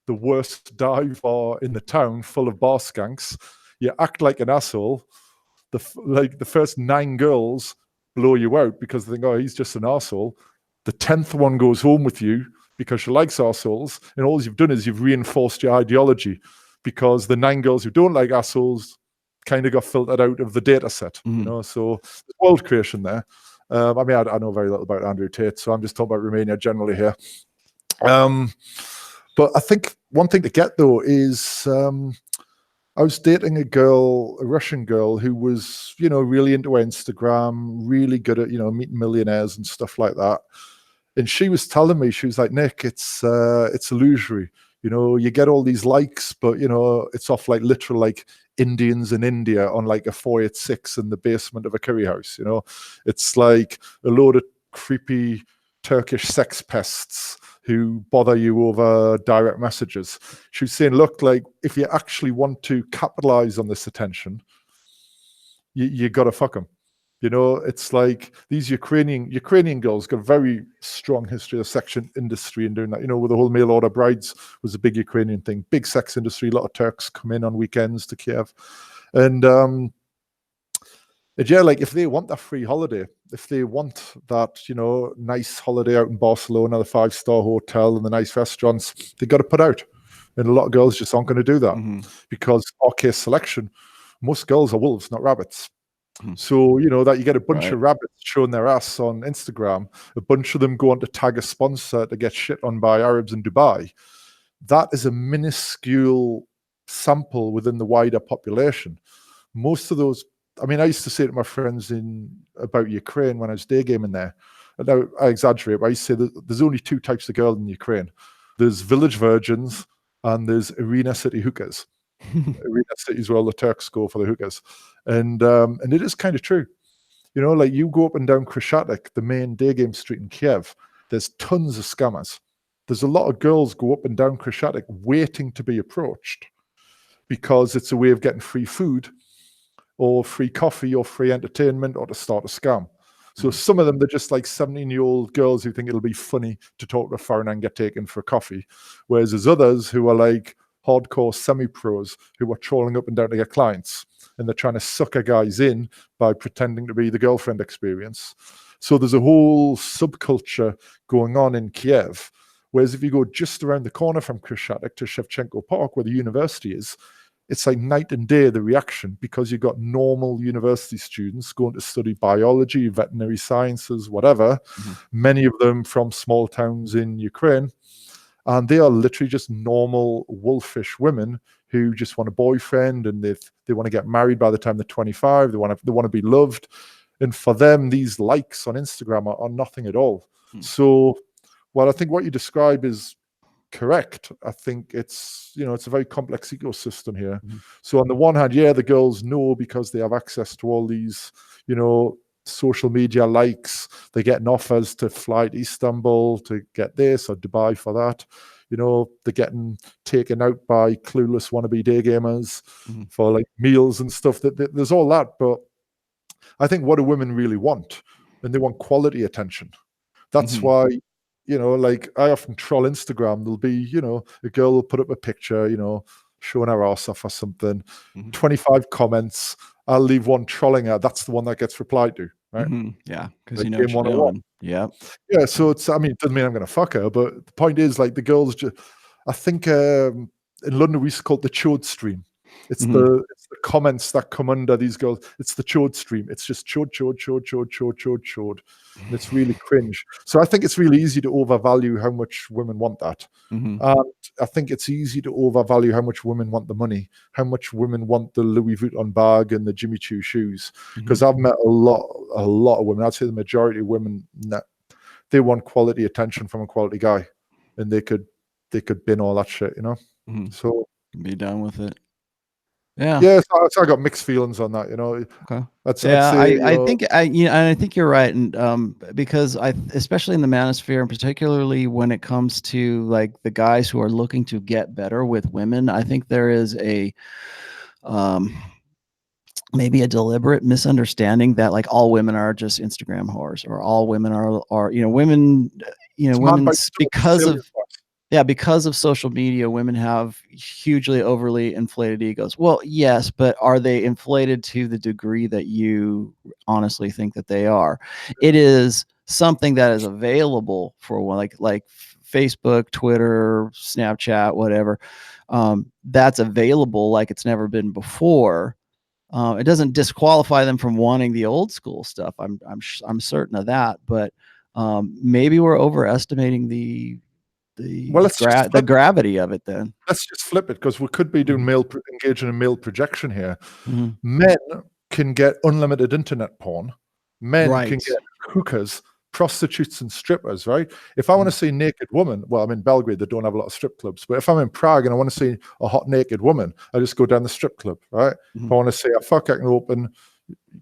worst dive bar in the town full of bar skanks. You act like an asshole. The first 9 girls blow you out because they think, oh, he's just an arsehole. The 10th one goes home with you because she likes arseholes, and all you've done is you've reinforced your ideology because the 9 girls who don't like assholes kind of got filtered out of the data set. Mm-hmm. So there's world creation there. I mean, I know very little about Andrew Tate, so I'm just talking about Romania generally here. But I think one thing to get, though, is I was dating a Russian girl who was, really into Instagram, really good at, meeting millionaires and stuff like that. And she was telling me, she was like, Nick, it's illusory. You get all these likes, but, it's off like literal like Indians in India on like a 486 in the basement of a curry house. It's like a load of creepy Turkish sex pests who bother you over direct messages. She was saying, look, like if you actually want to capitalize on this attention, you got to fuck them. It's like these Ukrainian girls got a very strong history of sex industry and doing that. With the whole mail order brides was a big Ukrainian thing, big sex industry. A lot of Turks come in on weekends to Kiev. And yeah, like if they want that free holiday, if they want that, nice holiday out in Barcelona, the 5-star hotel and the nice restaurants, they got to put out. And a lot of girls just aren't going to do that because our case selection Most girls are wolves, not rabbits. Hmm. So, you know, that you get a bunch Right. of rabbits showing their ass on Instagram, a bunch of them go on to tag a sponsor to get shit on by Arabs in Dubai. That is a minuscule sample within the wider population. Most of those, I mean, I used to say to my friends about Ukraine when I was day gaming there, and now I exaggerate, but I used to say that there's only two types of girls in Ukraine. There's village virgins and there's arena city hookers. Arena city is where all the Turks go for the hookers. And it is kind of true. You know, like you go up and down Krashatik, the main day game street in Kiev, there's tons of scammers. There's a lot of girls go up and down Krashatik waiting to be approached because it's a way of getting free food or free coffee or free entertainment or to start a scam. So some of them, they're just like 17-year-old girls who think it'll be funny to talk to a foreigner and get taken for coffee. Whereas there's others who are like hardcore semi-pros who are trolling up and down to get clients. And they're trying to sucker guys in by pretending to be the girlfriend experience. So there's a whole subculture going on in Kiev. Whereas if you go just around the corner from Krashatik to Shevchenko Park, where the university is, it's like night and day, the reaction, because you've got normal university students going to study biology, veterinary sciences, whatever, many of them from small towns in Ukraine. And they are literally just normal wolfish women who just want a boyfriend and they want to get married by the time they're 25. They want to be loved. And for them, these likes on Instagram are nothing at all. So, well, I think what you describe is correct. I think it's a very complex ecosystem here. So on the one hand, yeah, the girls know because they have access to all these, social media likes. They're getting offers to fly to Istanbul to get this or Dubai for that. They're getting taken out by clueless wannabe day gamers for like meals and stuff. There's all that, but I think what do women really want? And they want quality attention. That's why, like I often troll Instagram. There'll be, a girl will put up a picture, showing her ass off or something. 25 comments. I'll leave one trolling her. That's the one that gets replied to, right? Yeah, because like you know what you're doing. Yeah. Yeah, so it doesn't mean I'm going to fuck her, but the point is, like, the girls just, I think in London we used to call it the chode stream. It's the comments that come under these girls. It's the chode stream. It's just chode. And it's really cringe. So I think it's really easy to overvalue how much women want that. And I think it's easy to overvalue how much women want the money, how much women want the Louis Vuitton bag and the Jimmy Choo shoes. Because I've met a lot of women. I'd say the majority of women, they want quality attention from a quality guy, and they could bin all that shit, So be done with it. Yeah. Yeah, so I got mixed feelings on that, Okay. I'd say, I think you're right, and because especially in the manosphere, and particularly when it comes to like the guys who are looking to get better with women, I think there is a maybe a deliberate misunderstanding that like all women are just Instagram whores, or all women are women, because of social media, women have hugely overly inflated egos. Well, yes, but are they inflated to the degree that you honestly think that they are? It is something that is available for one, like Facebook, Twitter, Snapchat, whatever. That's available like it's never been before. It doesn't disqualify them from wanting the old school stuff. I'm certain of that, but maybe we're overestimating the gravity of it. Then let's just flip it, because we could be doing engaging in male projection here. Men can get unlimited internet porn. Men can get hookers, prostitutes, and strippers, right? If I want to see a naked woman, well, I'm in Belgrade, they don't have a lot of strip clubs, but if I'm in Prague and I want to see a hot naked woman, I just go down the strip club, right? If I want to see a fuck, I can open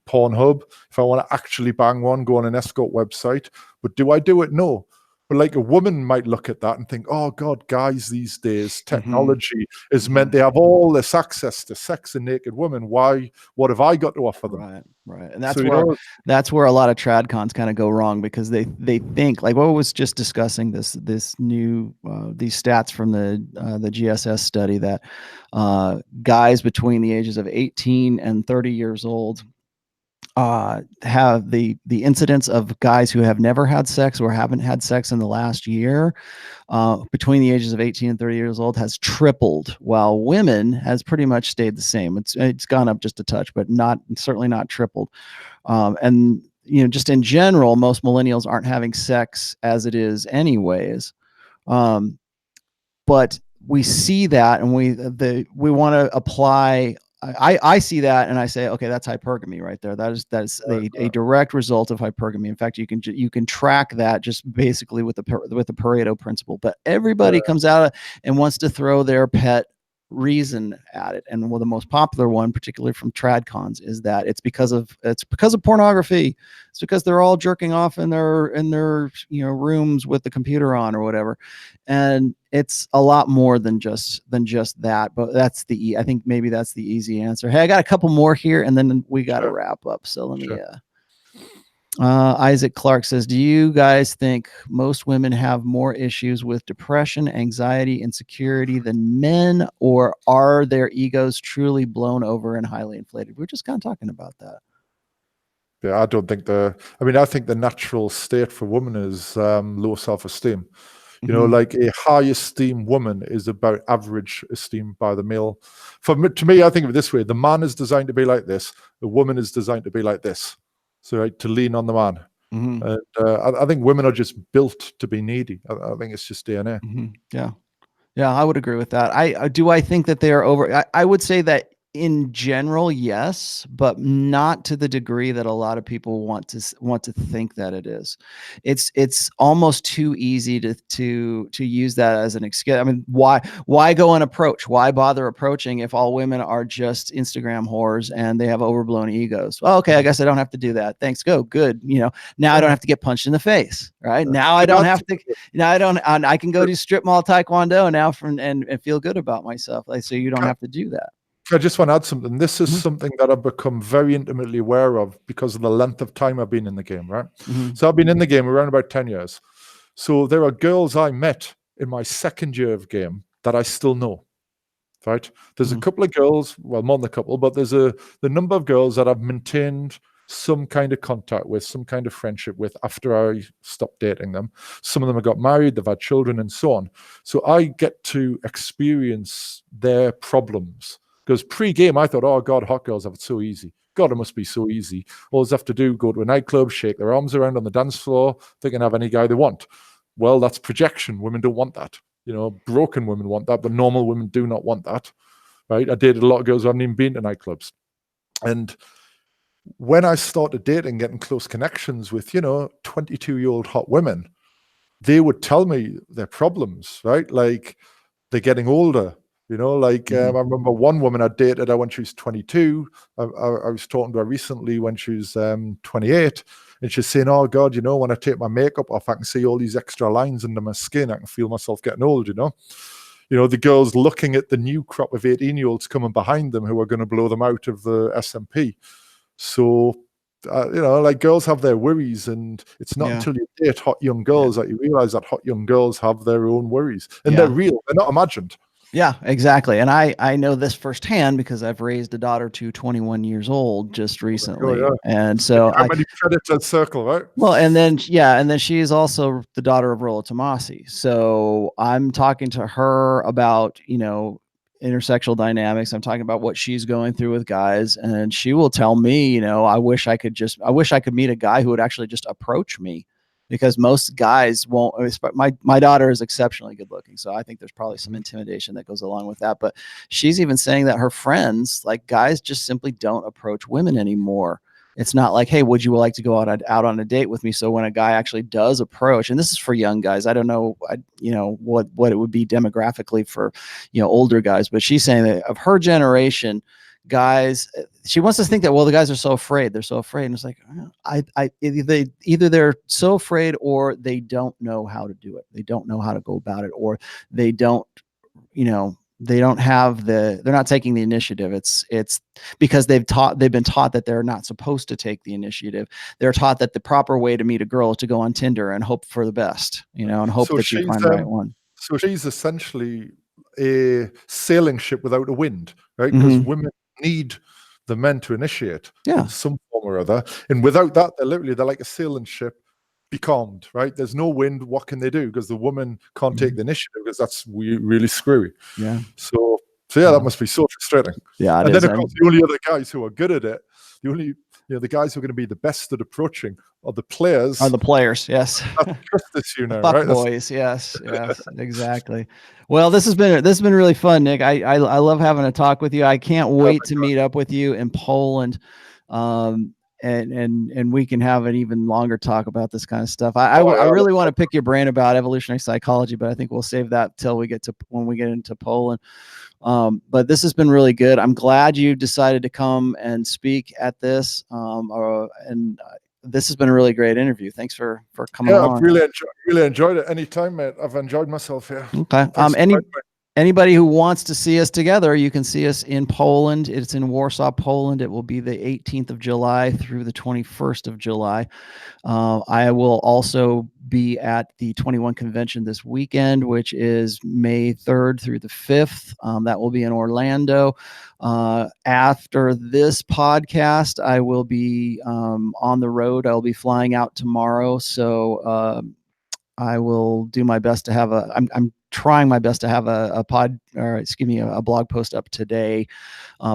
Pornhub. If I want to actually bang one, go on an escort website. But do I do it? No. But like a woman might look at that and think, oh God, guys these days, technology has meant they have all this access to sex and naked women. Why? What have I got to offer them? Right. And that's where a lot of trad cons kind of go wrong, because they think, like what was just discussing this new these stats from the GSS study, that guys between the ages of 18 and 30 years old have the incidence of guys who have never had sex or haven't had sex in the last year, between the ages of 18 and 30 years old, has tripled, while women has pretty much stayed the same. It's gone up just a touch, but certainly not tripled. And just in general, most millennials aren't having sex as it is anyways. But we see that, and we want to apply. I see that, and I say, okay, that's hypergamy right there. That is a direct result of hypergamy. In fact, you can track that just basically with the Pareto principle. But everybody comes out and wants to throw their pet reason at it, and the most popular one, particularly from tradcons, is that it's because of pornography. It's because they're all jerking off in their rooms with the computer on or whatever. And it's a lot more than just that, but I think maybe that's the easy answer. Hey, I got a couple more here, and then we got to wrap up. So let me Isaac Clark says, do you guys think most women have more issues with depression, anxiety, insecurity than men, or are their egos truly blown over and highly inflated? We're just kind of talking about that. Yeah, I don't think I think the natural state for women is low self-esteem. Like a high esteem woman is about average esteem by the male. To me, I think of it this way: the man is designed to be like this, the woman is designed to be like this. So, right, to lean on the man. And I think women are just built to be needy. I think it's just DNA. Yeah, I would agree with that. I think that they are over. I would say that in general, yes, but not to the degree that a lot of people want to think that it is. It's almost too easy to use that as an excuse. I mean, why go and approach? Why bother approaching if all women are just Instagram whores and they have overblown egos? Well, okay, I guess I don't have to do that. Thanks, go good. Now I don't have to get punched in the face, right? Now I don't have to. Now I can go do strip mall taekwondo now and feel good about myself. So you don't have to do that. I just want to add something. This is something that I've become very intimately aware of because of the length of time I've been in the game, right? So I've been in the game around about 10 years. So there are girls I met in my second year of game that I still know, right? There's a couple of girls, well, more than a couple, but there's the number of girls that I've maintained some kind of contact with, some kind of friendship with after I stopped dating them. Some of them have got married, they've had children and so on. So I get to experience their problems. Because pre-game, I thought, oh, God, hot girls have it so easy. God, it must be so easy. All they have to do, go to a nightclub, shake their arms around on the dance floor, they can have any guy they want. Well, that's projection. Women don't want that. Broken women want that, but normal women do not want that, right? I dated a lot of girls who haven't even been to nightclubs. And when I started dating, getting close connections with, 22-year-old hot women, they would tell me their problems, right? Like, they're getting older. I remember one woman I dated when she was 22. I was talking to her recently when she was 28, and she's saying, oh, God, when I take my makeup off, I can see all these extra lines under my skin. I can feel myself getting old, the girls looking at the new crop of 18-year-olds coming behind them who are going to blow them out of the S&P. So, girls have their worries, and it's not until you date hot young girls that you realize that hot young girls have their own worries, and they're real. They're not imagined. Yeah, exactly. And I know this firsthand because I've raised a daughter to 21 years old just recently. And so how many predators circle, right? Well, and then she is also the daughter of Rollo Tomasi. So I'm talking to her about, intersexual dynamics. I'm talking about what she's going through with guys, and she will tell me, I wish I could meet a guy who would actually just approach me. Because most guys won't. My daughter is exceptionally good looking, so I think there's probably some intimidation that goes along with that. But she's even saying that her friends, like guys, just simply don't approach women anymore. It's not like, hey, would you like to go out on a date with me? So when a guy actually does approach, and this is for young guys, I don't know, what it would be demographically for, older guys, but she's saying that of her generation, guys, she wants us to think that, well, the guys are so afraid. They're so afraid. And it's like, either they're so afraid or they don't know how to do it. They don't know how to go about it, or they don't, they're not taking the initiative. It's because they've been taught that they're not supposed to take the initiative. They're taught that the proper way to meet a girl is to go on Tinder and hope for the best, and hope that you find the right one. So she's essentially a sailing ship without a wind, right? Because women need the men to initiate Yeah. in some form or other. And without that, they're like a sailing ship, becalmed, right? There's no wind. What can they do? Because the woman can't take the initiative, because that's really screwy. Yeah. So yeah, that must be so frustrating. Yeah, and then of course the only other guys who are good at it, the guys who are going to be the best at approaching are the players. Yes. That's justice, Fuck right? boys. Yes, exactly. Well, this has been really fun, Nick. I love having a talk with you. I can't wait to meet up with you in Poland. And we can have an even longer talk about this kind of stuff. I really want to pick your brain about evolutionary psychology, but I think we'll save that till when we get into Poland. But this has been really good. I'm glad you decided to come and speak at this. And this has been a really great interview. Thanks for coming along. I've really enjoyed it. Anytime, mate. I've enjoyed myself here. Okay. Anybody who wants to see us together, you can see us in Poland. It's in Warsaw, Poland. It will be the 18th of July through the 21st of July. I will also be at the 21 convention this weekend, which is May 3rd through the 5th. That will be in Orlando. After this podcast, I will be on the road. I'll be flying out tomorrow. So I will do my best to have I'm trying my best to have a blog post up today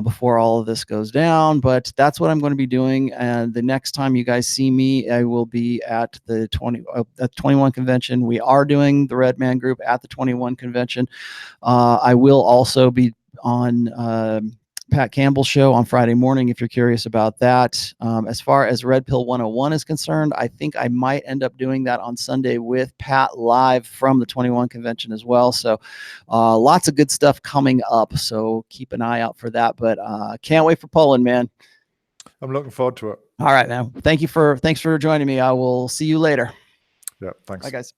before all of this goes down, but that's what I'm going to be doing. And the next time you guys see me, I will be at the 21 convention. We are doing the Red Man Group at the 21 convention. I will also be on Pat Campbell's show on Friday morning, if you're curious about that. As far as Red Pill 101 is concerned, I think I might end up doing that on Sunday with Pat live from the 21 convention as well. So lots of good stuff coming up. So keep an eye out for that. But can't wait for Poland, man. I'm looking forward to it. All right, man. Thanks for joining me. I will see you later. Yeah, thanks. Bye, guys.